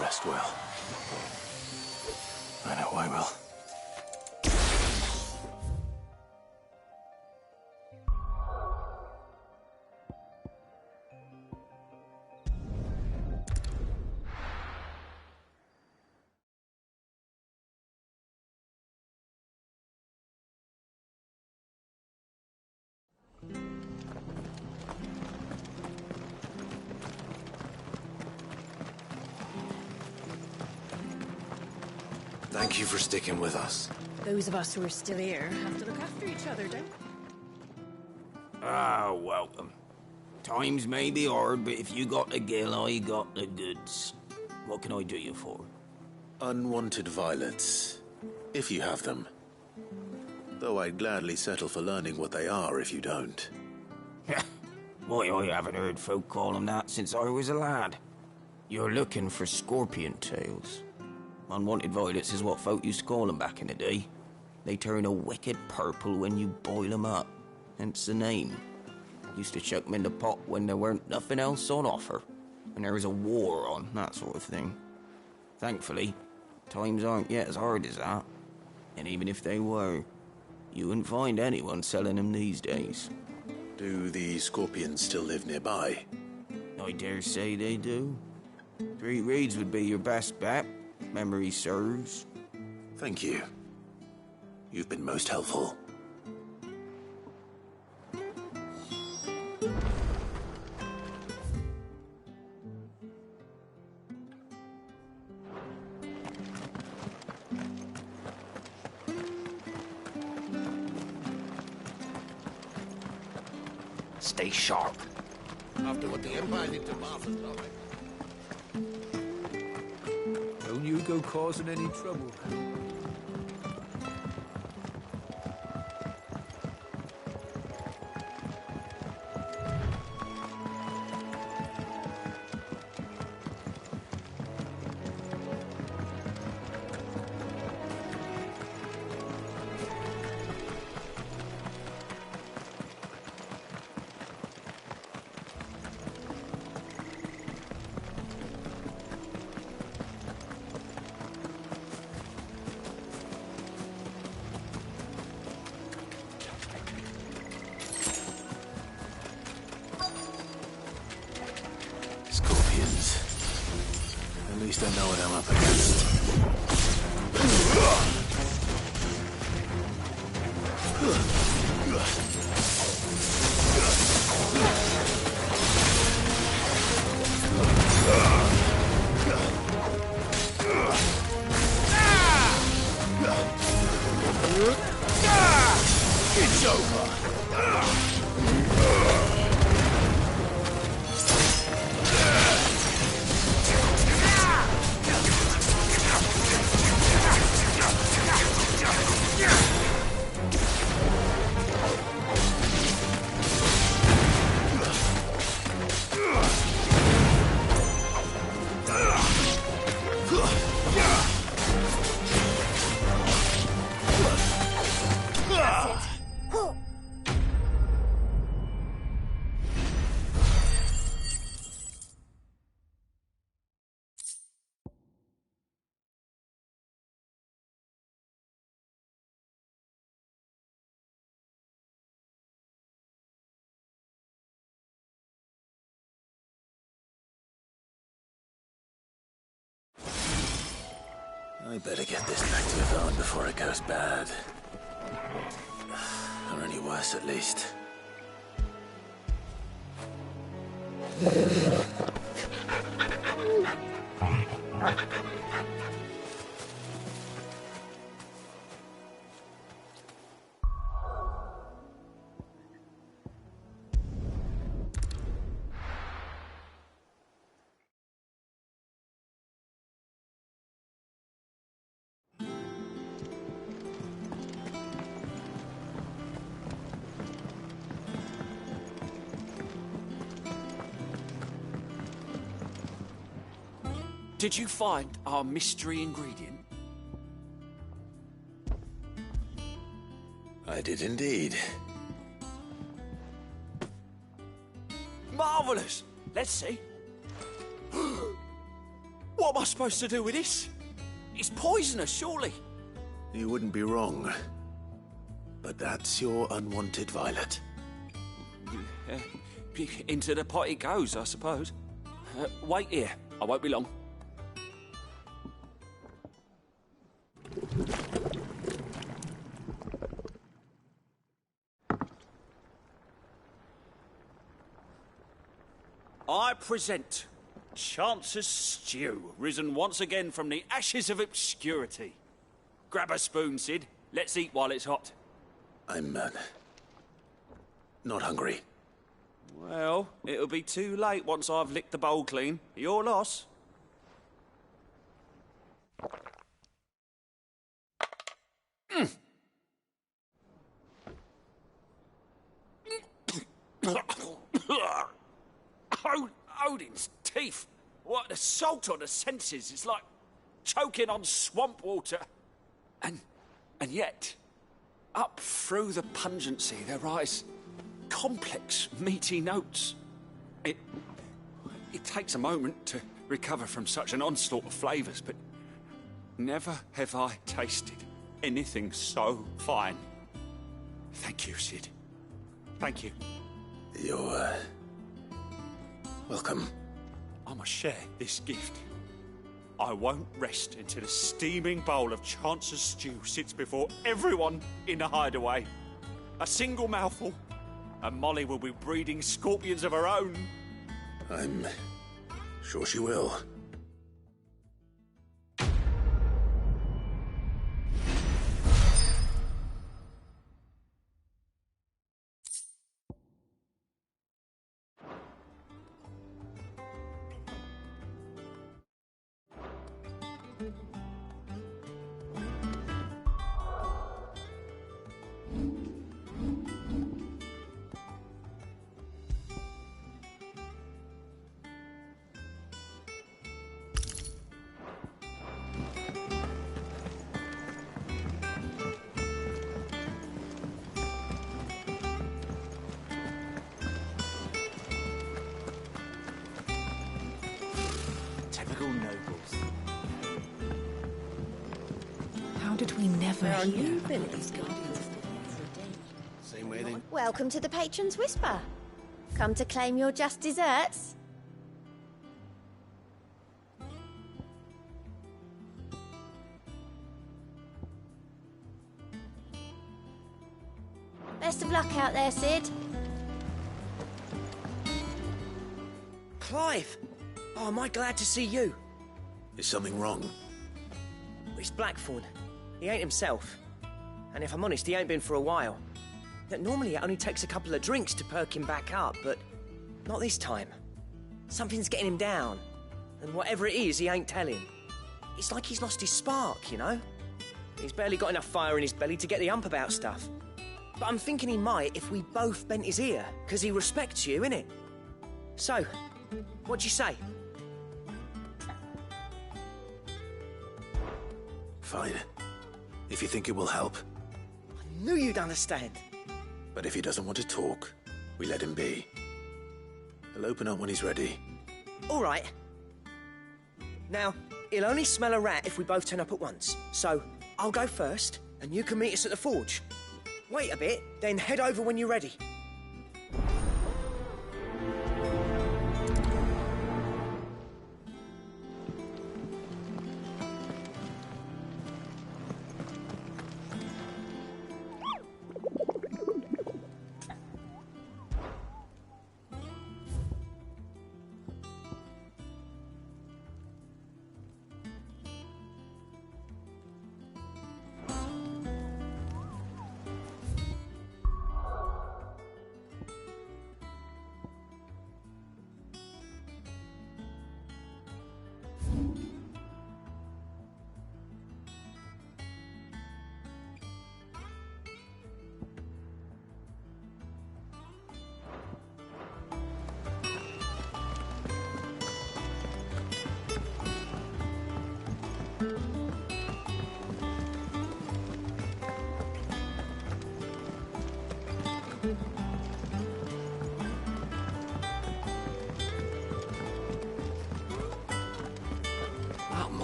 best will. I know I will. Thank you for sticking with us. Those of us who are still here have to look after each other, don't we? Ah, welcome. Times may be hard, but if you got the gill, I got the goods. What can I do you for? Unwanted violets, if you have them. Though I'd gladly settle for learning what they are if you don't. Why, I haven't heard folk call them that since I was a lad. You're looking for scorpion tails. Unwanted violets is what folk used to call them back in the day. They turn a wicked purple when you boil them up, hence the name. Used to chuck them in the pot when there weren't nothing else on offer, when there was a war on, that sort of thing. Thankfully, times aren't yet as hard as that. And even if they were, you wouldn't find anyone selling them these days. Do the scorpions still live nearby? I dare say they do. 3 reeds would be your best bet. Memory serves. Thank you. You've been most helpful. Stay sharp. After what the Empire did to Martha's daughter. Don't you go causing any trouble. At least I know what I'm up against. It's over. I better get this back to Yvonne before it goes bad. Or any worse, at least. Did you find our mystery ingredient? I did indeed. Marvelous! Let's see. What am I supposed to do with this? It's poisonous, surely. You wouldn't be wrong. But that's your unwanted violet. Into the pot it goes, I suppose. Wait here. I won't be long. I present Chance's stew, risen once again from the ashes of obscurity. Grab a spoon, Sid. Let's eat while it's hot. I'm, not hungry. Well, it'll be too late once I've licked the bowl clean. Your loss. Odin's teeth. What, the salt on the senses. It's like choking on swamp water. And yet, up through the pungency, there rise complex, meaty notes. It takes a moment to recover from such an onslaught of flavours, but never have I tasted anything so fine. Thank you, Sid. Thank you. You're, welcome. I must share this gift. I won't rest until a steaming bowl of Chance's stew sits before everyone in the hideaway. A single mouthful, and Molly will be breeding scorpions of her own. I'm sure she will. How did we never hear? Same way they... Welcome to the Patron's Whisper. Come to claim your just desserts? Best of luck out there, Sid. Clive! Oh, am I glad to see you? Is something wrong? It's Blackthorn. He ain't himself. And if I'm honest, he ain't been for a while. That normally it only takes a couple of drinks to perk him back up, but not this time. Something's getting him down. And whatever it is, he ain't telling. It's like he's lost his spark, you know? He's barely got enough fire in his belly to get the ump about stuff. But I'm thinking he might if we both bent his ear, because he respects you, innit? So, what'd you say? Fine. If you think it will help. I knew you'd understand. But if he doesn't want to talk, we let him be. He'll open up when he's ready. All right. Now, he'll only smell a rat if we both turn up at once. So, I'll go first, and you can meet us at the forge. Wait a bit, then head over when you're ready.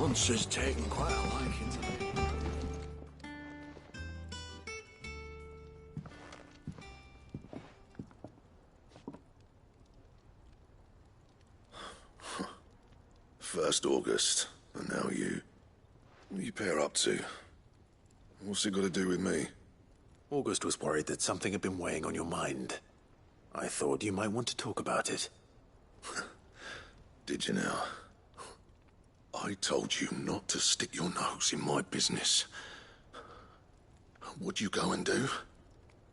monster's taken quite a liking to me. First August, and now you. What are you pair up to? What's it got to do with me? August was worried that something had been weighing on your mind. I thought you might want to talk about it. Did you now? I told you not to stick your nose in my business. What'd you go and do?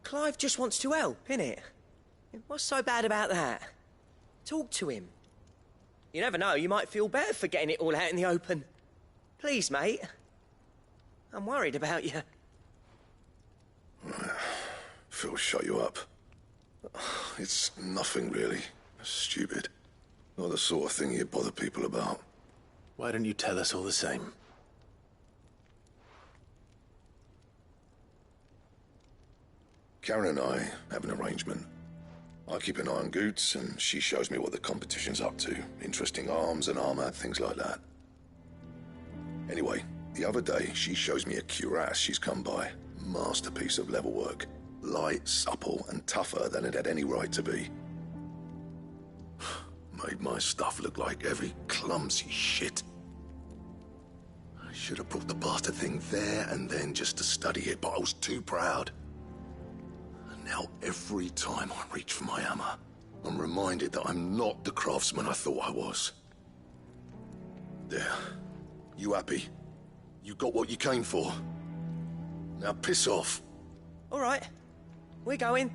Clive just wants to help, innit? What's so bad about that? Talk to him. You never know, you might feel better for getting it all out in the open. Please, mate. I'm worried about you. Phil shut you up. It's nothing, really. Stupid. Not the sort of thing you bother people about. Why don't you tell us all the same? Karen and I have an arrangement. I keep an eye on Goots, and she shows me what the competition's up to. Interesting arms and armor, things like that. Anyway, the other day, she shows me a cuirass she's come by. Masterpiece of level work. Light, supple, and tougher than it had any right to be. Made my stuff look like heavy, clumsy shit. I should have brought the bastard thing there and then just to study it, but I was too proud. And now every time I reach for my hammer, I'm reminded that I'm not the craftsman I thought I was. There. You happy? You got what you came for? Now piss off. All right. We're going.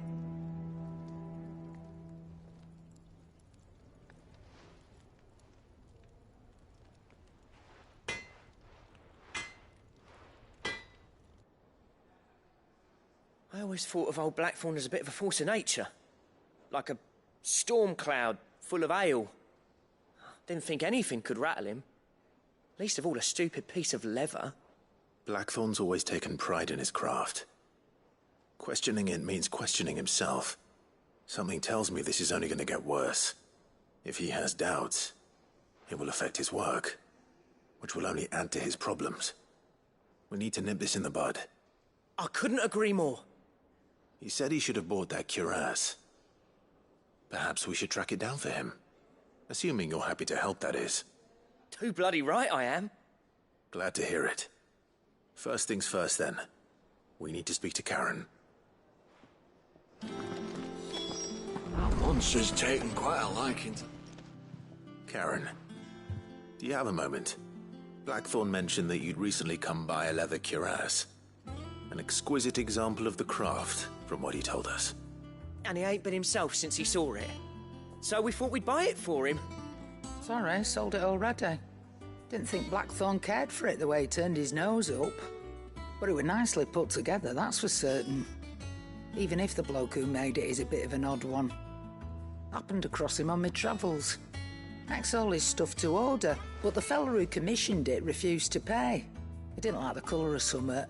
I always thought of old Blackthorn as a bit of a force of nature. Like a storm cloud full of ale. Didn't think anything could rattle him. Least of all a stupid piece of leather. Blackthorn's always taken pride in his craft. Questioning it means questioning himself. Something tells me this is only going to get worse. If he has doubts, it will affect his work, which will only add to his problems. We need to nip this in the bud. I couldn't agree more. He said he should have bought that cuirass. Perhaps we should track it down for him. Assuming you're happy to help, that is. Too bloody right I am. Glad to hear it. First things first, then. We need to speak to Karen. That monster's taken quite a liking to... Karen, do you have a moment? Blackthorn mentioned that you'd recently come by a leather cuirass. An exquisite example of the craft, from what he told us. And he ain't been himself since he saw it. So we thought we'd buy it for him. Sorry, sold it already. Didn't think Blackthorn cared for it the way he turned his nose up. But it was nicely put together, that's for certain. Even if the bloke who made it is a bit of an odd one. Happened across him on my travels. Makes all his stuff to order, but the fella who commissioned it refused to pay. He didn't like the colour of summit.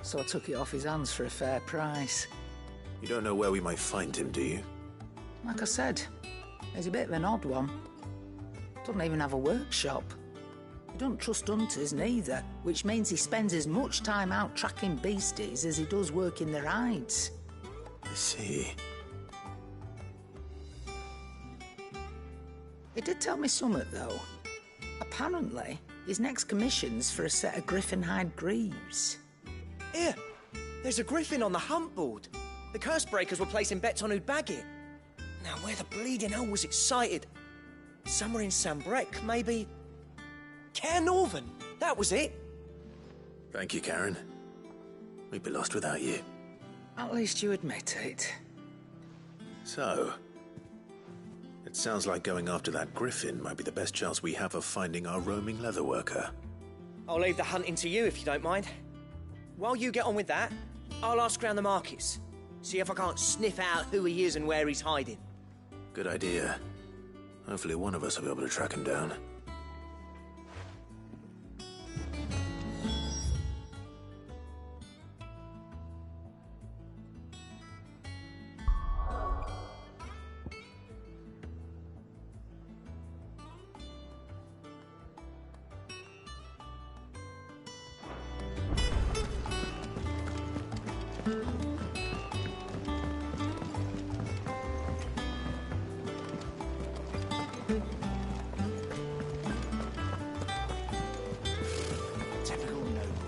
So I took it off his hands for a fair price. You don't know where we might find him, do you? Like I said, he's a bit of an odd one. Doesn't even have a workshop. He doesn't trust hunters neither, which means he spends as much time out tracking beasties as he does working their hides. I see. He did tell me something, though. Apparently, his next commission's for a set of griffin hide greaves. Here, there's a griffin on the hunt board. The curse breakers were placing bets on who'd bag it. Now, where the bleeding hell was excited? Somewhere in Sambrec, maybe... Cairnorthern, that was it. Thank you, Karen. We'd be lost without you. At least you admit it. So, it sounds like going after that griffin might be the best chance we have of finding our roaming leatherworker. I'll leave the hunting to you if you don't mind. While you get on with that, I'll ask around the markets. See if I can't sniff out who he is and where he's hiding. Good idea. Hopefully one of us will be able to track him down. Typical nobles.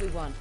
We won.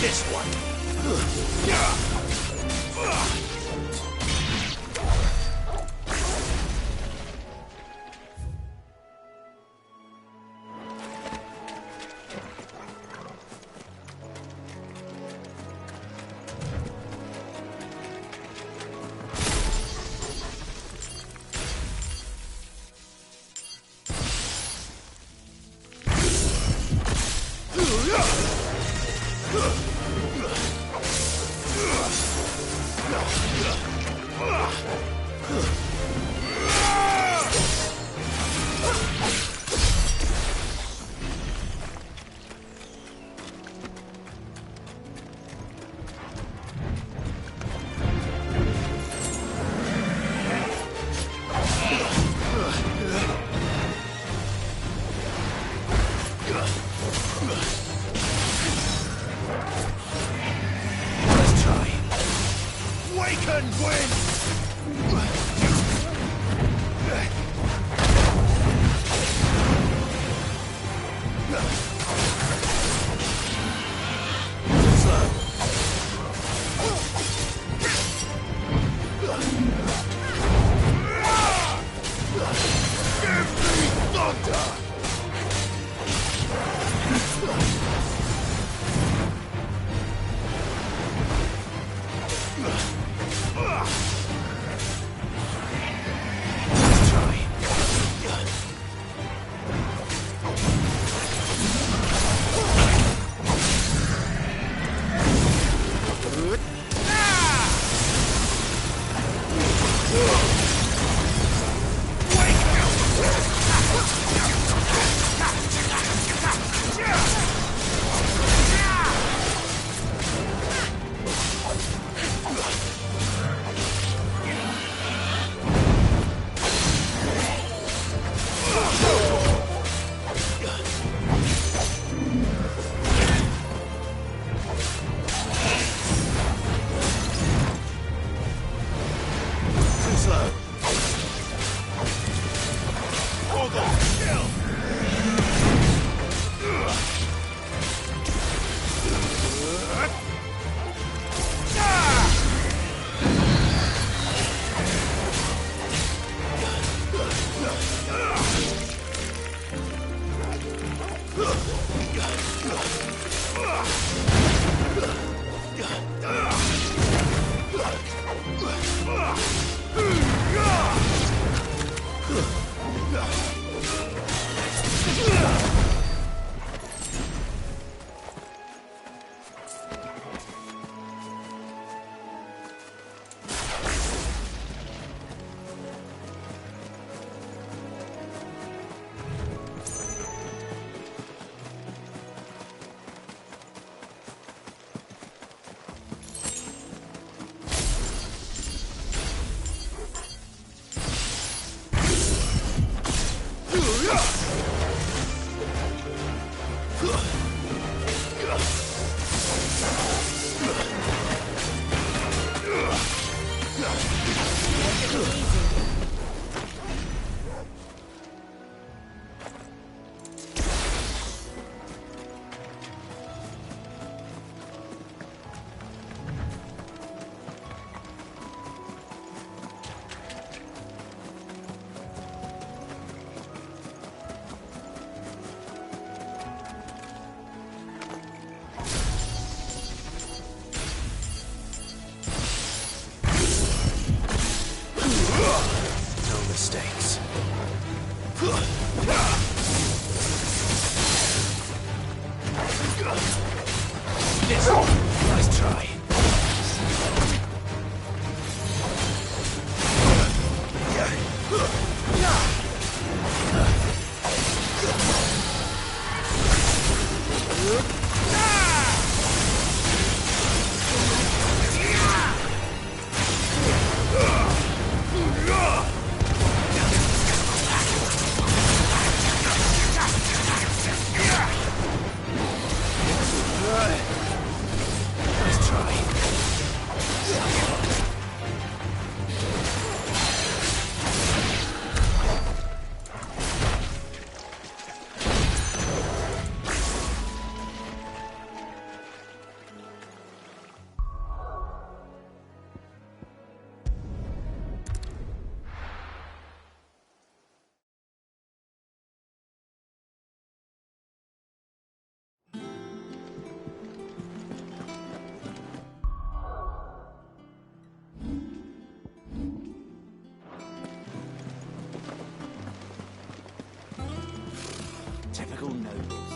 This one. Typical nobles.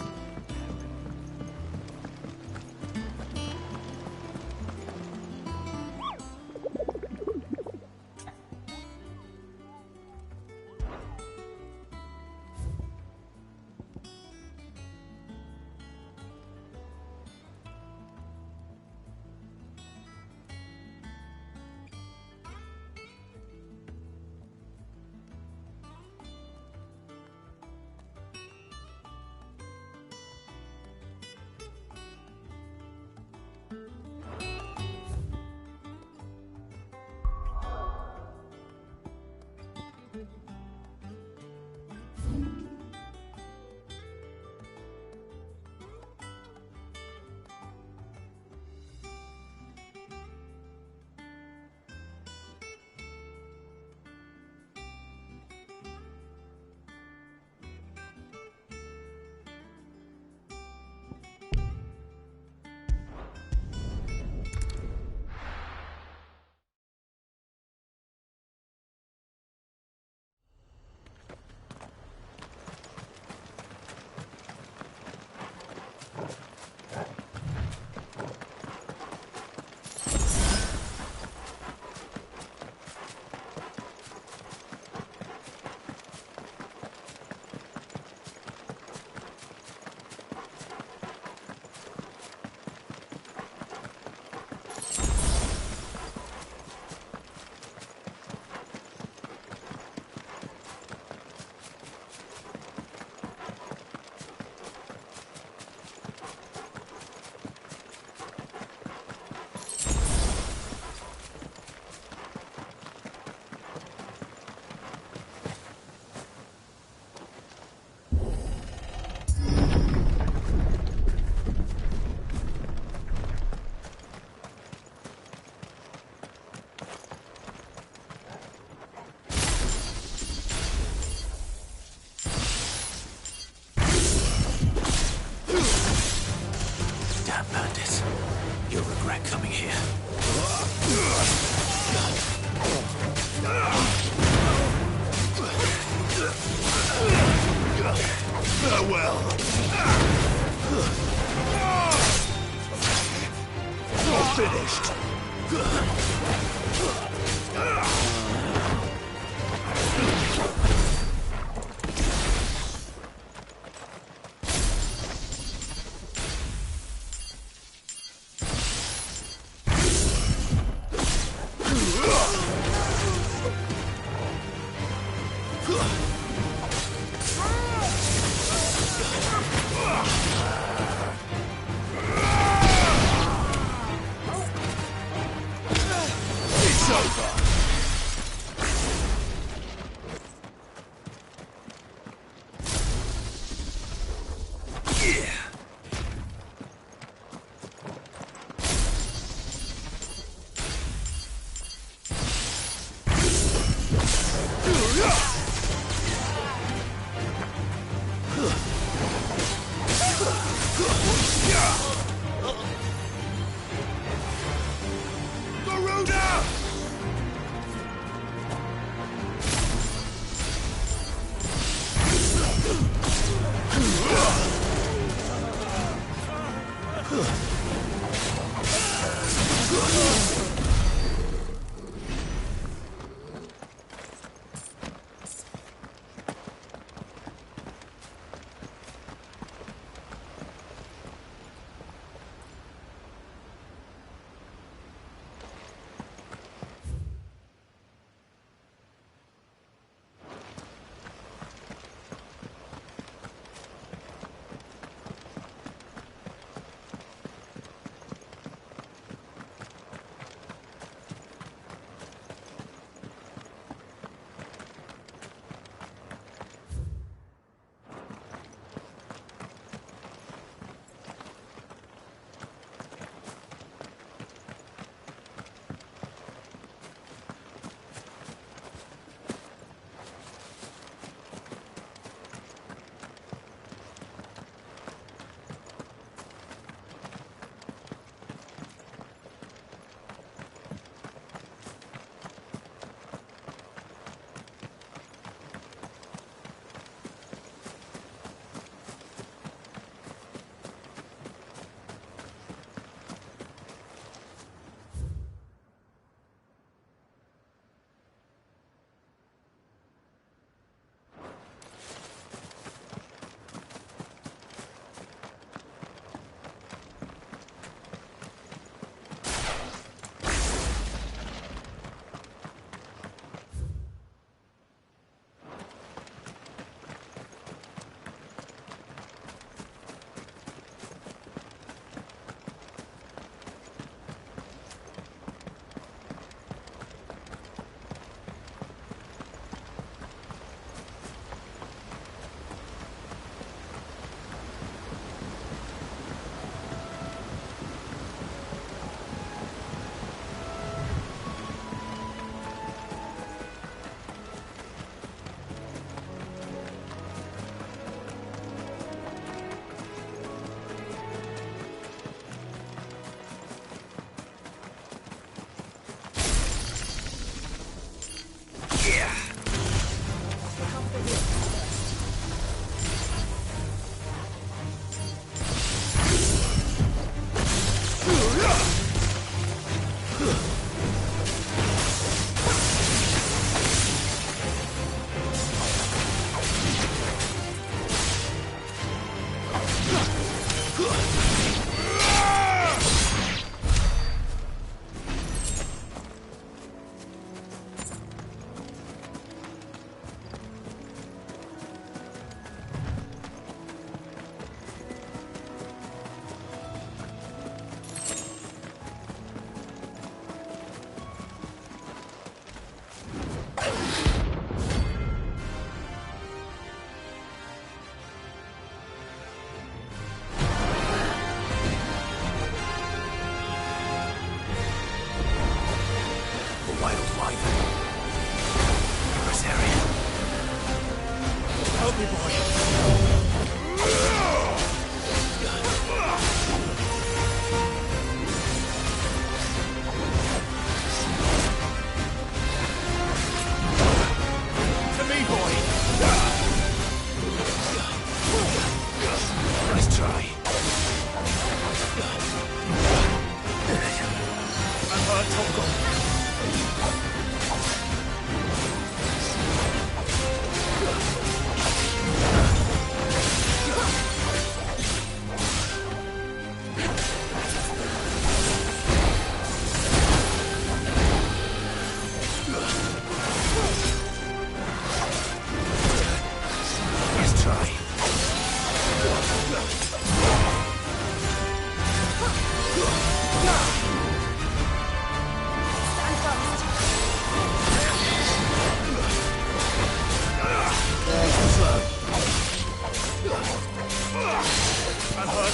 Farewell. You're finished.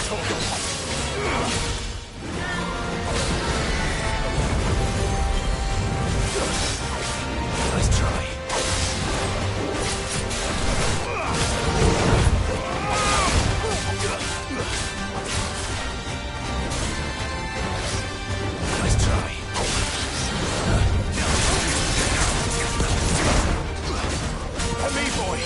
Nice try. Nice try. For me, boy.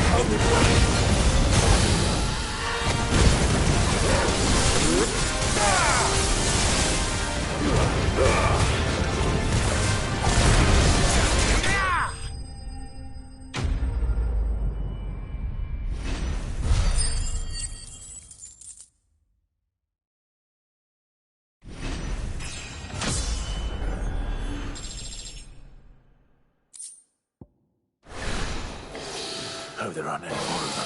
Oh, good. Hope there aren't any more of them.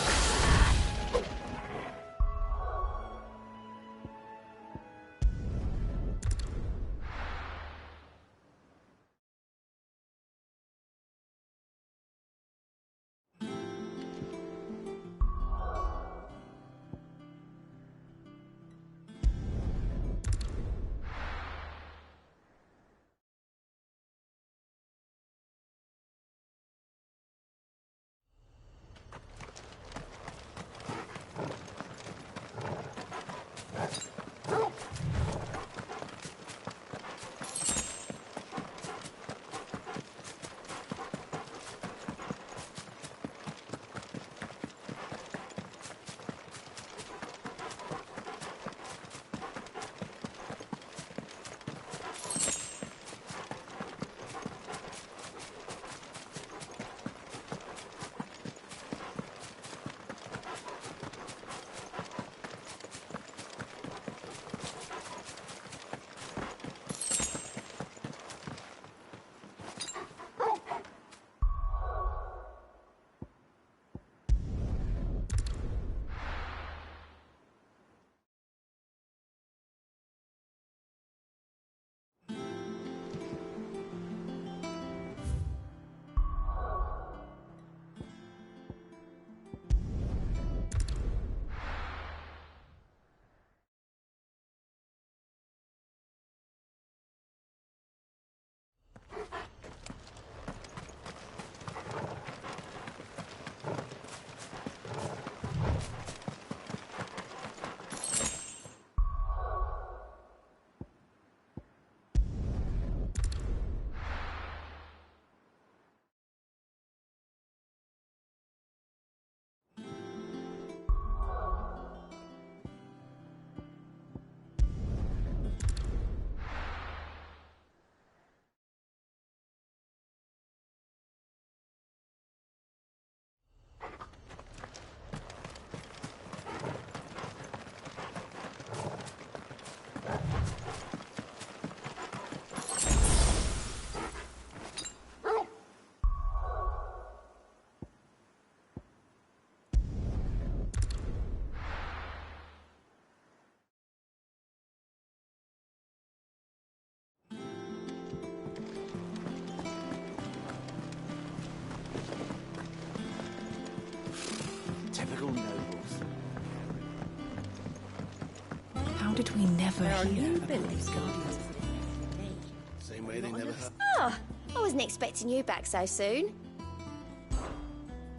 nobles. How did we never There are hear new about buildings these guardians? Same way they never have. Oh, I wasn't expecting you back so soon.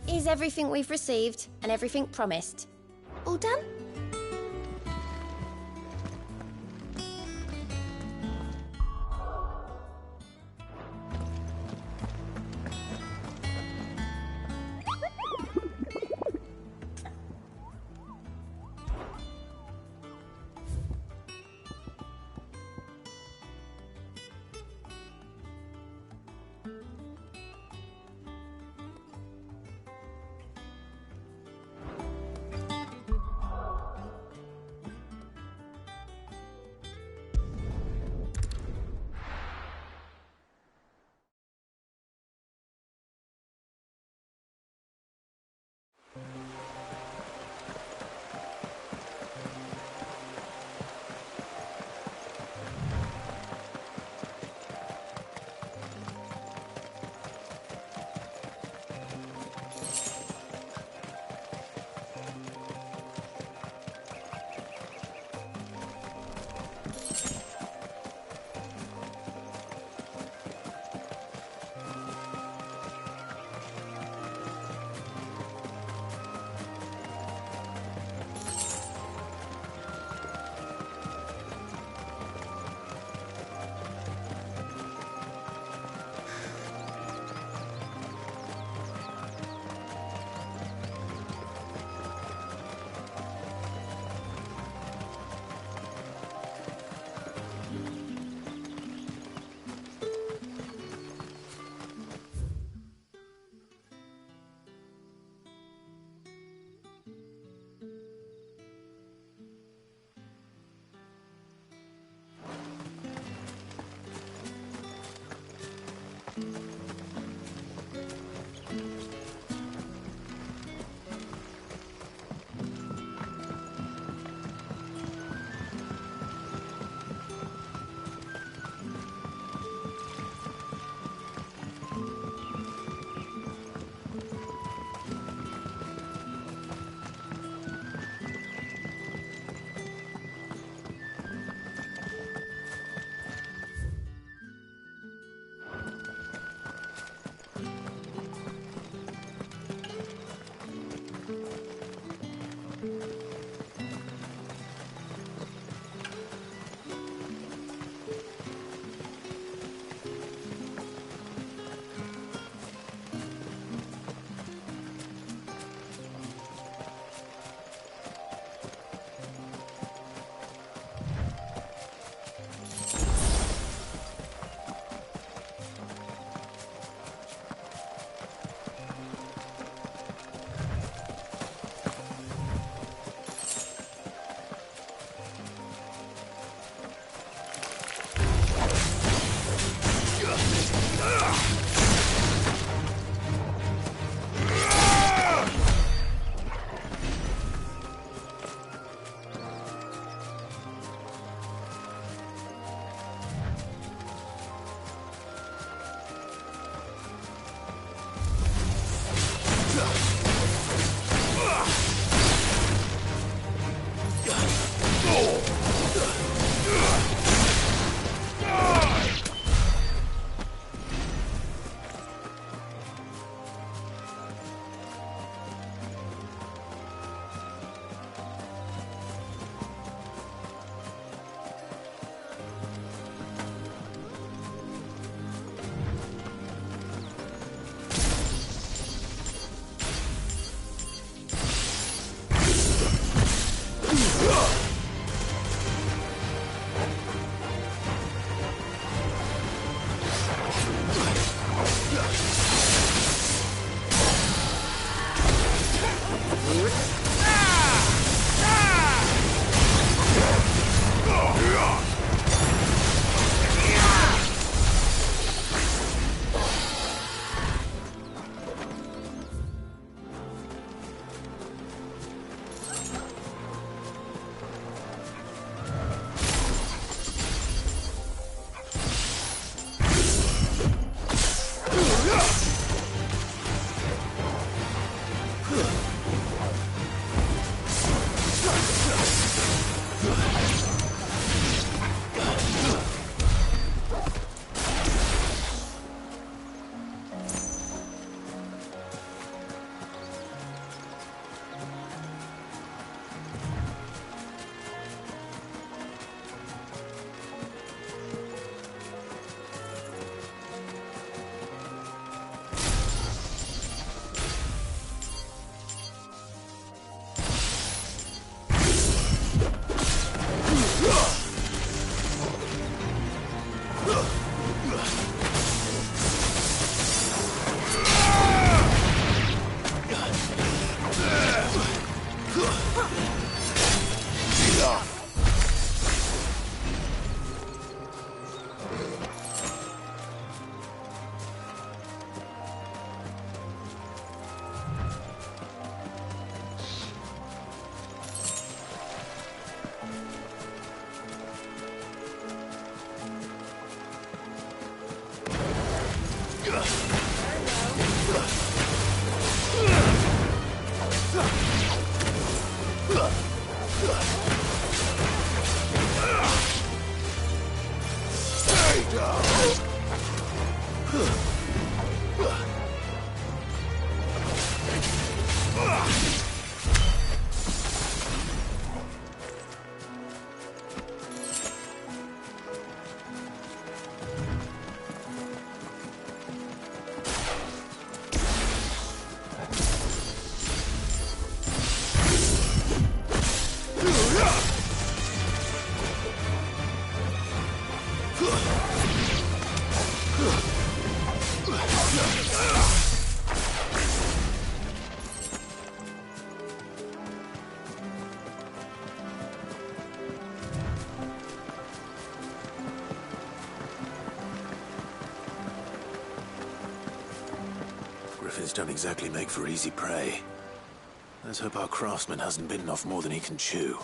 Is everything we've received and everything promised all done? Griffins don't exactly make for easy prey. Let's hope our craftsman hasn't bitten off more than he can chew.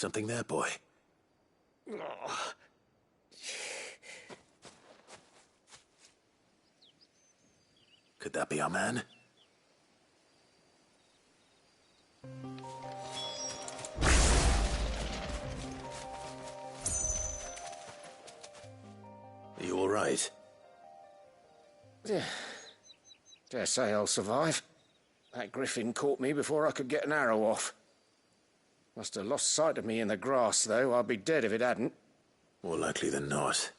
Something there, boy? Could that be our man? Are you all right? Yeah. Dare say I'll survive. That griffin caught me before I could get an arrow off. Must have lost sight of me in the grass, though. I'd be dead if it hadn't. More likely than not.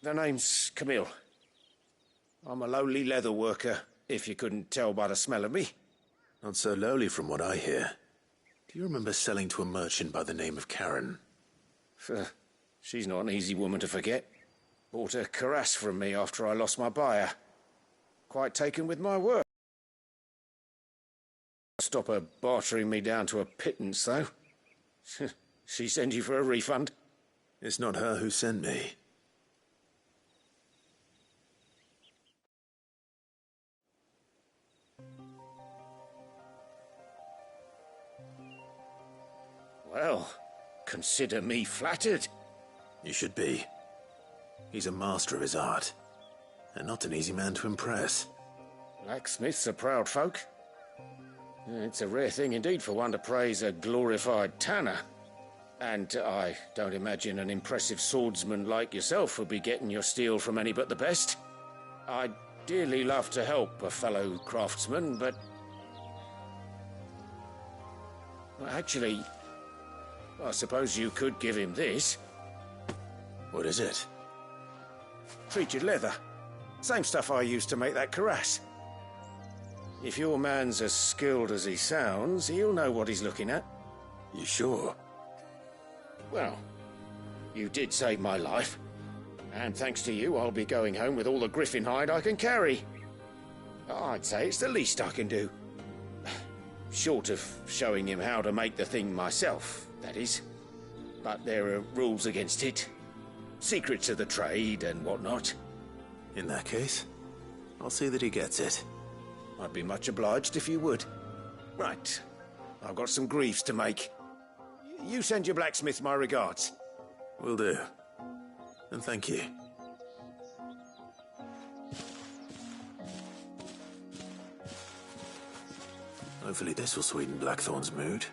The name's Camille. I'm a lowly leather worker, if you couldn't tell by the smell of me. Not so lowly from what I hear. Do you remember selling to a merchant by the name of Karen? She's not an easy woman to forget. Bought a cuirass from me after I lost my buyer. Quite taken with my work. Stop her bartering me down to a pittance, though. She send you for a refund? It's not her who sent me. Well, consider me flattered. You should be. He's a master of his art, and not an easy man to impress. Blacksmiths are proud folk. It's a rare thing indeed for one to praise a glorified tanner. And I don't imagine an impressive swordsman like yourself would be getting your steel from any but the best. I'd dearly love to help a fellow craftsman, but... well, actually, I suppose you could give him this. What is it? Treated leather. Same stuff I used to make that cuirass. If your man's as skilled as he sounds, he'll know what he's looking at. You sure? Well, you did save my life. And thanks to you, I'll be going home with all the griffin hide I can carry. I'd say it's the least I can do. Short of showing him how to make the thing myself, that is. But there are rules against it. Secrets of the trade and whatnot. In that case, I'll see that he gets it. I'd be much obliged if you would. Right. I've got some greaves to make. You send your blacksmith my regards. Will do. And thank you. Hopefully this will sweeten Blackthorn's mood.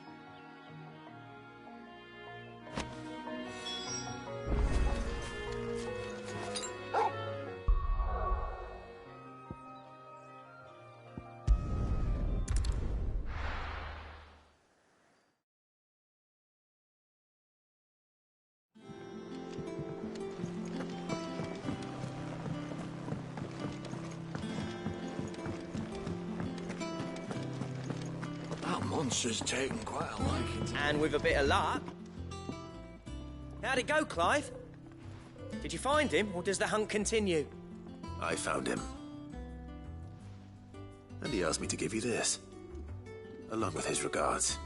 Monster's taken quite a liking to... And with a bit of luck... How'd it go, Clive? Did you find him, or does the hunt continue? I found him. And he asked me to give you this, along with his regards.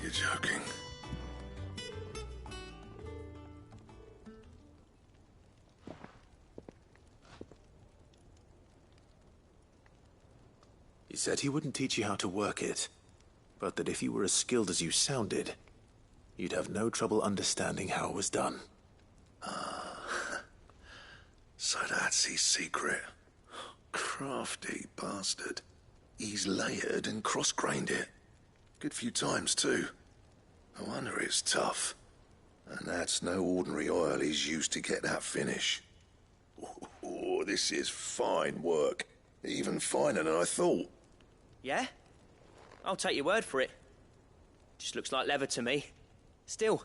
You're joking. He said he wouldn't teach you how to work it, but that if you were as skilled as you sounded, you'd have no trouble understanding how it was done. So that's his secret. Crafty bastard. He's layered and cross-grained it. Good few times, too. No wonder it's tough. And that's no ordinary oil he's used to get that finish. Oh, this is fine work. Even finer than I thought. Yeah? I'll take your word for it. Just looks like leather to me. Still,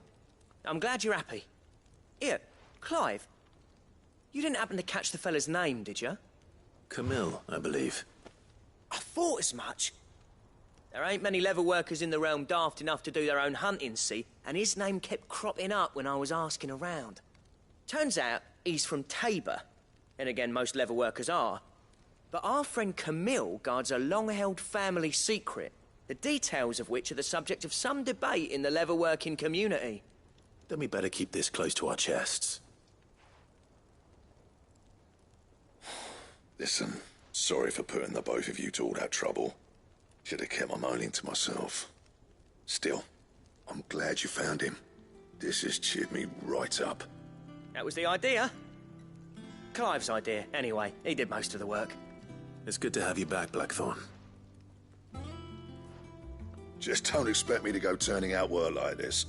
I'm glad you're happy. Here, Clive. You didn't happen to catch the fella's name, did you? Camille, I believe. I thought as much. There ain't many leather workers in the realm daft enough to do their own hunting, see? And his name kept cropping up when I was asking around. Turns out he's from Tabor. And again, most leather workers are. But our friend Camille guards a long-held family secret. the details of which are the subject of some debate in the leatherworking community. Then we better keep this close to our chests. Listen, sorry for putting the both of you to all that trouble. Should have kept my moaning to myself. Still, I'm glad you found him. This has cheered me right up. That was the idea. Clive's idea, anyway. He did most of the work. It's good to have you back, Blackthorn. Just don't expect me to go turning out work like this.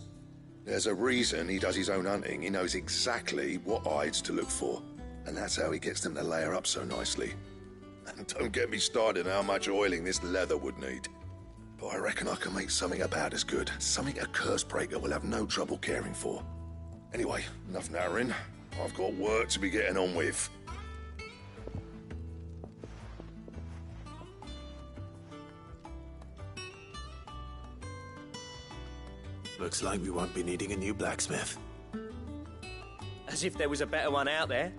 There's a reason he does his own hunting. He knows exactly what hides to look for. And that's how he gets them to layer up so nicely. And don't get me started on how much oiling this leather would need. But I reckon I can make something about as good. Something a Cursebreaker will have no trouble caring for. Anyway, enough narrowing. I've got work to be getting on with. Looks like we won't be needing a new blacksmith. As if there was a better one out there.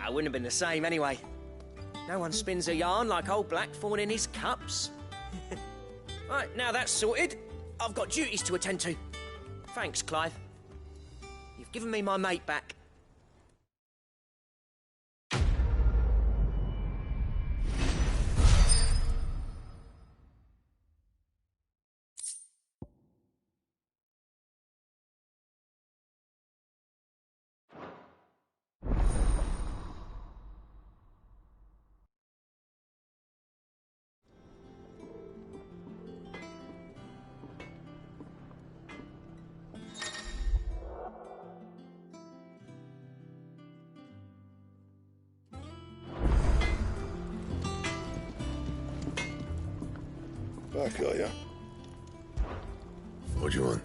I wouldn't have been the same anyway. No one spins a yarn like old Blackthorn in his cups. Right, now that's sorted, I've got duties to attend to. Thanks, Clive. You've given me my mate back. Back, are ya? What do you want?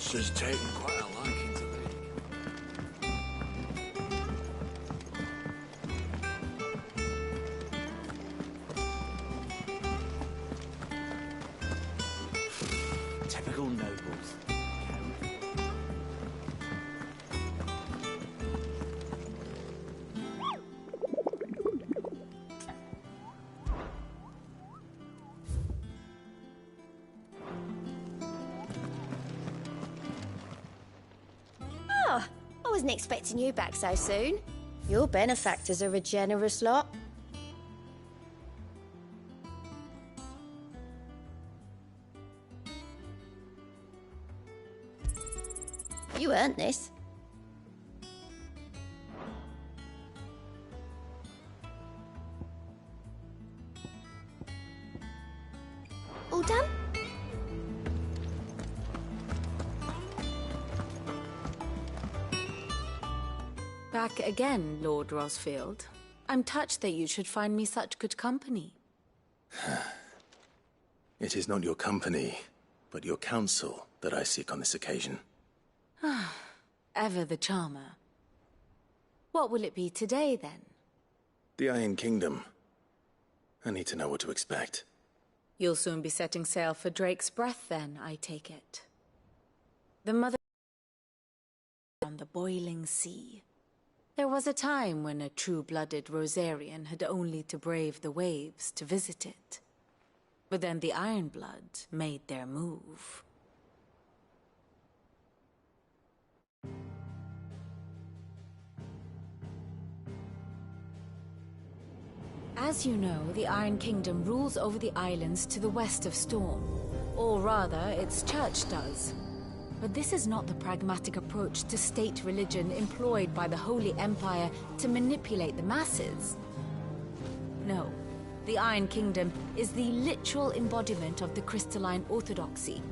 Monster's taken quite a liking to me. Typical nobles. Oh, I wasn't expecting you back so soon. Your benefactors are a generous lot. You earned this. All done? Back again, Lord Rosfield. I'm touched that you should find me such good company. It is not your company, but your counsel that I seek on this occasion. Ever the charmer. What will it be today, then? The Iron Kingdom. I need to know what to expect. You'll soon be setting sail for Drake's Breath, then, I take it. The mother on the boiling sea. There was a time when a true-blooded Rosarian had only to brave the waves to visit it. But then the Ironblood made their move. As you know, the Iron Kingdom rules over the islands to the west of Storm. Or rather, its church does. But this is not the pragmatic approach to state religion employed by the Holy Empire to manipulate the masses. No, the Iron Kingdom is the literal embodiment of the crystalline orthodoxy.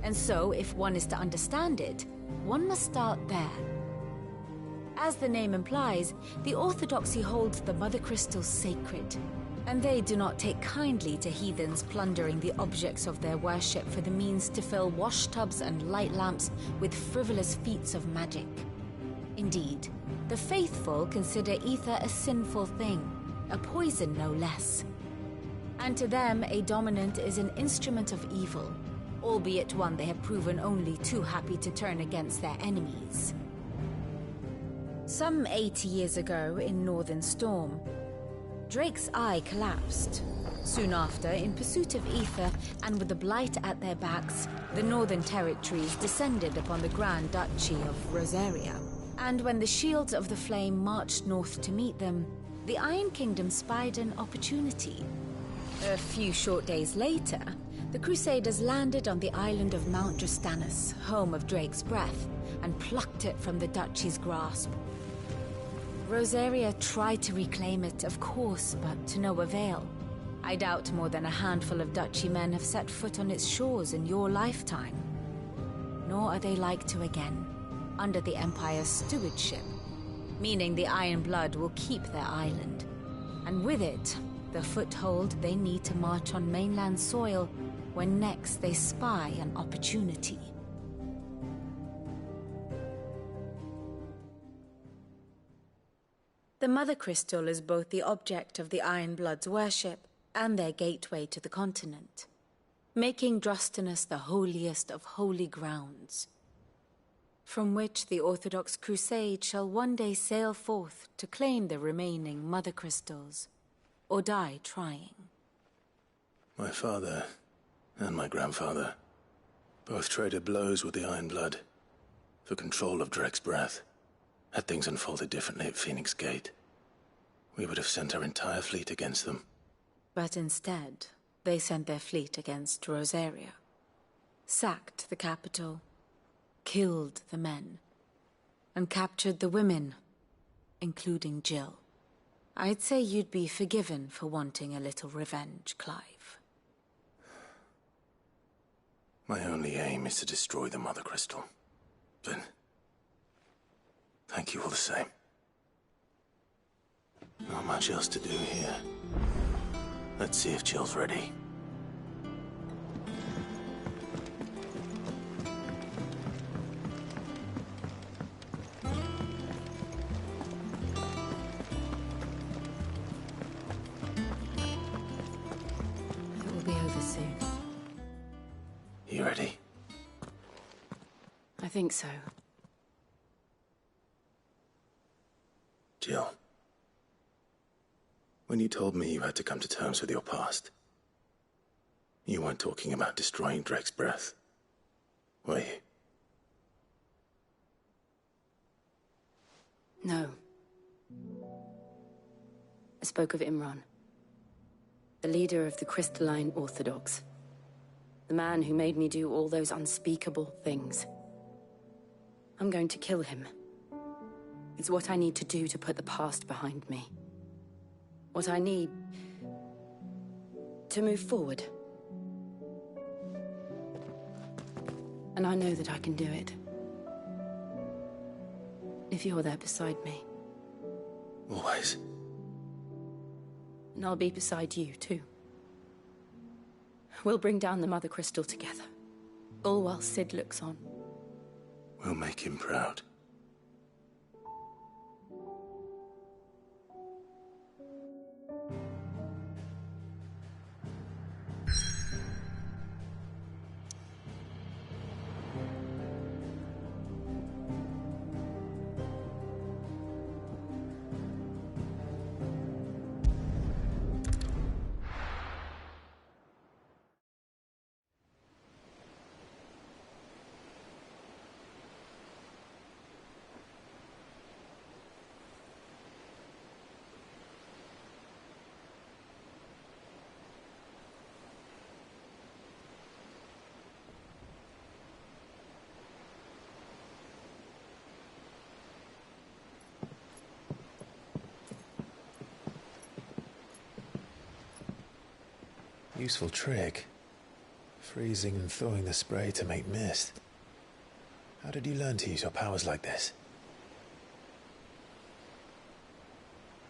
And so, if one is to understand it, one must start there. As the name implies, the orthodoxy holds the mother crystals sacred, and they do not take kindly to heathens plundering the objects of their worship for the means to fill washtubs and light lamps with frivolous feats of magic. Indeed, the faithful consider ether a sinful thing, a poison no less. And to them, a dominant is an instrument of evil, albeit one they have proven only too happy to turn against their enemies. Some 80 years ago, in Northern Storm, Drake's eye collapsed. Soon after, in pursuit of ether and with the Blight at their backs, the Northern Territories descended upon the Grand Duchy of Rosaria. And when the Shields of the Flame marched north to meet them, the Iron Kingdom spied an opportunity. A few short days later, the Crusaders landed on the island of Mount Drastanus, home of Drake's breath, and plucked it from the duchy's grasp. Rosaria tried to reclaim it, of course, but to no avail. I doubt more than a handful of duchy men have set foot on its shores in your lifetime. Nor are they like to again, under the Empire's stewardship, meaning the Iron Blood will keep their island. And with it, the foothold they need to march on mainland soil when next they spy an opportunity. The Mother Crystal is both the object of the Iron Blood's worship and their gateway to the continent, making Drastanus the holiest of holy grounds, from which the Orthodox Crusade shall one day sail forth to claim the remaining Mother Crystals, or die trying. My father and my grandfather both traded blows with the Iron Blood for control of Drake's breath. Had things unfolded differently at Phoenix Gate, we would have sent our entire fleet against them. But instead, they sent their fleet against Rosaria, sacked the capital, killed the men, and captured the women, including Jill. I'd say you'd be forgiven for wanting a little revenge, Clive. My only aim is to destroy the Mother Crystal. But thank you all the same. Not much else to do here. Let's see if Jill's ready. It will be over soon. You ready? I think so. Jill, when you told me you had to come to terms with your past, you weren't talking about destroying Drake's breath, were you? No. I spoke of Imran, the leader of the Crystalline Orthodox. The man who made me do all those unspeakable things. I'm going to kill him. It's what I need to do to put the past behind me. What I need to move forward. And I know that I can do it. If you're there beside me. Always. And I'll be beside you, too. We'll bring down the Mother Crystal together. All while Sid looks on. We'll make him proud. Useful trick. Freezing and thawing the spray to make mist. How did you learn to use your powers like this?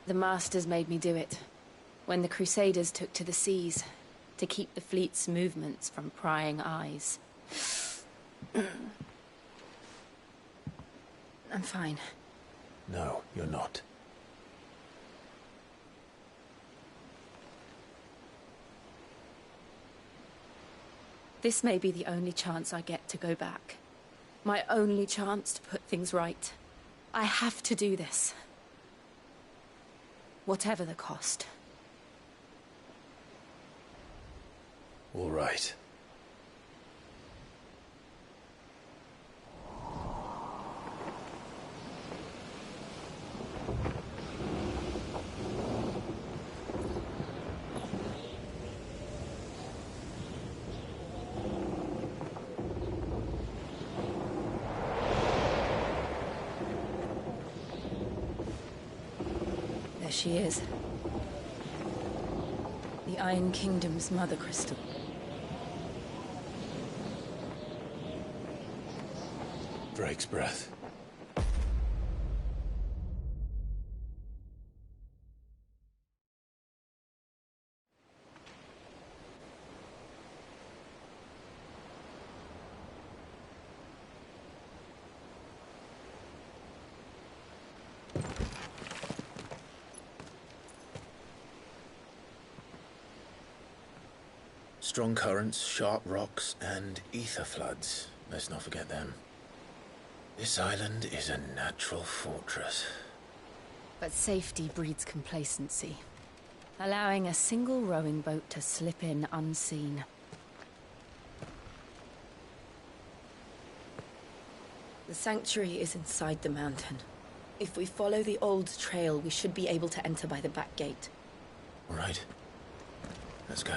The Masters made me do it. When the Crusaders took to the seas, to keep the fleet's movements from prying eyes. I'm fine. No, you're not. This may be the only chance I get to go back. My only chance to put things right. I have to do this. Whatever the cost. All right. There she is. The Iron Kingdom's Mother Crystal. Drake's breath. Strong currents, sharp rocks, and ether floods. Let's not forget them. This island is a natural fortress. But safety breeds complacency, allowing a single rowing boat to slip in unseen. The sanctuary is inside the mountain. If we follow the old trail, we should be able to enter by the back gate. All right. Let's go.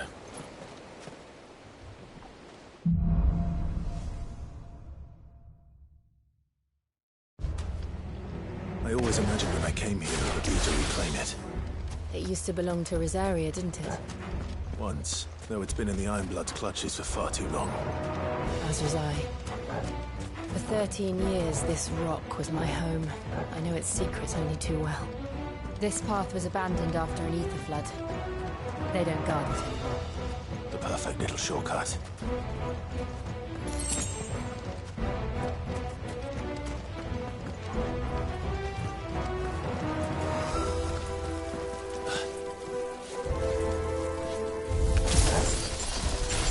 I always imagined when I came here it would be to reclaim it. It used to belong to Rosaria, didn't it? Once, though it's been in the Ironblood's clutches for far too long. As was I. For 13 years, this rock was my home. I know its secrets only too well. This path was abandoned after an ether flood. They don't guard it anymore. The perfect little shortcut.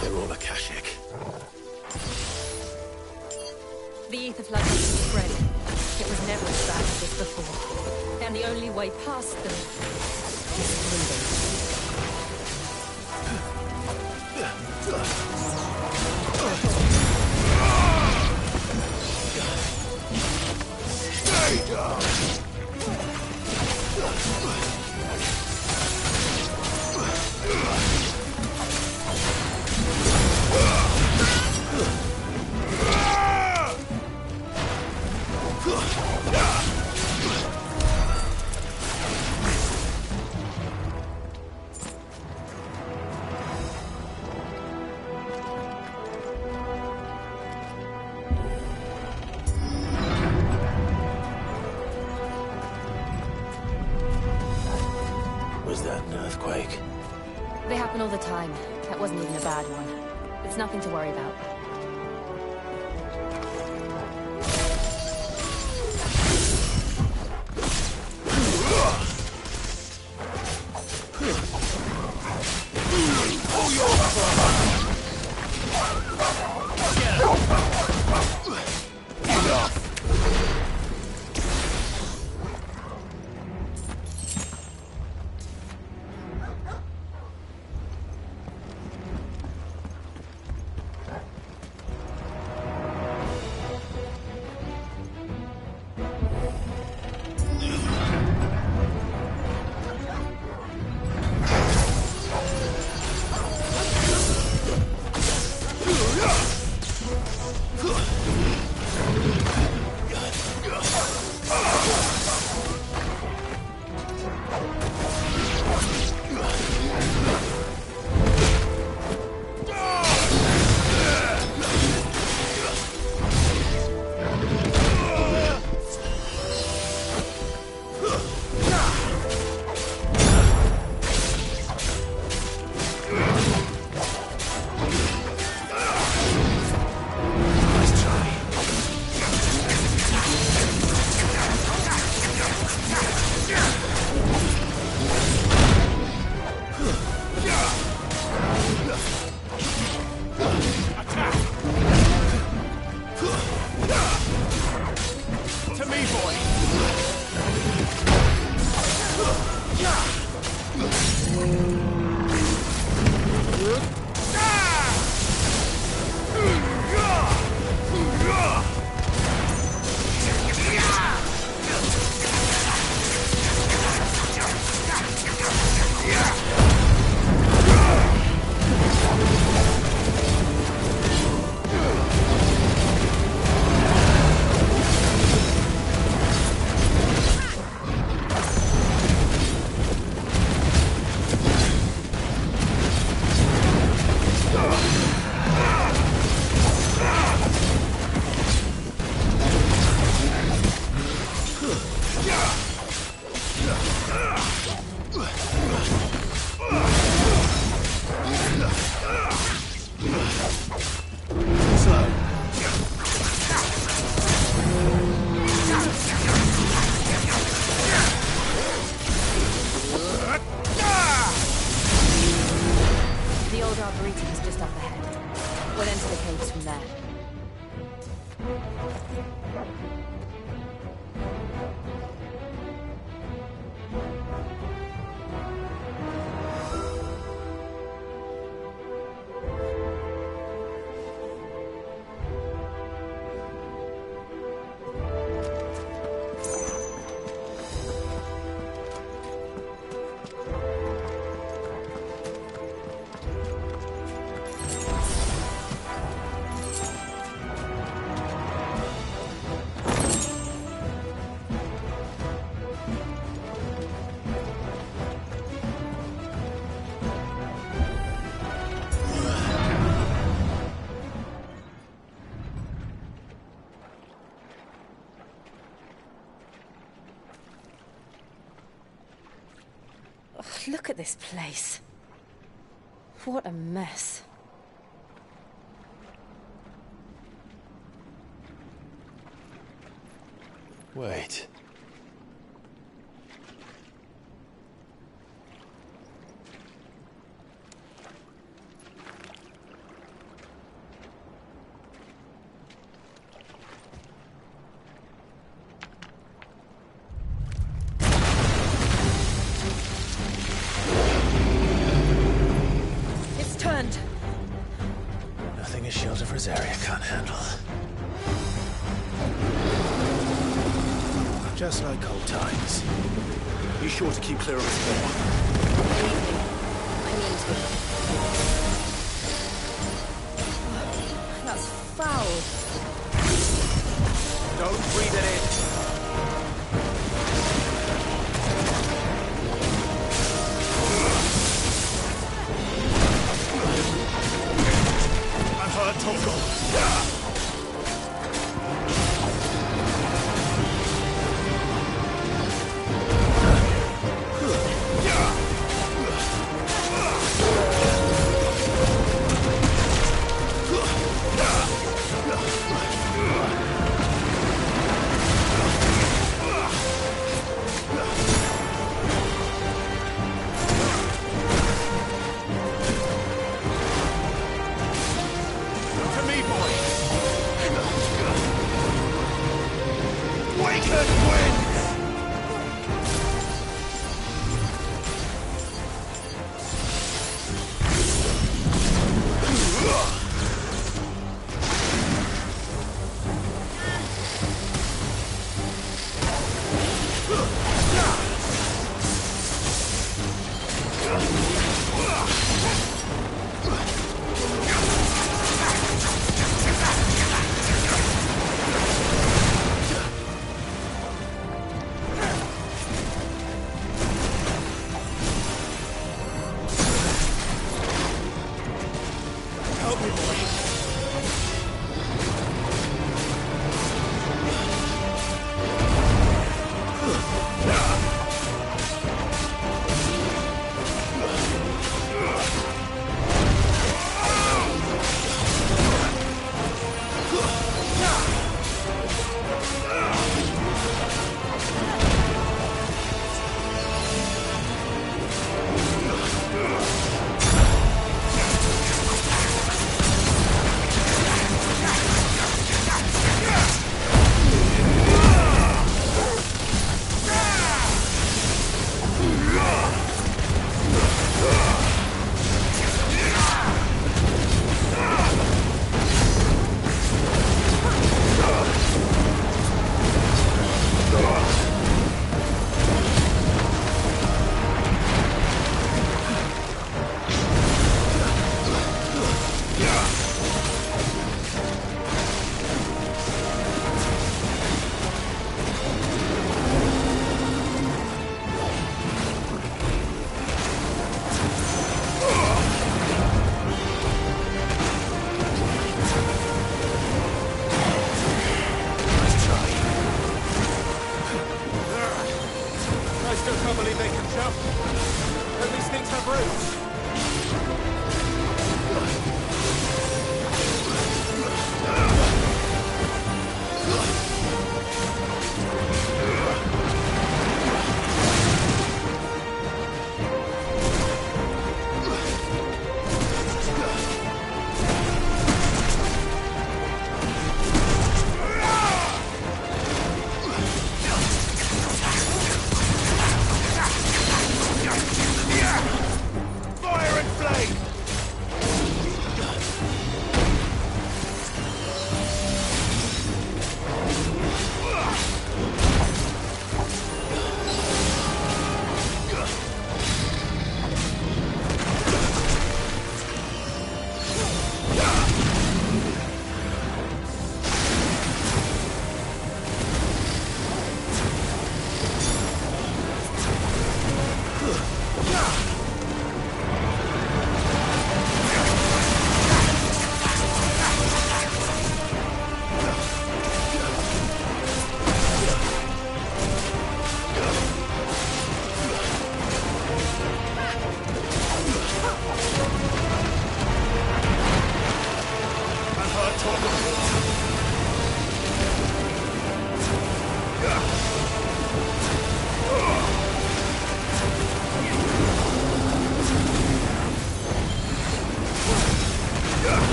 They're all Akashic. The ether flood has spread. It was never as bad as this before. And the only way past them is through them. Stay down! Was that an earthquake? They happen all the time. That wasn't even a bad one. It's nothing to worry about. Arboretum is just up ahead. We'll enter the caves from there. Look at this place. What a mess. Wait. It's turned. Nothing a shield of Rosaria can't handle. Just like old times. Be sure to keep clear of the door. I mean to. That's foul. Don't breathe it in. I've heard Toggle.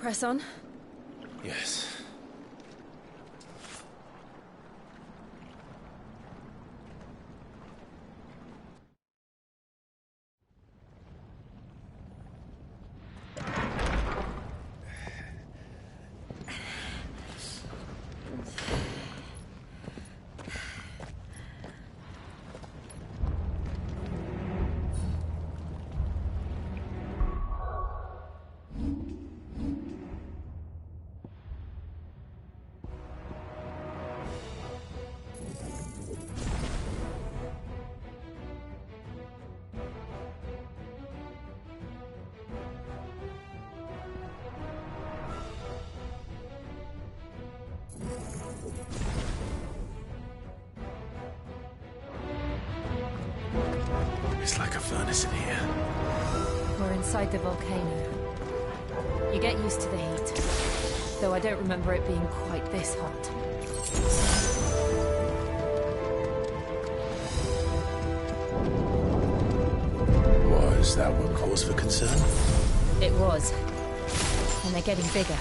Press on? Yes. It's like a furnace in here. We're inside the volcano. You get used to the heat, though I don't remember it being quite this hot. Was that what cause for concern? It was. And they're getting bigger.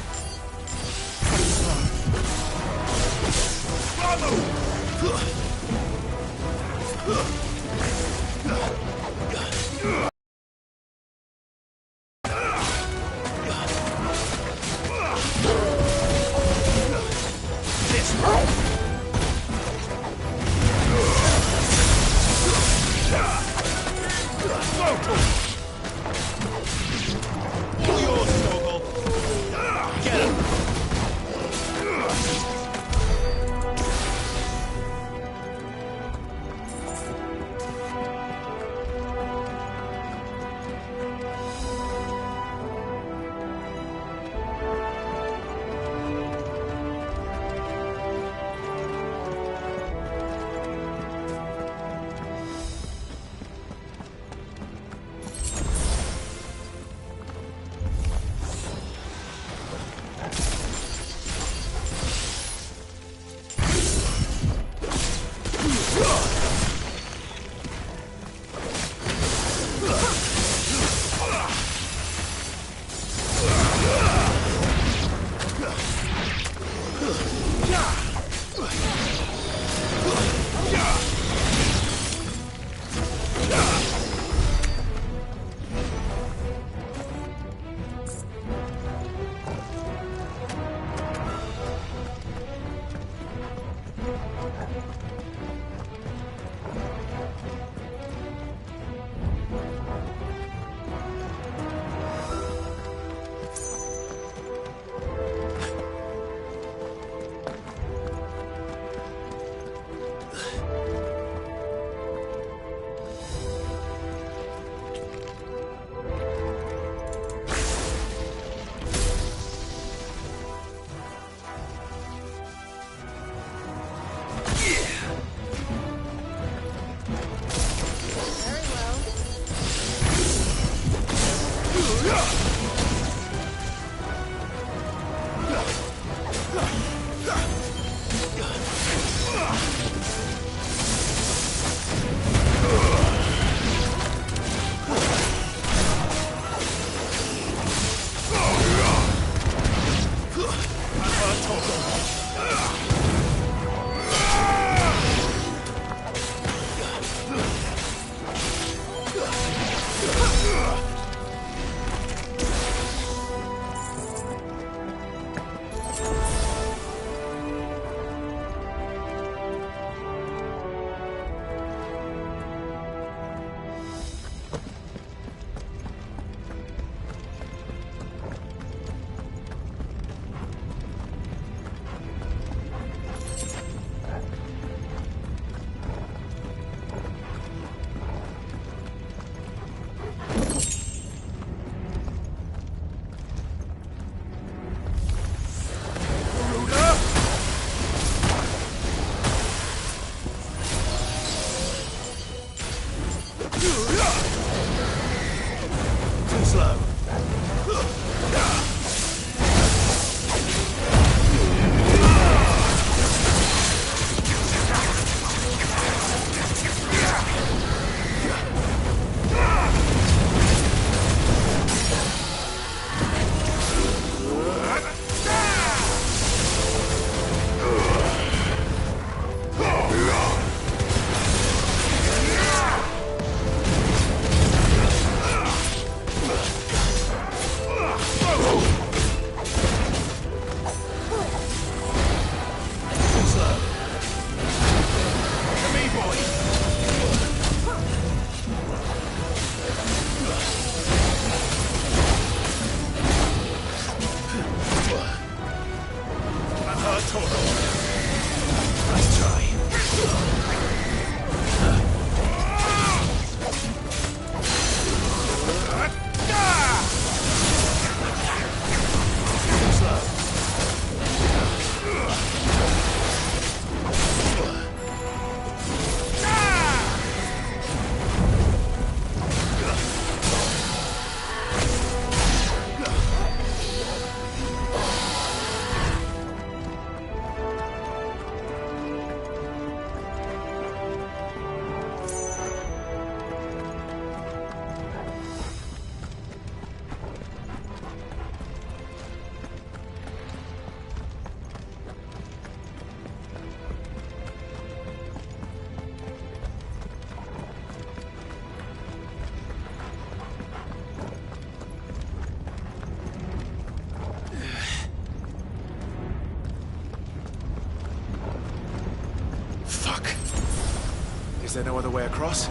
there no other way across?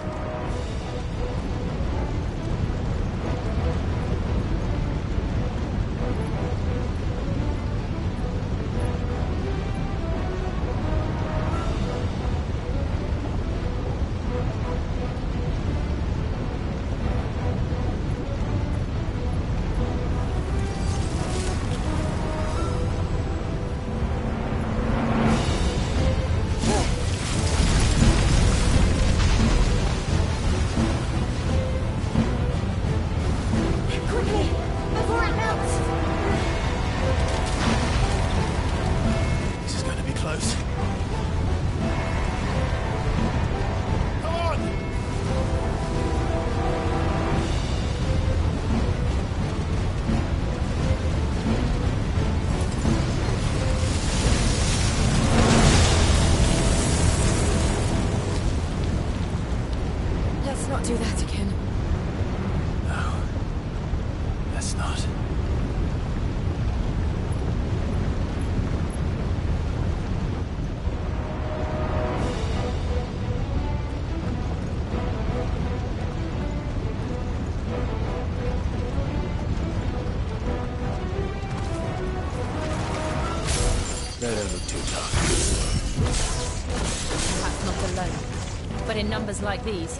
Do that again. No. Let's not. They don't look too tough. Perhaps not alone, but in numbers like these.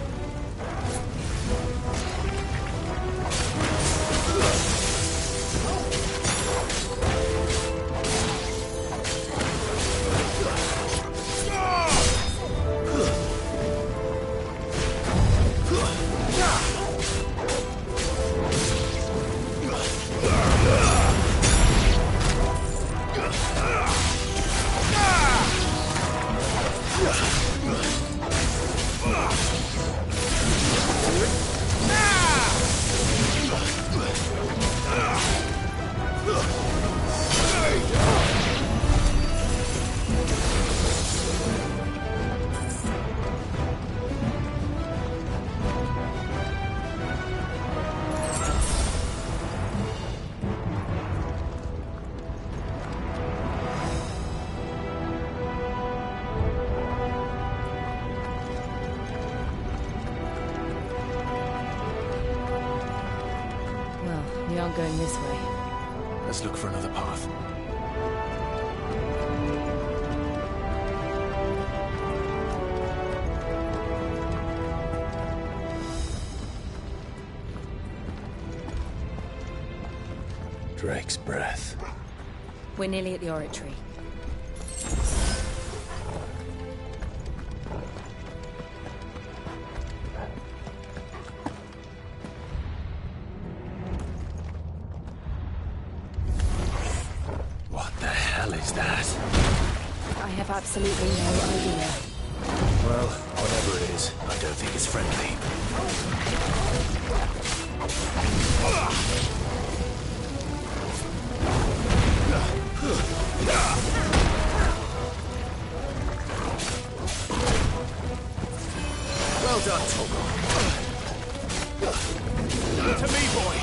We aren't going this way. Let's look for another path. Drake's breath. We're nearly at the oratory. I have absolutely no idea. Well, whatever it is, I don't think it's friendly. Well done, Toggle. To me, boy!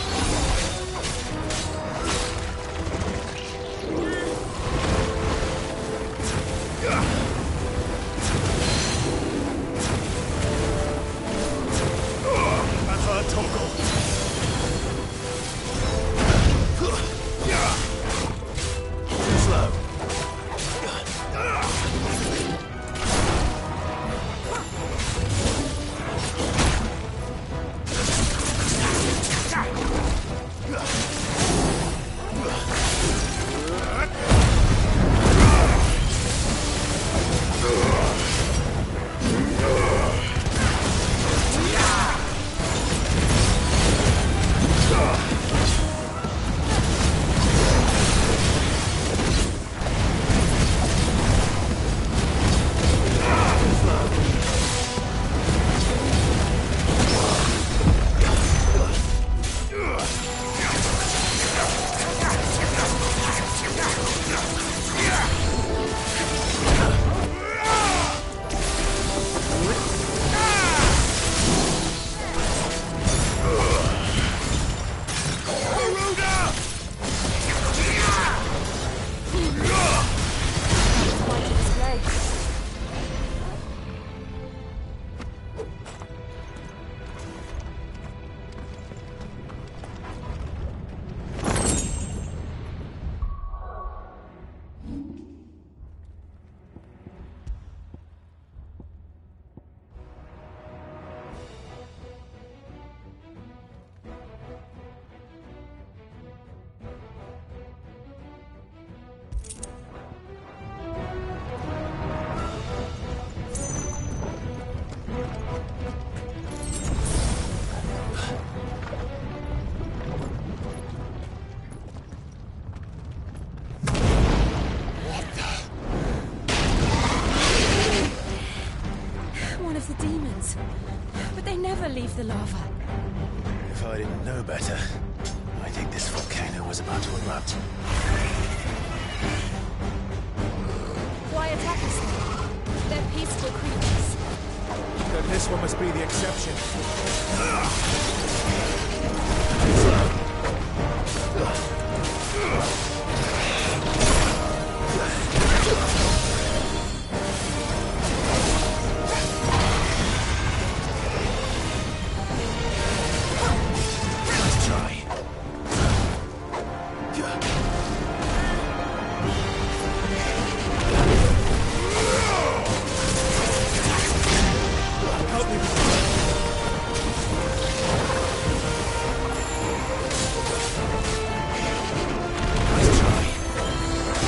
That hurt, Toggle. leave the lava. If I didn't know better, I think this volcano was about to erupt. Why attack us then? They're peaceful creatures. Then this one must be the exception. Let's try. Help me.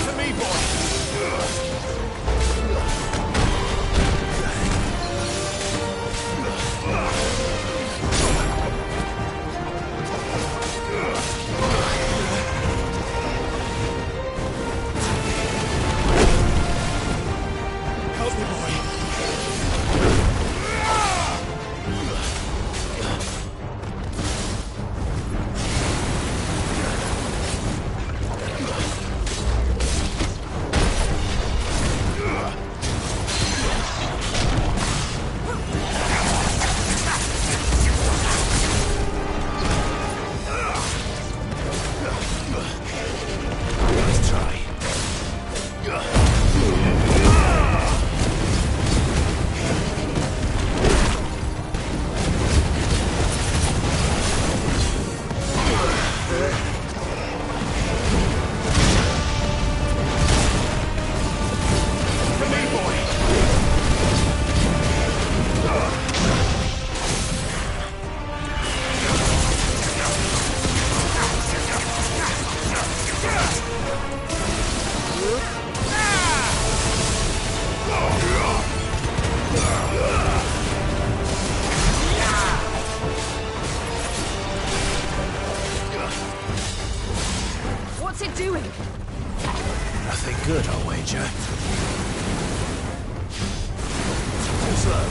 To me, help me, boy. Let's try. To me, boy. What's it doing? Nothing good, I'll wager. Too slow.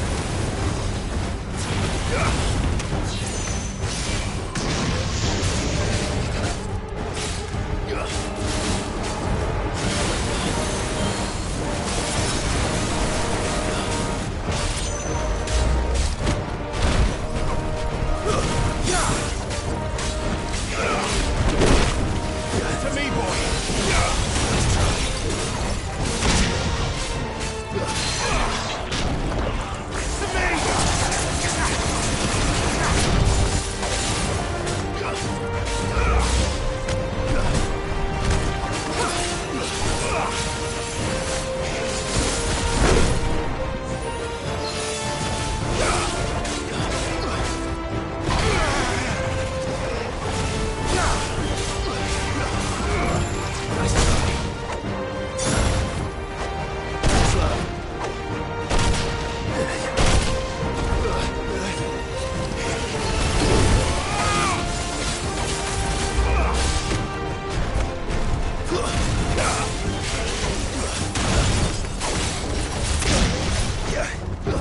To me, boy.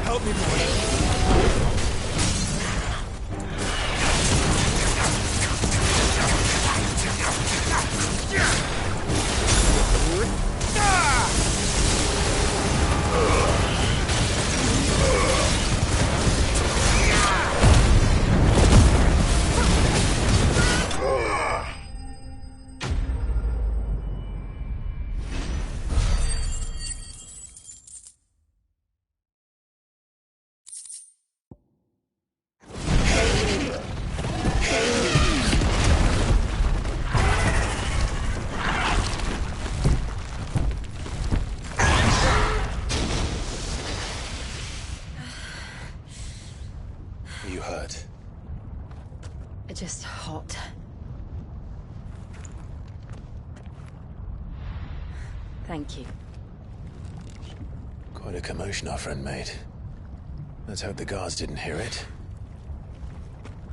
Help me, boy. Are you hurt? Just hot. Thank you. Quite a commotion our friend made. Let's hope the guards didn't hear it.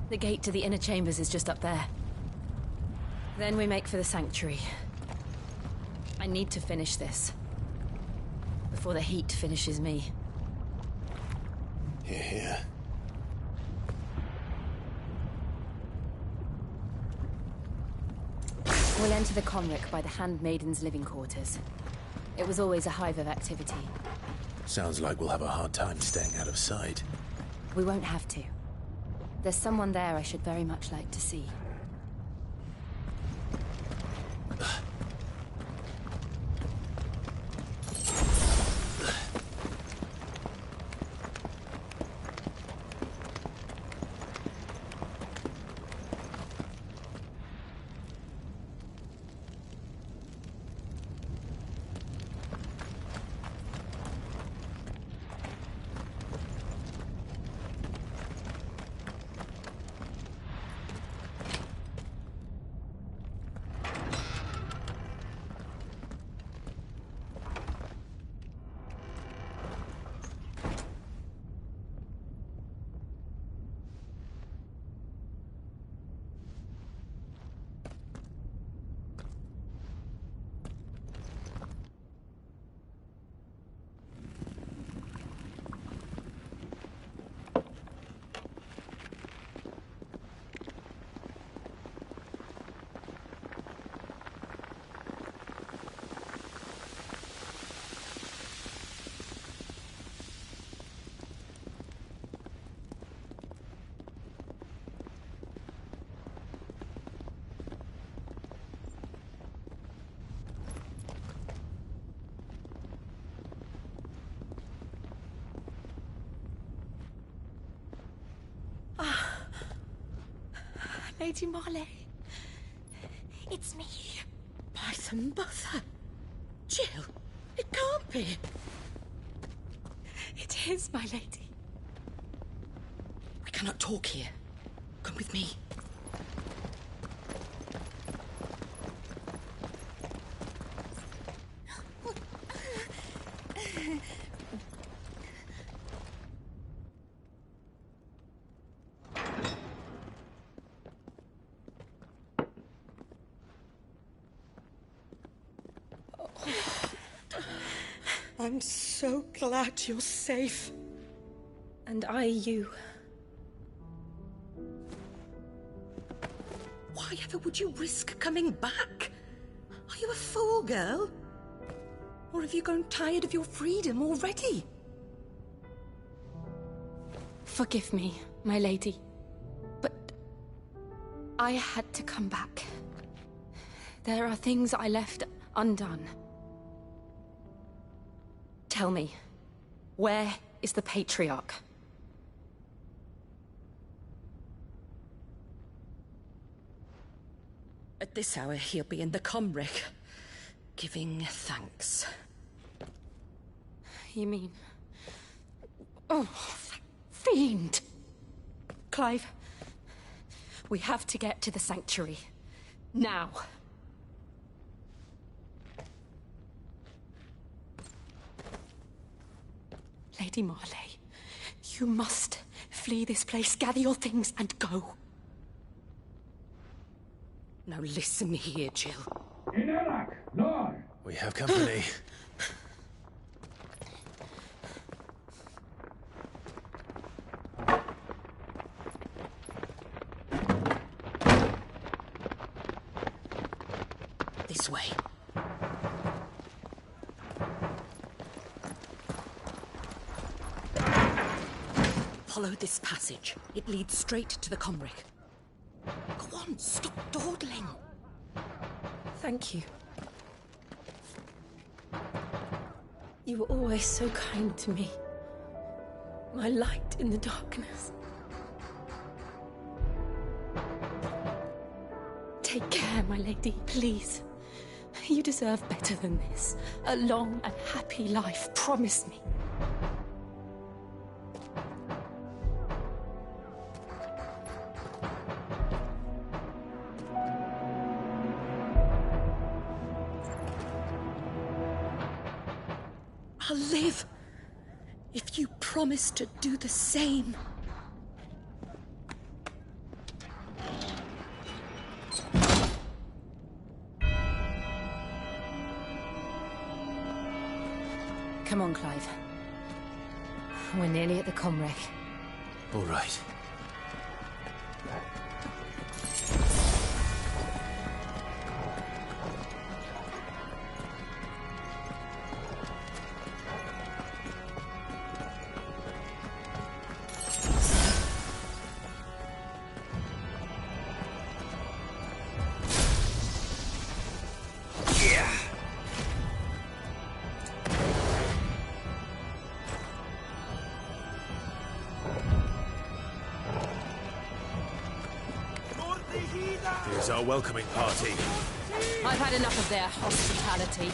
The gate to the inner chambers is just up there. Then we make for the sanctuary. I need to finish this. Before the heat finishes me. Here, here. We'll enter the Conric by the Handmaiden's living quarters. It was always a hive of activity. Sounds like we'll have a hard time staying out of sight. We won't have to. There's someone there I should very much like to see. Lady Marley. It's me. By the mother. Jill, it can't be. It is, my lady. We cannot talk here. Come with me. I'm so glad you're safe. And I you. Why ever would you risk coming back? Are you a fool, girl? Or have you grown tired of your freedom already? Forgive me, my lady. But I had to come back. There are things I left undone. Tell me, where is the Patriarch? At this hour, he'll be in the Comric, giving thanks. You mean... Oh, that fiend! Clive, we have to get to the Sanctuary. Now. Lady Marley, you must flee this place, gather your things, and go. Now listen here, Jill. We have company. This way. Follow this passage. It leads straight to the Comric. Go on, stop dawdling. Thank you. You were always so kind to me. My light in the darkness. Take care, my lady, please. You deserve better than this. A long and happy life, promise me. I'll live if you promise to do the same. Come on, Clive. We're nearly at the Comric. All right. is our welcoming party. I've had enough of their hospitality.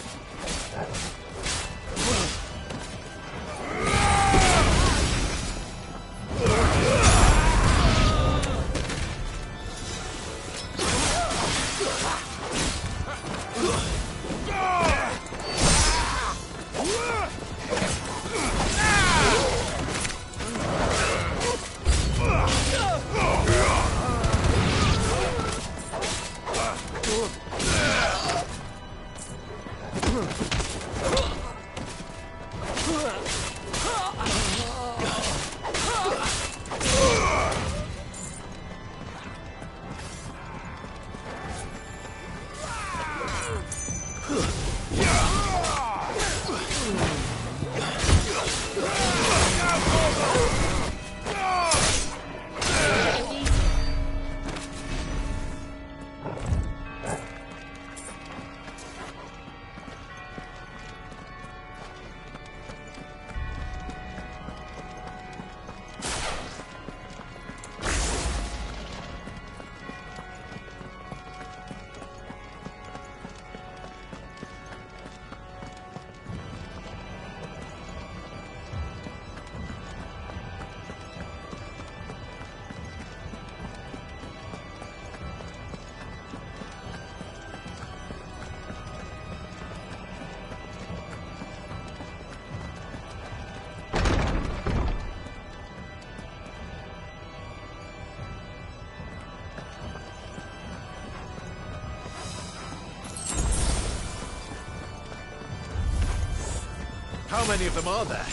How many of them are there?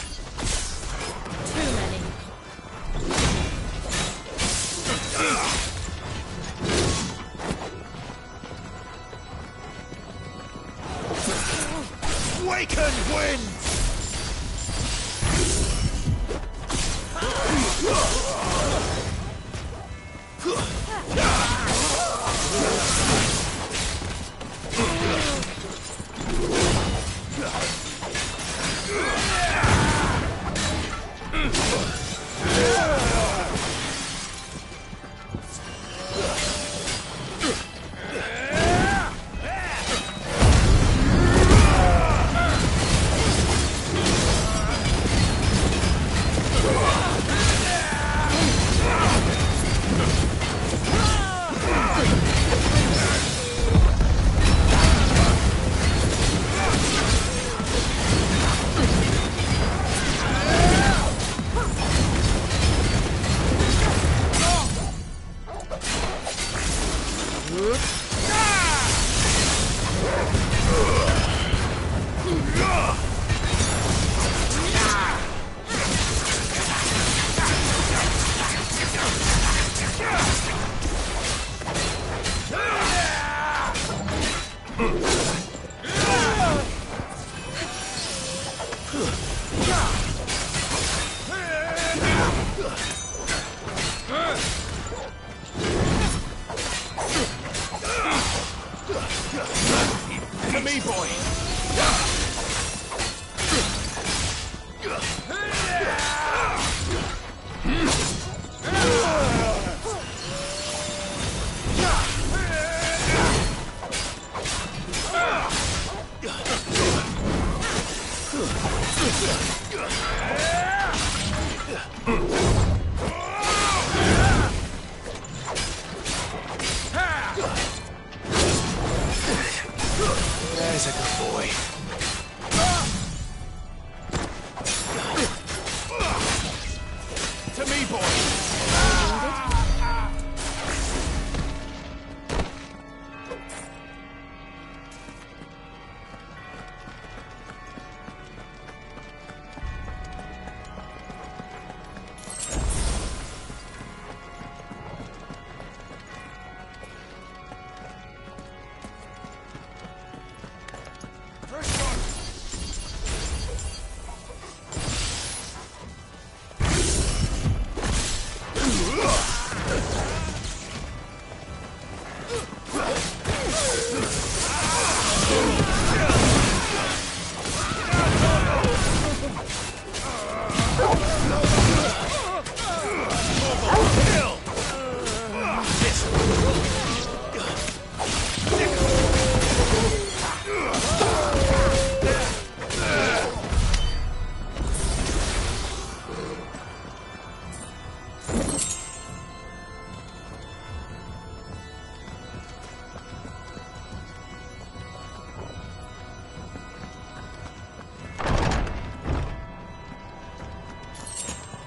Too many. Wakened wind! To me, boy! There's a good boy. To me, boy! First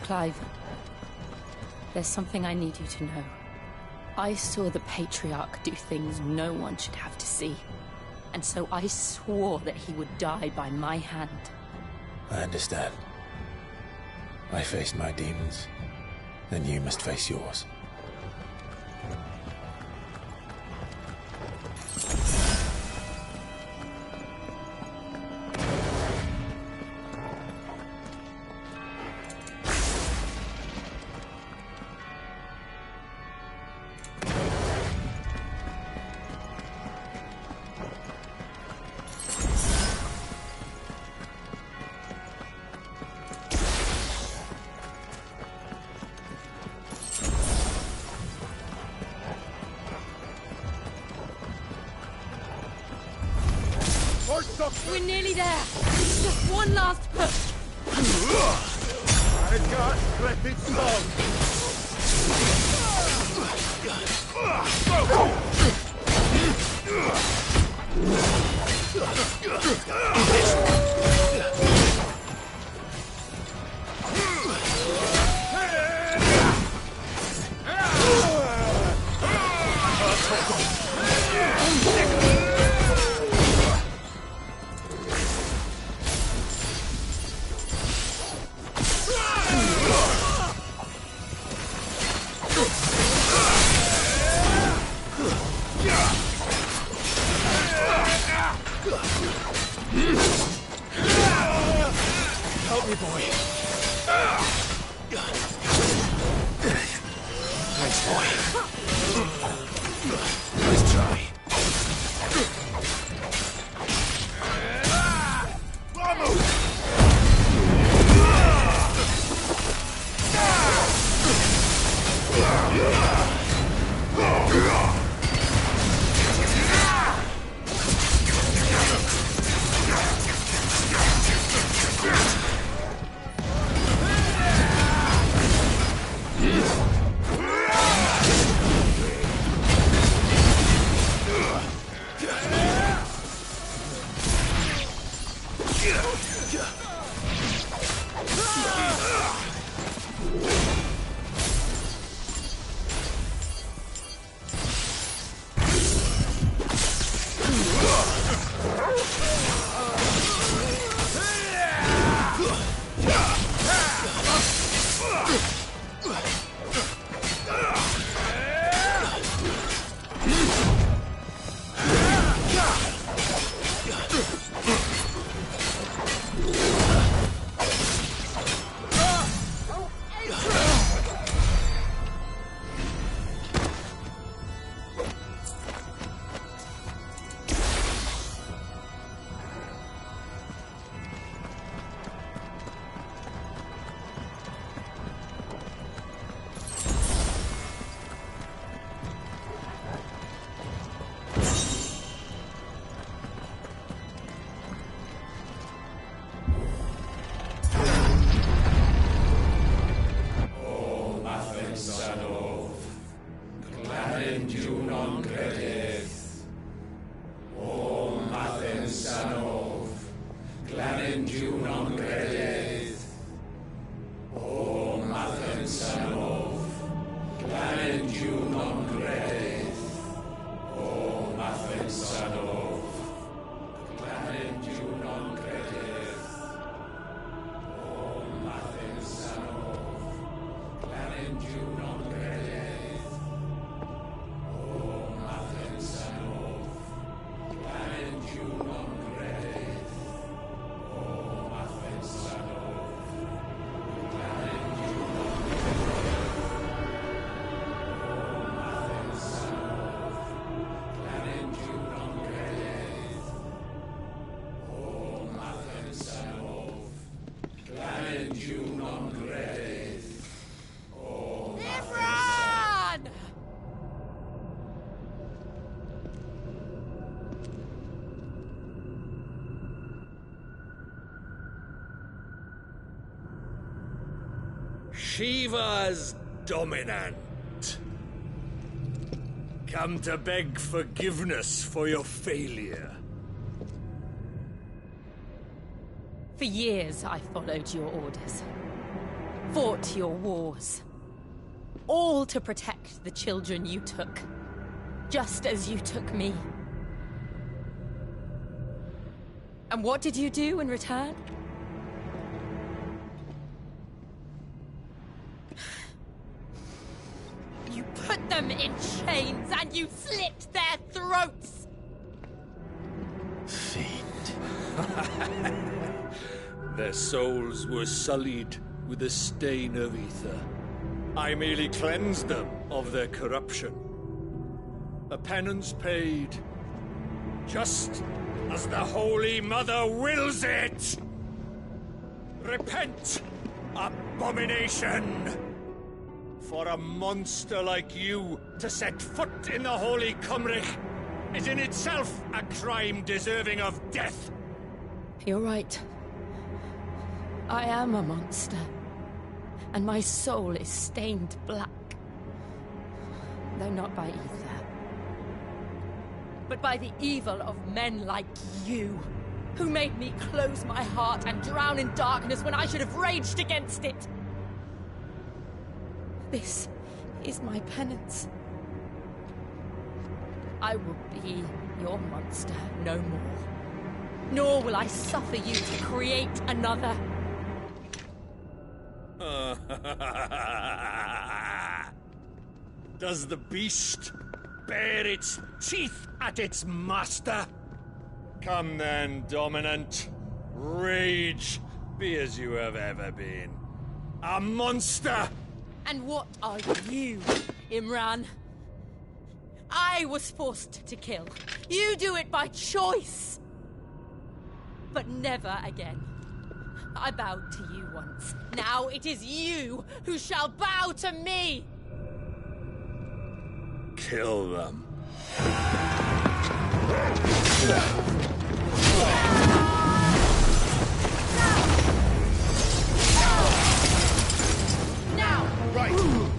Clive, there's something I need you to know. I saw the Patriarch do things no one should have to see. And so I swore that he would die by my hand. I understand. I faced my demons, then you must face yours. We're nearly there. Just one last push. I can't let it Help me, boy. Thanks, boy. Nice try. Shiva's dominant. Come to beg forgiveness for your failure. For years, I followed your orders. fought your wars. All to protect the children you took. Just as you took me. And what did you do in return? You put them in chains and you slit their throats! Their souls were sullied with the stain of ether. I merely cleansed them of their corruption. A penance paid, just as the Holy Mother wills it! Repent, abomination! For a monster like you to set foot in the Holy Cymric is in itself a crime deserving of death. You're right. I am a monster. And my soul is stained black. Though not by ether. But by the evil of men like you, who made me close my heart and drown in darkness when I should have raged against it. This is my penance. I will be your monster no more. Nor will I suffer you to create another. Does the beast bare its teeth at its master? Come then, Dominant. Rage, be as you have ever been. A monster! And what are you, Imran? I was forced to kill. You do it by choice. But never again. I bowed to you once. Now it is you who shall bow to me! Kill them. Now! Right!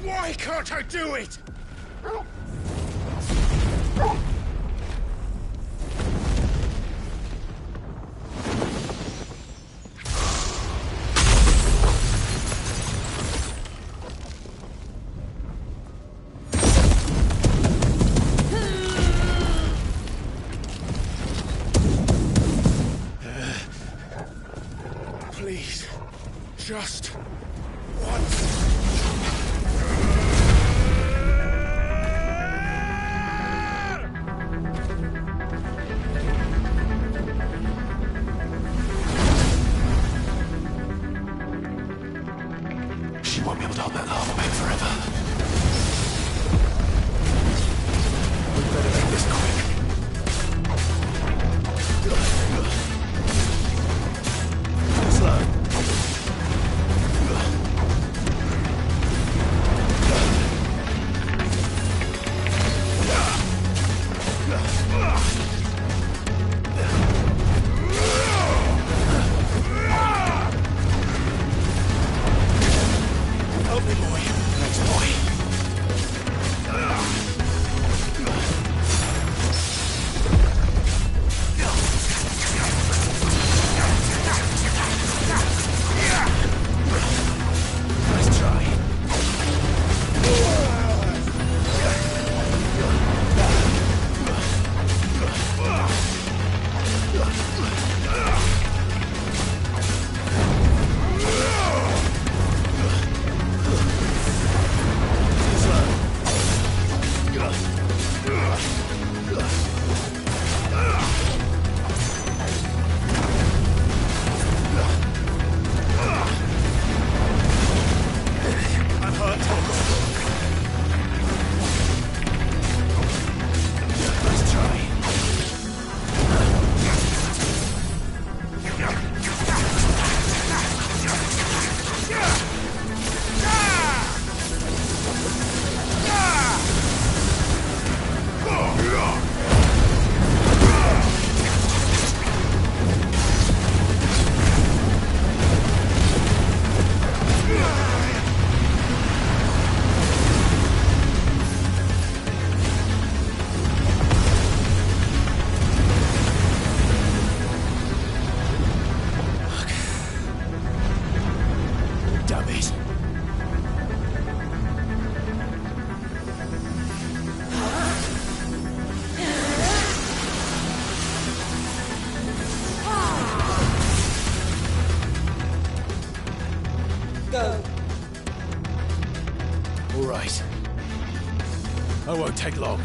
Why can't I do it? Please, just once. She won't be able to hold that long. right. I won't take long.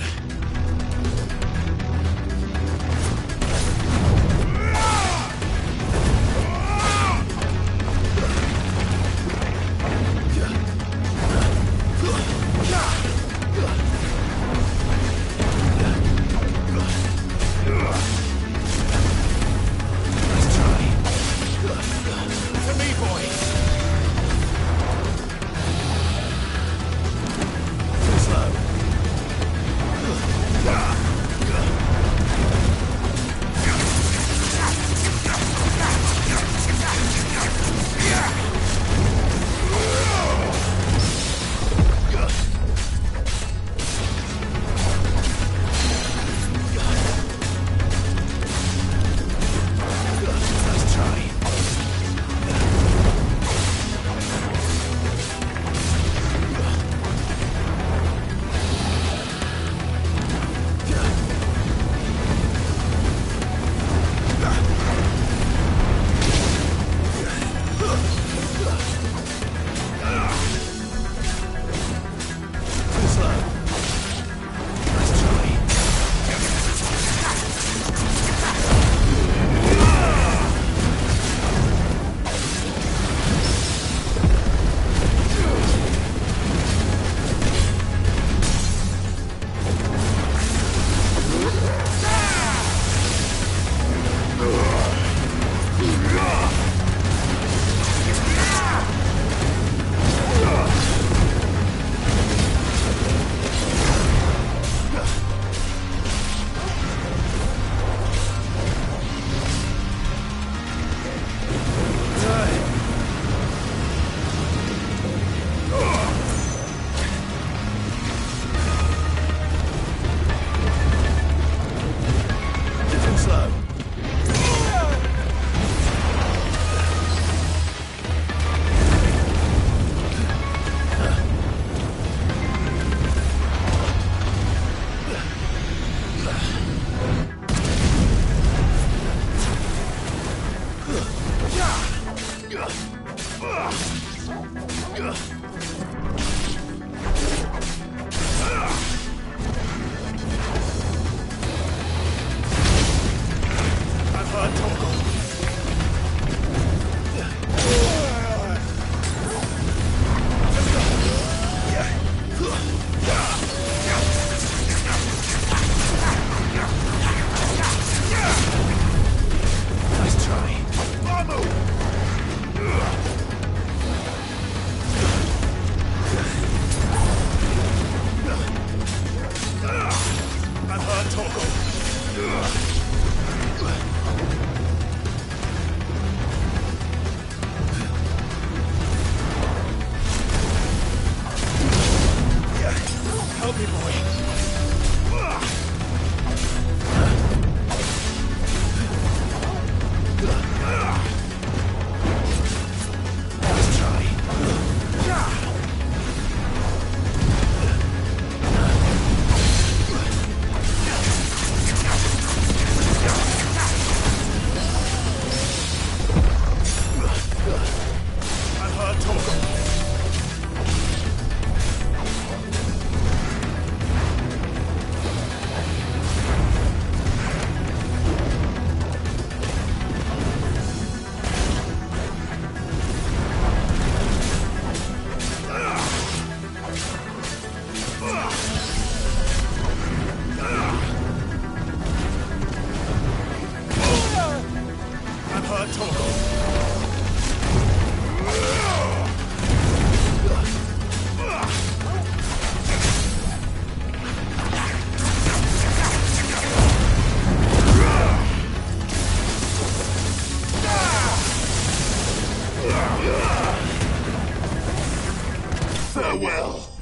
Farewell.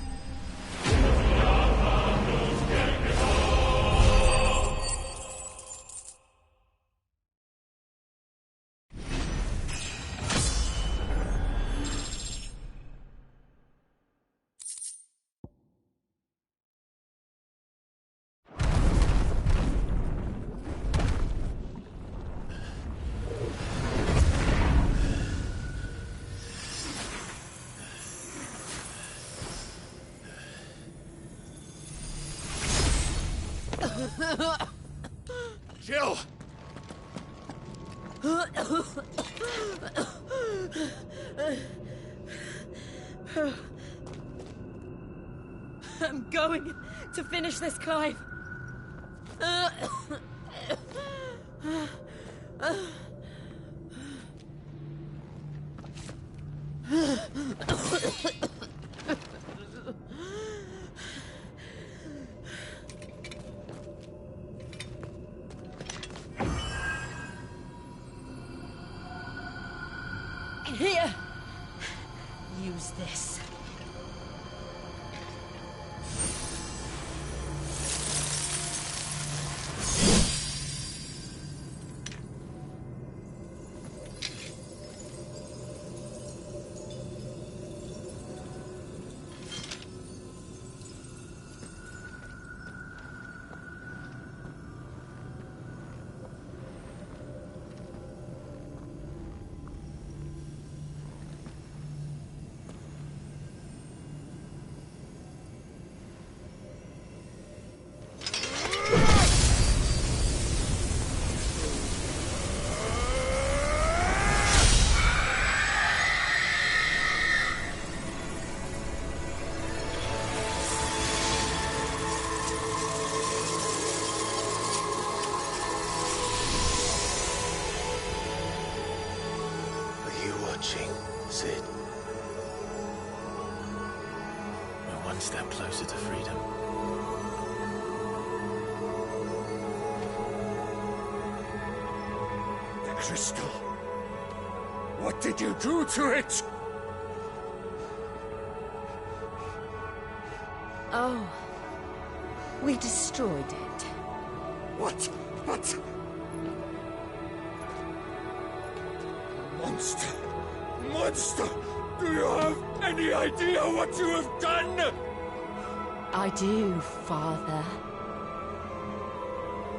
Jill! I'm going to finish this, Clive. Here! Use this. Sid. We're one step closer to freedom. The crystal. What did you do to it? Oh. We destroyed it. What? What? Monster! Monster! Do you have any idea what you have done? I do, Father.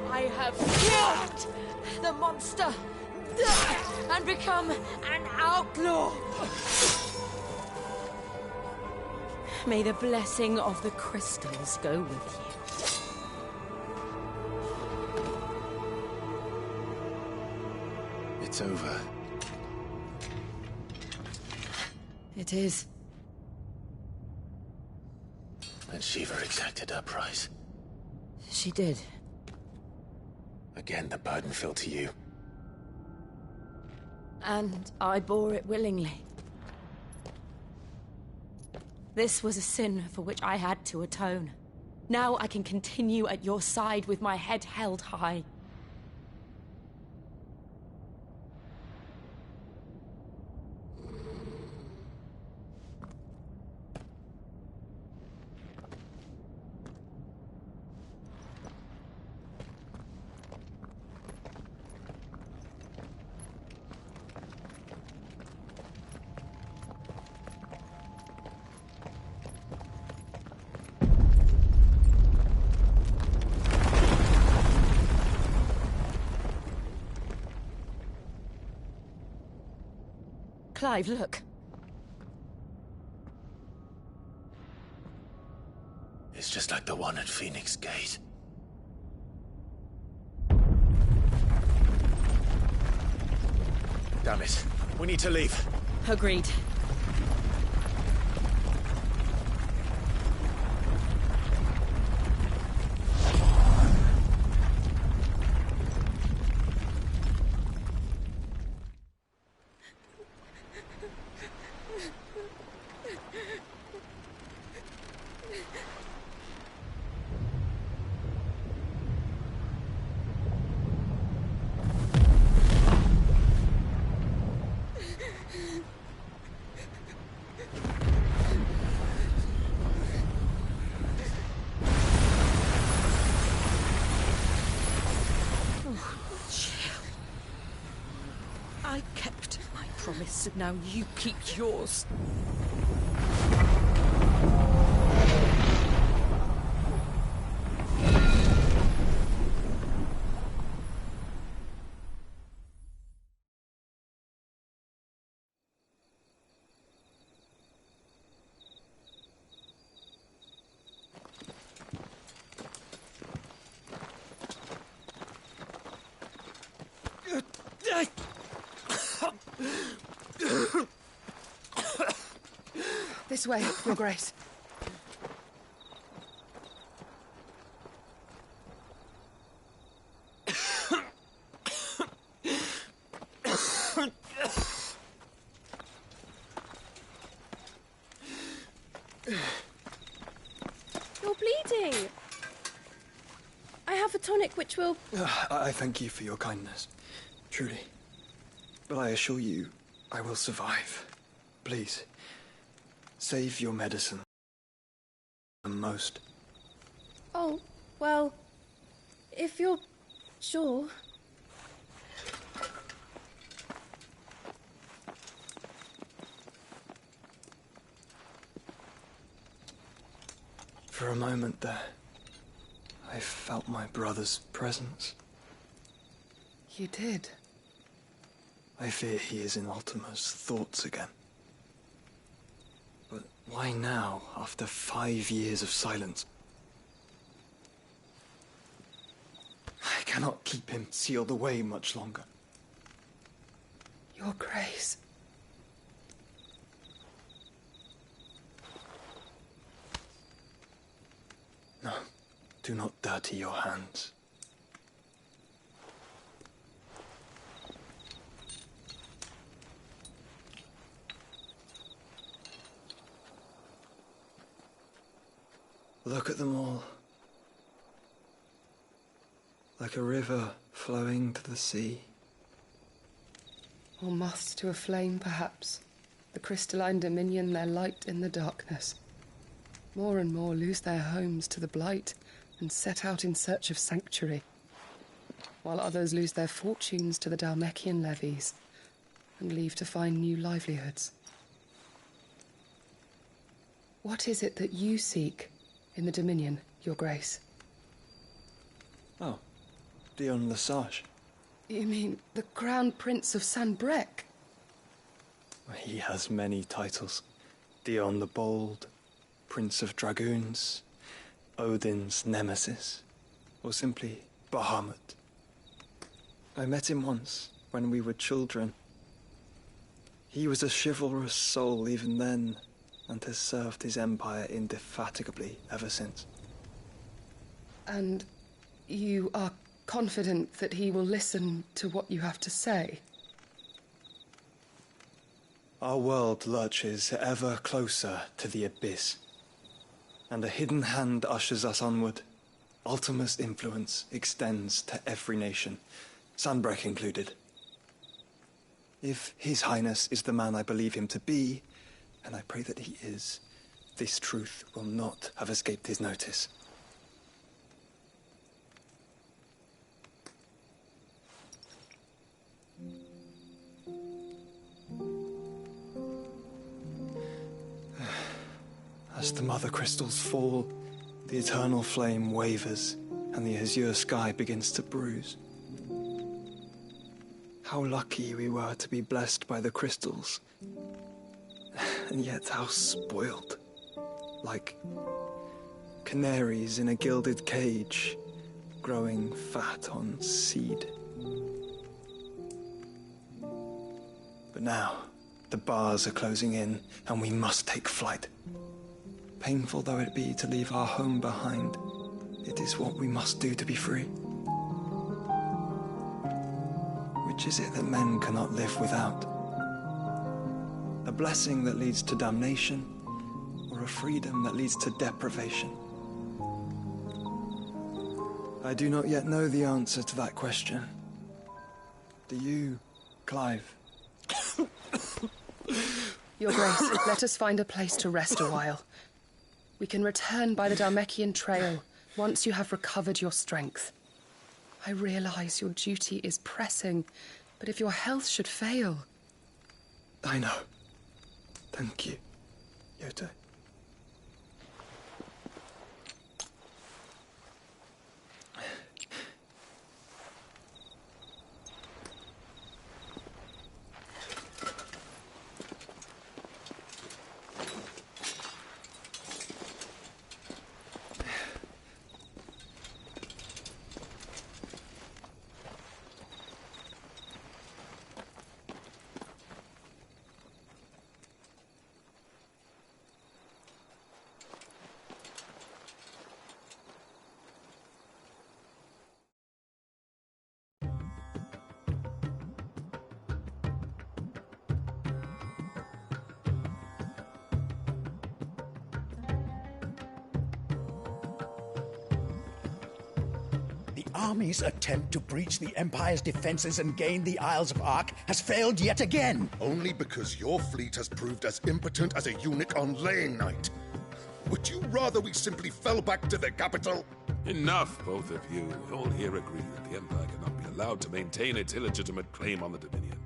I have killed the monster and become an outlaw. May the blessing of the crystals go with you. It's over. It is. And Shiva exacted her price. She did. Again, the burden fell to you. And I bore it willingly. This was a sin for which I had to atone. Now I can continue at your side with my head held high. Clive, look. It's just like the one at Phoenix Gate. Damn it. We need to leave. Agreed. I kept my promise, and now you keep yours. This way, Your Grace. You're bleeding. I have a tonic which will... I thank you for your kindness, truly. But I assure you, I will survive. Please, save your medicine. The most. Oh, well, if you're sure... For a moment there, I felt my brother's presence. You did? I fear he is in Ultima's thoughts again. But why now, after 5 years of silence? I cannot keep him sealed away much longer. Your Grace. No, do not dirty your hands. Look at them all. Like a river flowing to the sea. Or moths to a flame, perhaps. The crystalline dominion, their light in the darkness. More and more lose their homes to the blight and set out in search of sanctuary, while others lose their fortunes to the Dhalmekian levies and leave to find new livelihoods. What is it that you seek in the Dominion, Your Grace? Oh, Dion Lesage. You mean the Crown Prince of Sanbrec? He has many titles. Dion the Bold, Prince of Dragoons, Odin's Nemesis, or simply Bahamut. I met him once, when we were children. He was a chivalrous soul even then, and has served his empire indefatigably ever since. And you are confident that he will listen to what you have to say? Our world lurches ever closer to the abyss, and a hidden hand ushers us onward. Ultima's influence extends to every nation, Sanbrec included. If His Highness is the man I believe him to be, and I pray that he is, this truth will not have escaped his notice. As the mother crystals fall, the eternal flame wavers, and the azure sky begins to bruise. How lucky we were to be blessed by the crystals, and yet how spoiled. Like canaries in a gilded cage, growing fat on seed. But now, the bars are closing in, and we must take flight. Painful though it be to leave our home behind, it is what we must do to be free. Which is it that men cannot live without? A blessing that leads to damnation, or a freedom that leads to deprivation? I do not yet know the answer to that question. Do you, Clive? Your Grace, let us find a place to rest a while. We can return by the Dhalmekian trail once you have recovered your strength. I realize your duty is pressing, but if your health should fail... I know. Thank you, Yote. army's attempt to breach the Empire's defenses and gain the Isles of Ark has failed yet again. Only because your fleet has proved as impotent as a eunuch on laying night. Would you rather we simply fell back to the capital? Enough, both of you. All here agree that the Empire cannot be allowed to maintain its illegitimate claim on the Dominion.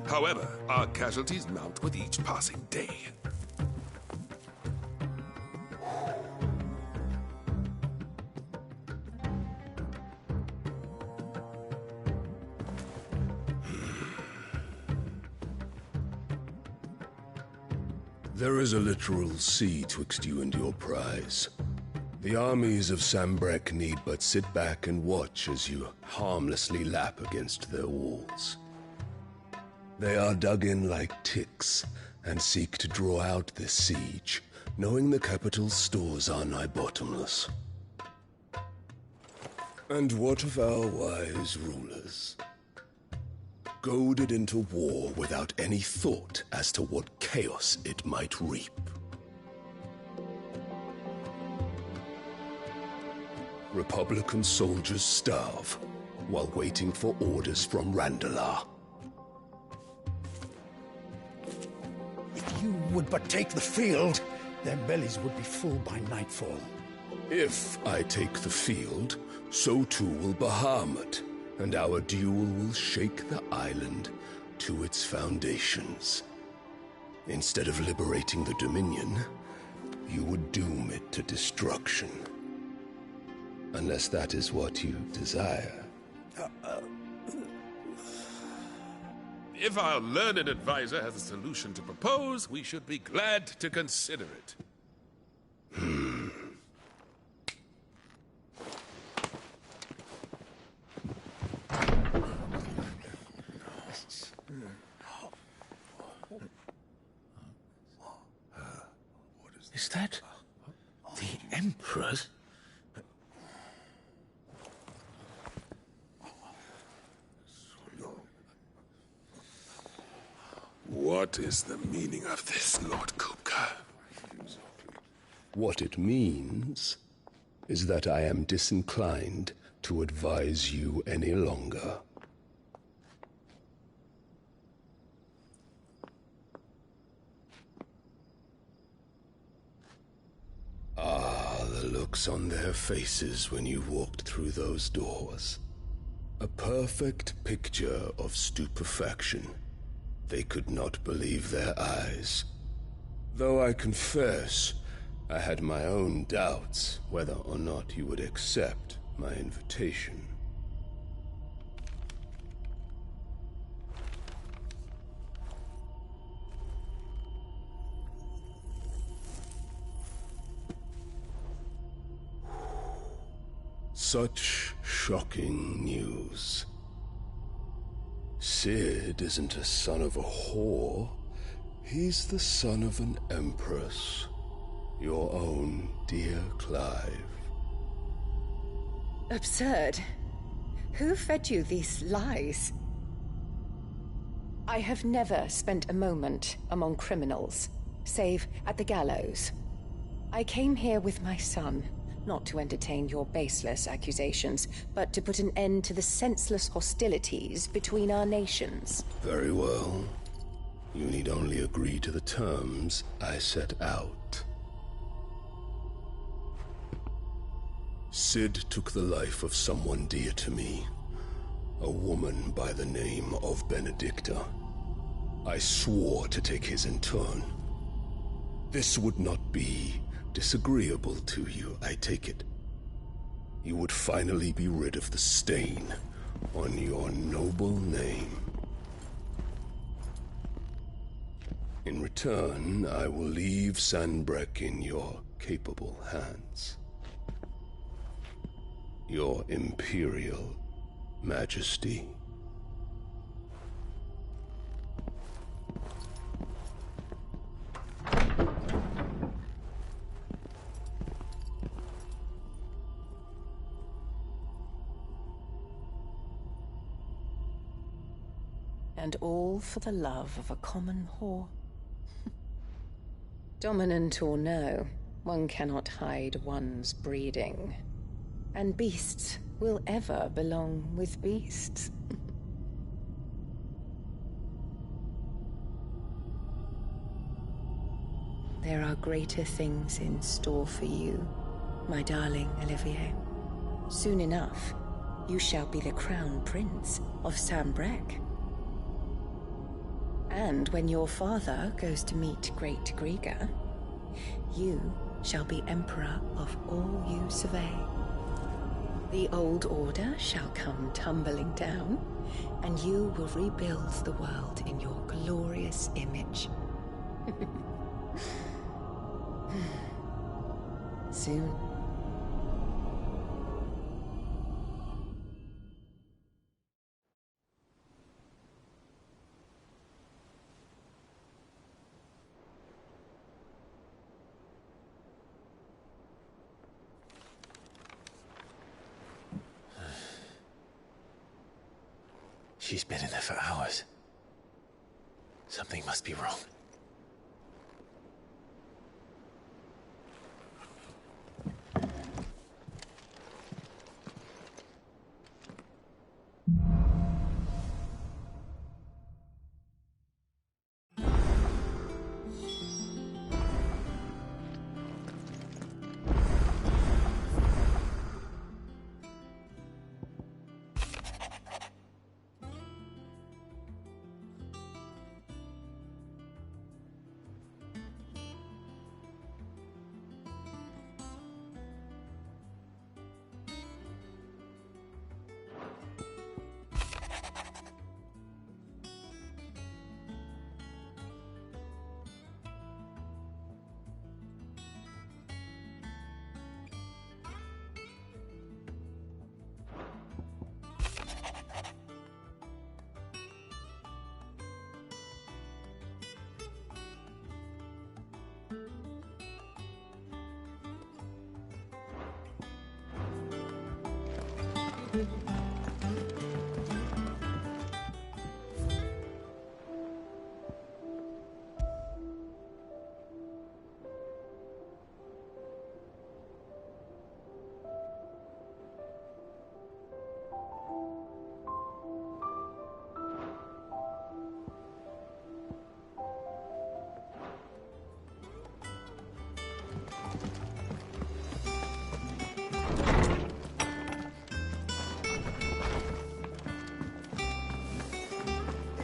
However, our casualties mount with each passing day. There is a literal sea twixt you and your prize. The armies of Sambrek need but sit back and watch as you harmlessly lap against their walls. They are dug in like ticks and seek to draw out this siege, knowing the capital's stores are nigh bottomless. And what of our wise rulers? Goaded into war without any thought as to what chaos it might reap. Republican soldiers starve while waiting for orders from Randalar. If you would but take the field, their bellies would be full by nightfall. If I take the field, so too will Bahamut, and our duel will shake the island to its foundations. Instead of liberating the Dominion, you would doom it to destruction. Unless that is what you desire. If our learned advisor has a solution to propose, we should be glad to consider it. Is that the Emperor's? What is the meaning of this, Lord Kupka? What it means is that I am disinclined to advise you any longer. Ah, the looks on their faces when you walked through those doors. A perfect picture of stupefaction. They could not believe their eyes. Though I confess, I had my own doubts whether or not you would accept my invitation. Such shocking news. Sid isn't a son of a whore. He's the son of an empress. Your own dear Clive. Absurd. Who fed you these lies? I have never spent a moment among criminals, save at the gallows. I came here with my son, not to entertain your baseless accusations, but to put an end to the senseless hostilities between our nations. Very well. You need only agree to the terms I set out. Sid took the life of someone dear to me, a woman by the name of Benedicta. I swore to take his in turn. This would not be disagreeable to you, I take it. You would finally be rid of the stain on your noble name. In return, I will leave Sanbreque in your capable hands. Your Imperial Majesty. And all for the love of a common whore. Dominant or no, one cannot hide one's breeding. And beasts will ever belong with beasts. There are greater things in store for you, my darling Olivier. Soon enough, you shall be the crown prince of Sambrec. And when your father goes to meet Great Grieger, you shall be emperor of all you survey. The old order shall come tumbling down, and you will rebuild the world in your glorious image. Soon. She's been in there for hours. Something must be wrong.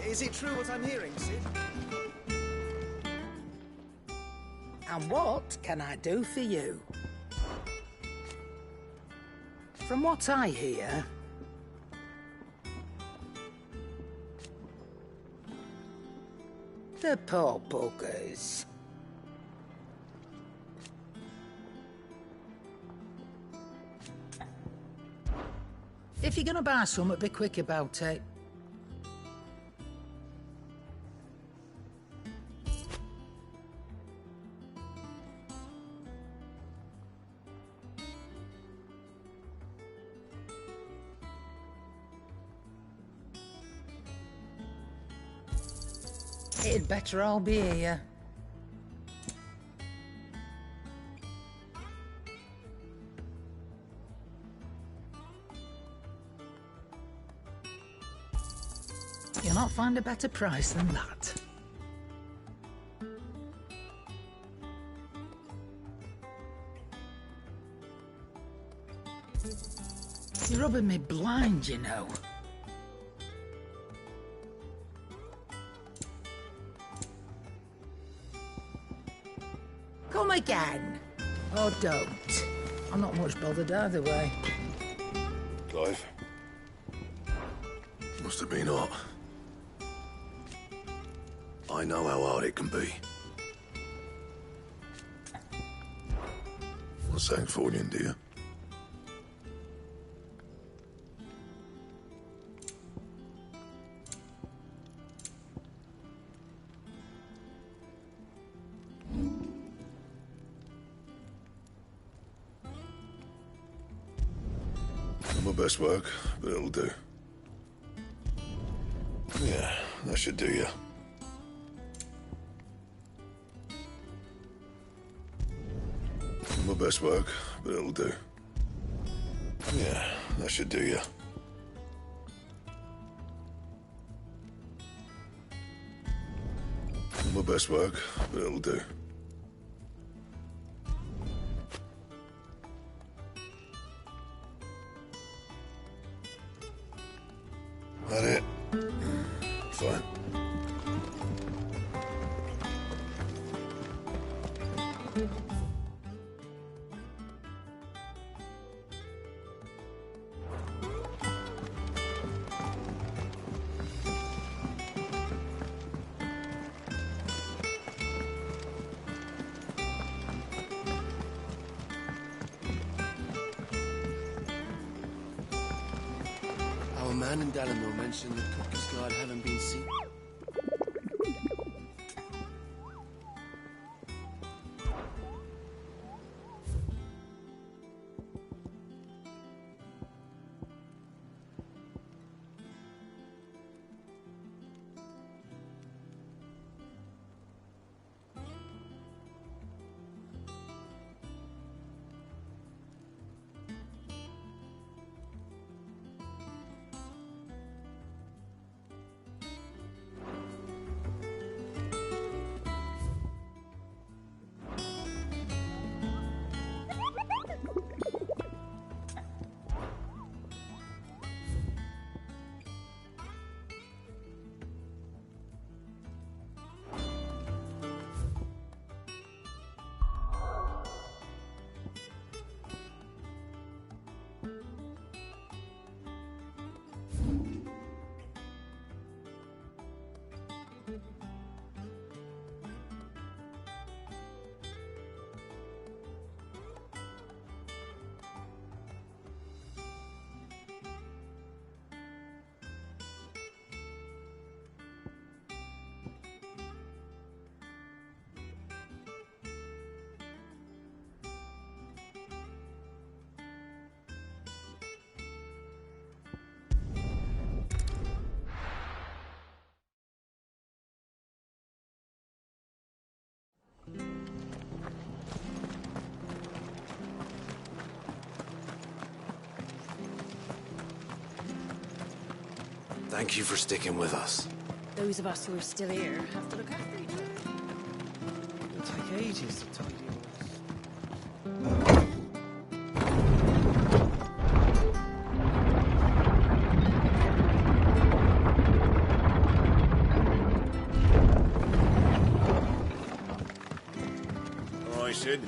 Is it true what I'm hearing, Sid? And what can I do for you? From what I hear, the poor buggers. If you're gonna buy something, be quick about it. It'd better all be here. You'll not find a better price than that. You're rubbing me blind, you know. Come again. Or don't. I'm not much bothered either way. Clive? Must have been hot. I know how hard it can be. What's that for you, dear? Not my best work, but it'll do. Yeah, that should do you. Not my best work, but it'll do. Yeah, that should do you. My best work, but it'll do. That it? Fine. Our man in Dalamore mentioned that Cooker's Guard haven't been seen. Thank you for sticking with us. Those of us who are still here have to look after each other. It'll take ages to tidy All right, Sid.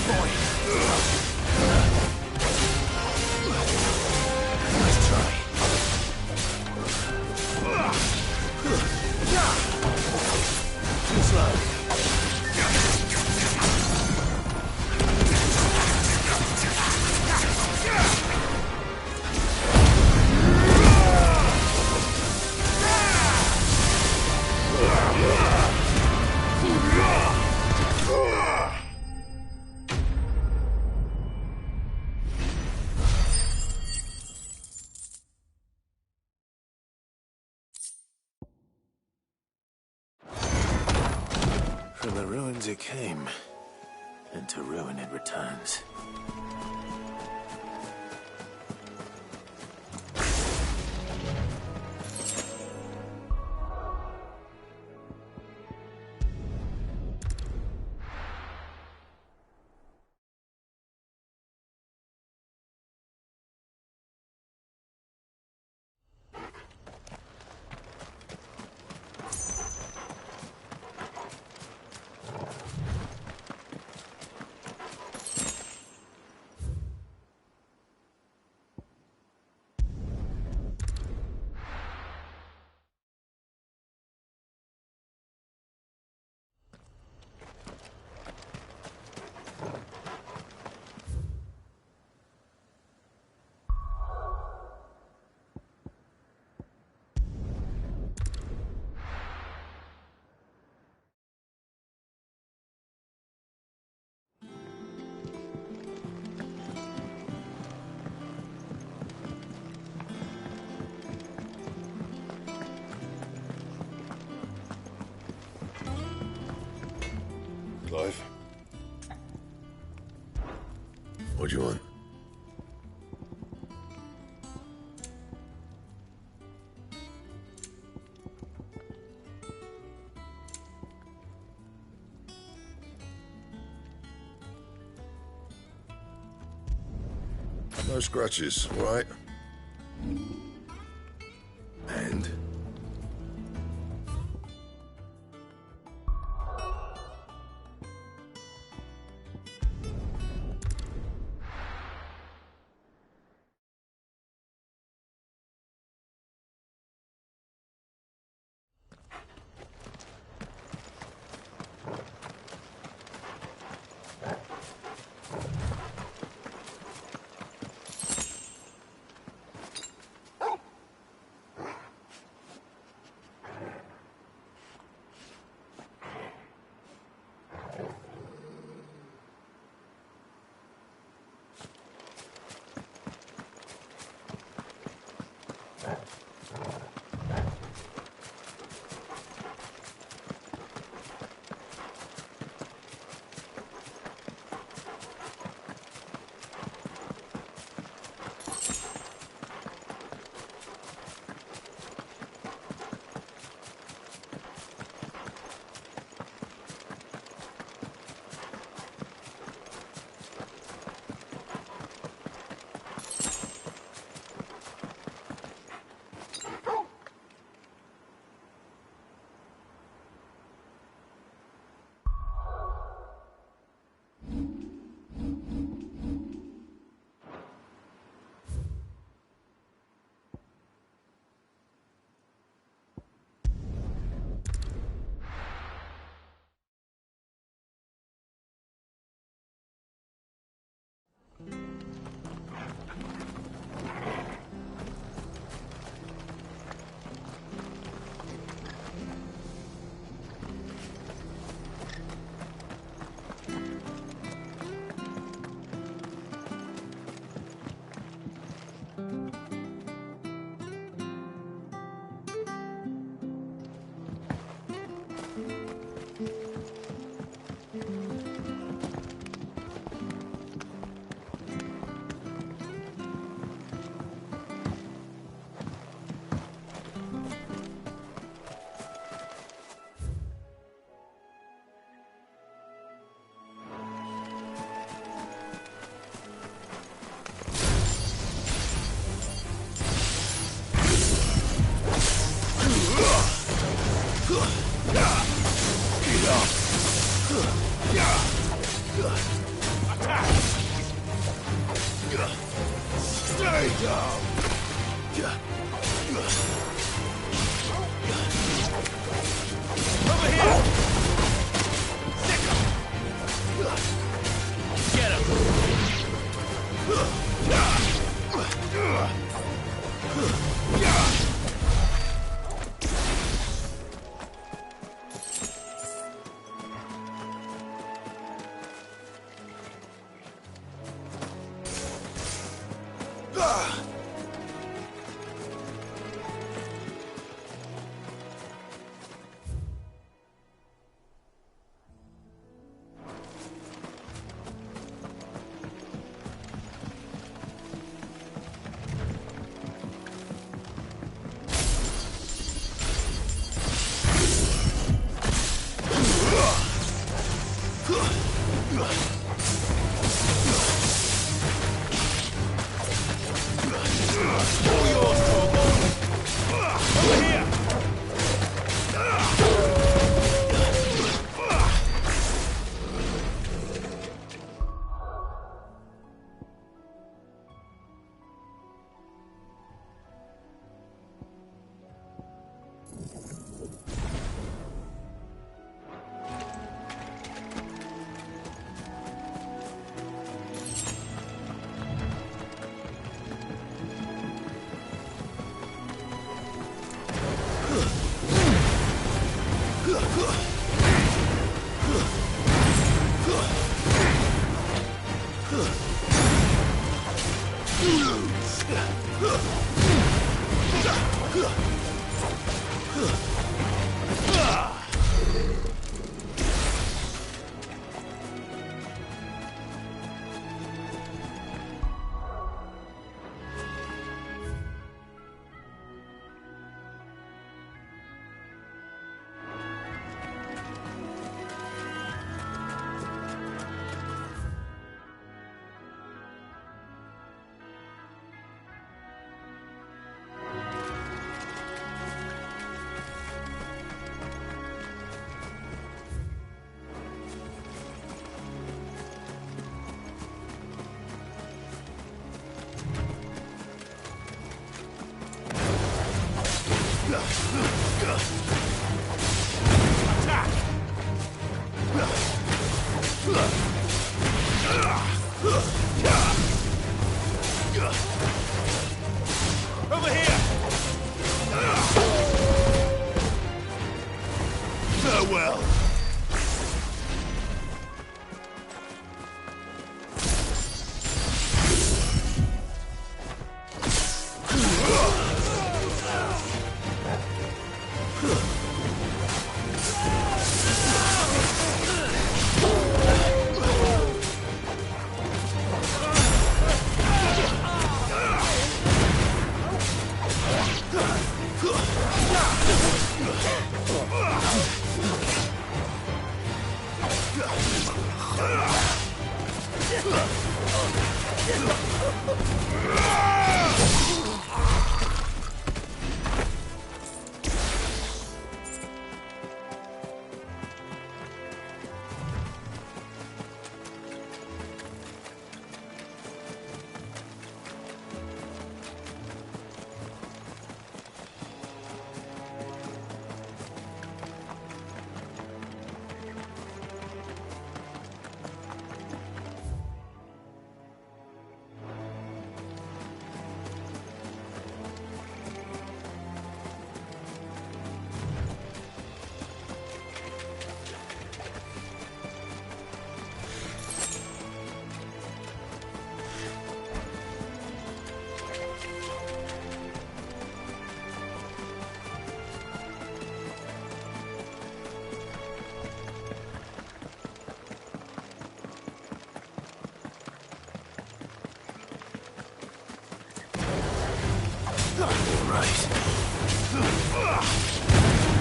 boy! Nice try. Too slow. From the ruins it came, and to ruin it returns. Clive? What do you want? No scratches, right? And?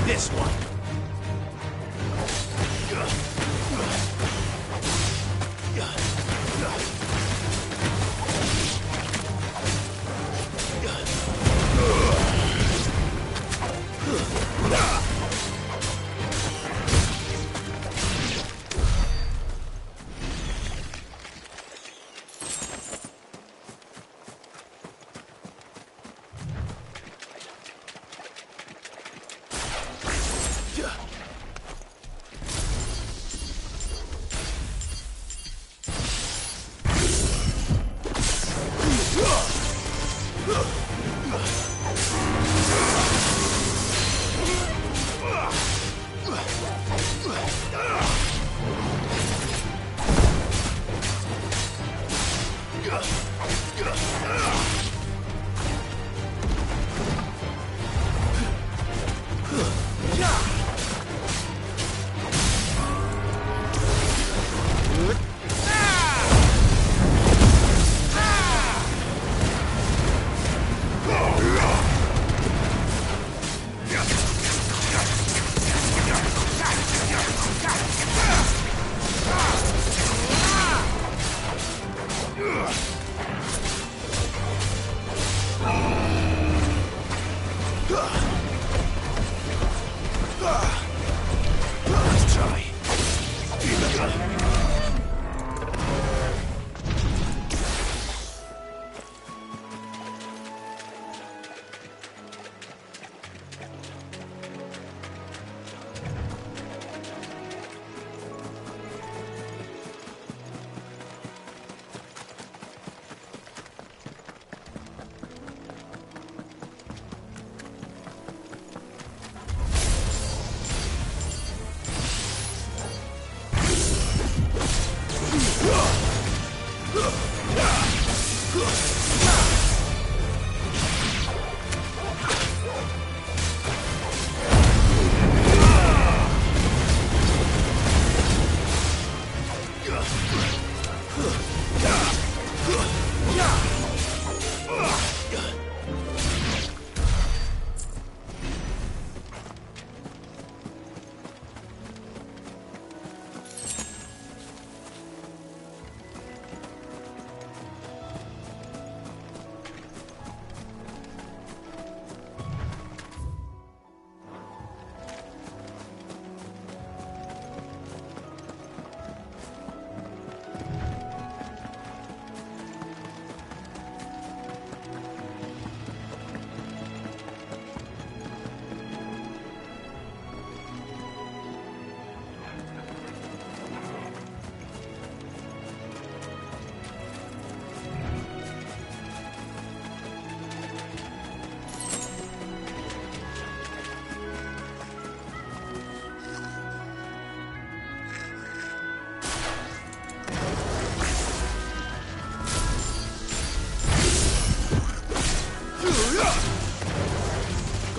This one.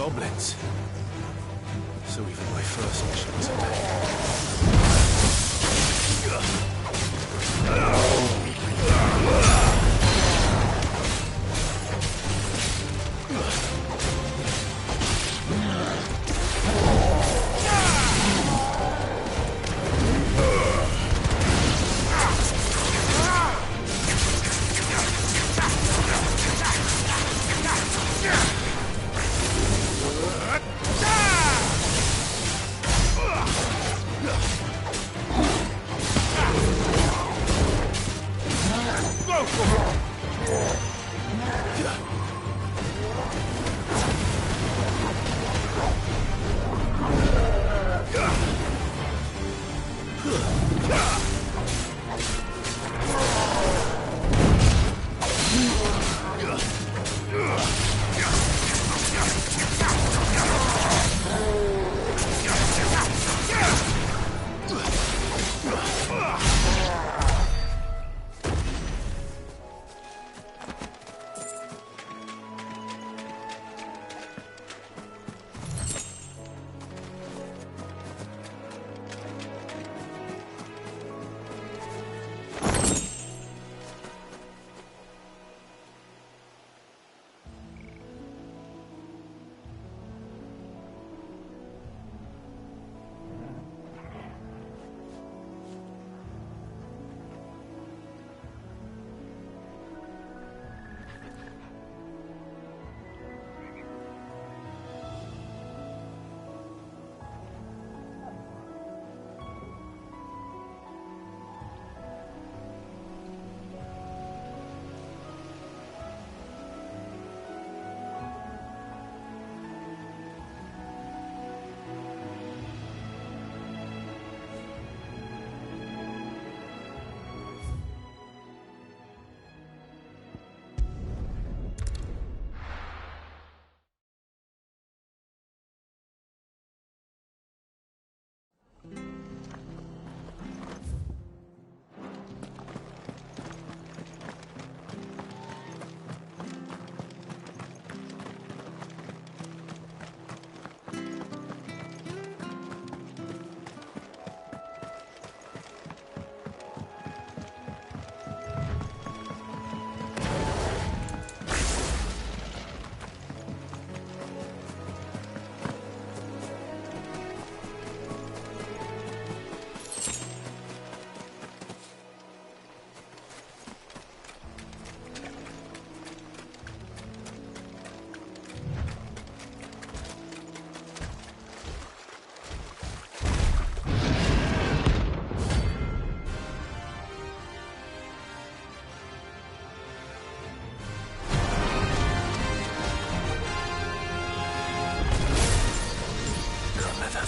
Goblins. So even my first mission was a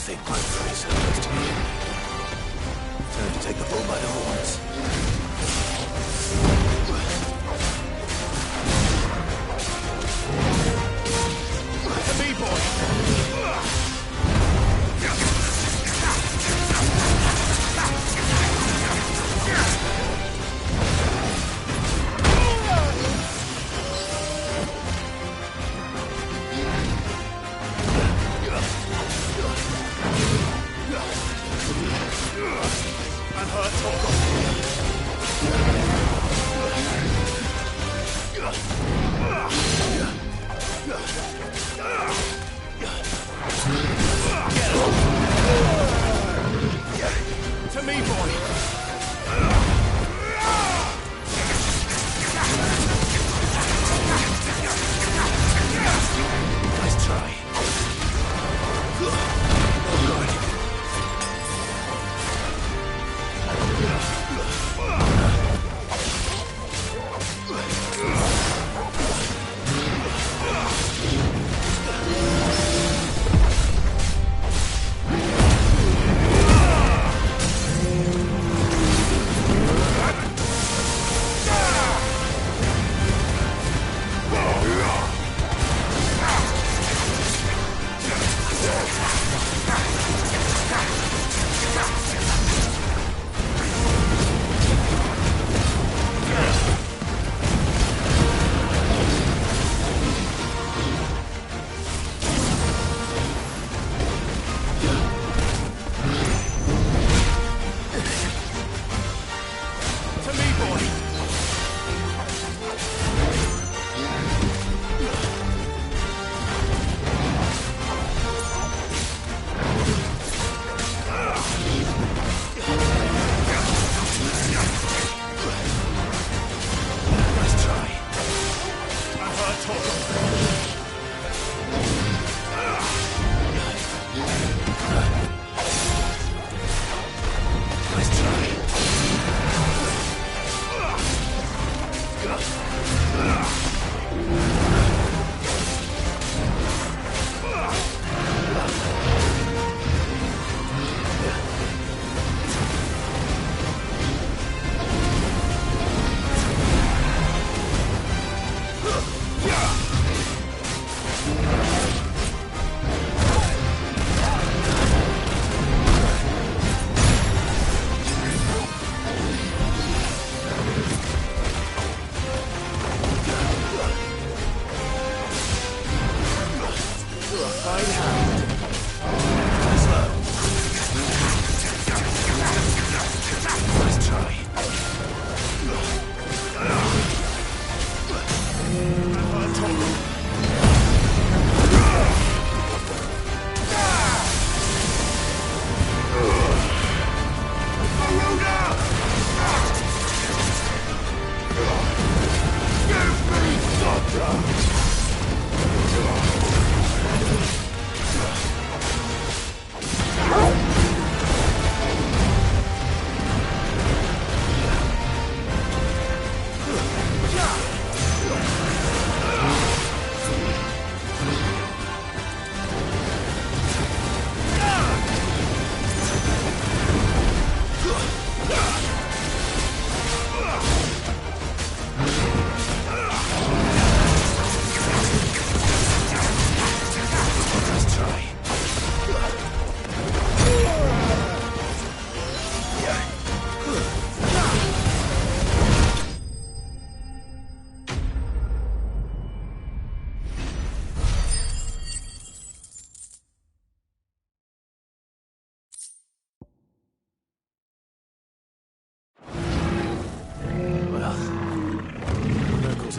nothing quite very close to me. Time to take the bull by the horns. To me, boy! To me, boy! Nice try.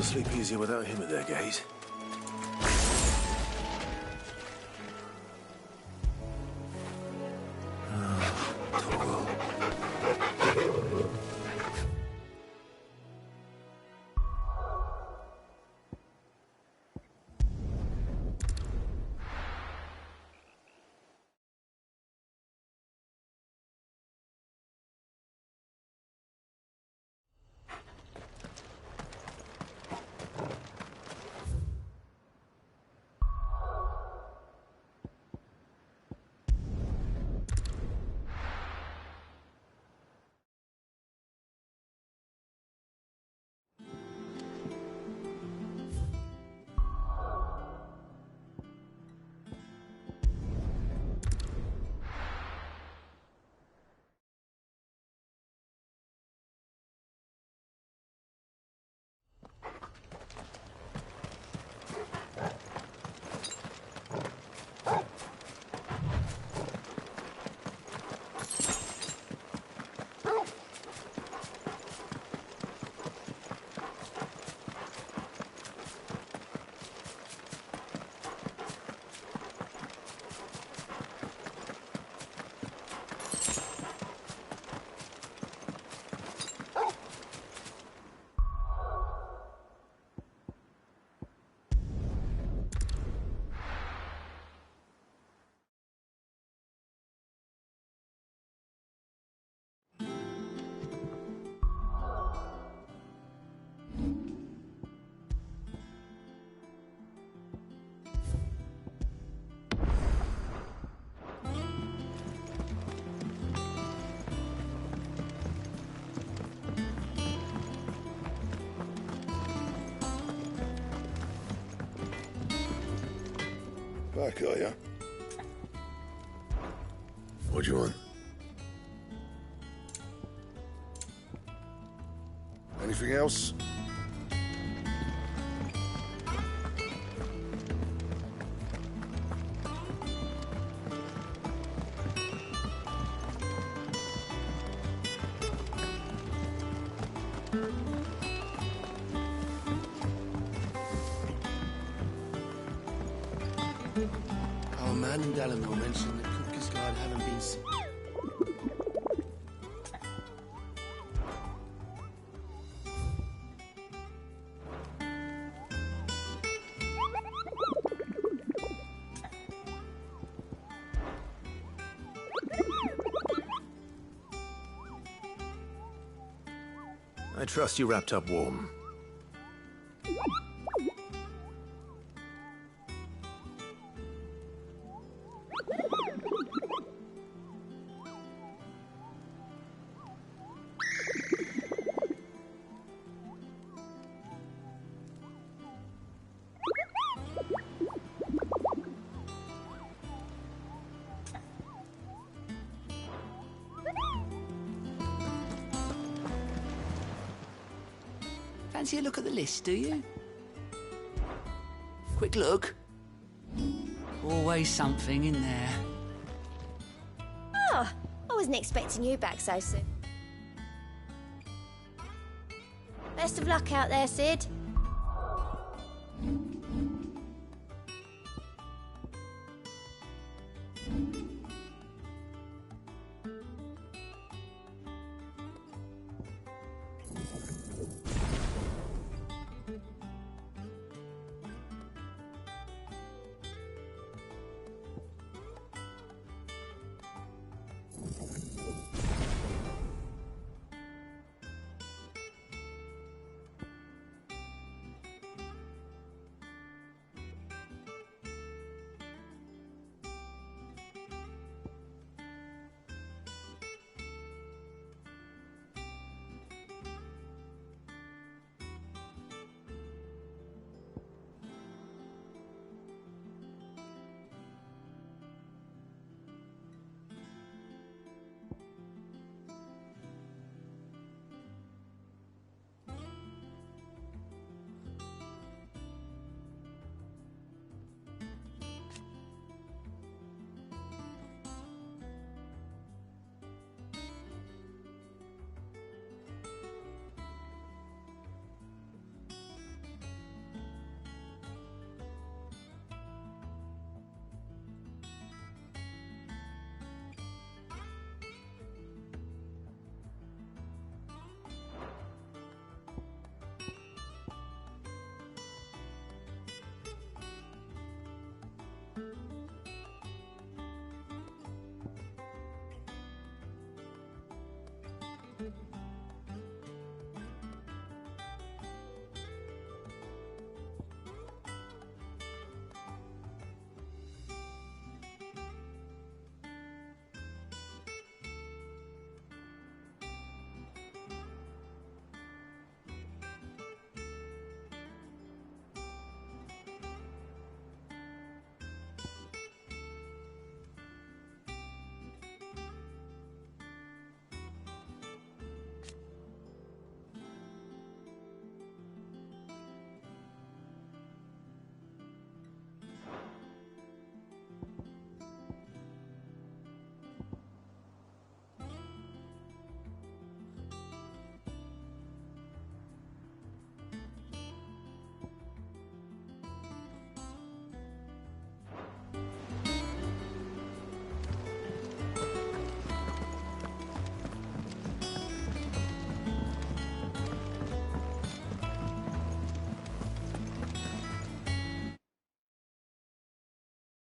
Sleep easier without him at their gate. Back, are ya? What do you want? Anything else? Our man in Dallimore mentioned that Cooper's Guard haven't been... I trust you wrapped up warm. Fancy a look at the list, do you? Quick look. Always something in there. Oh, I wasn't expecting you back so soon. Best of luck out there, Sid.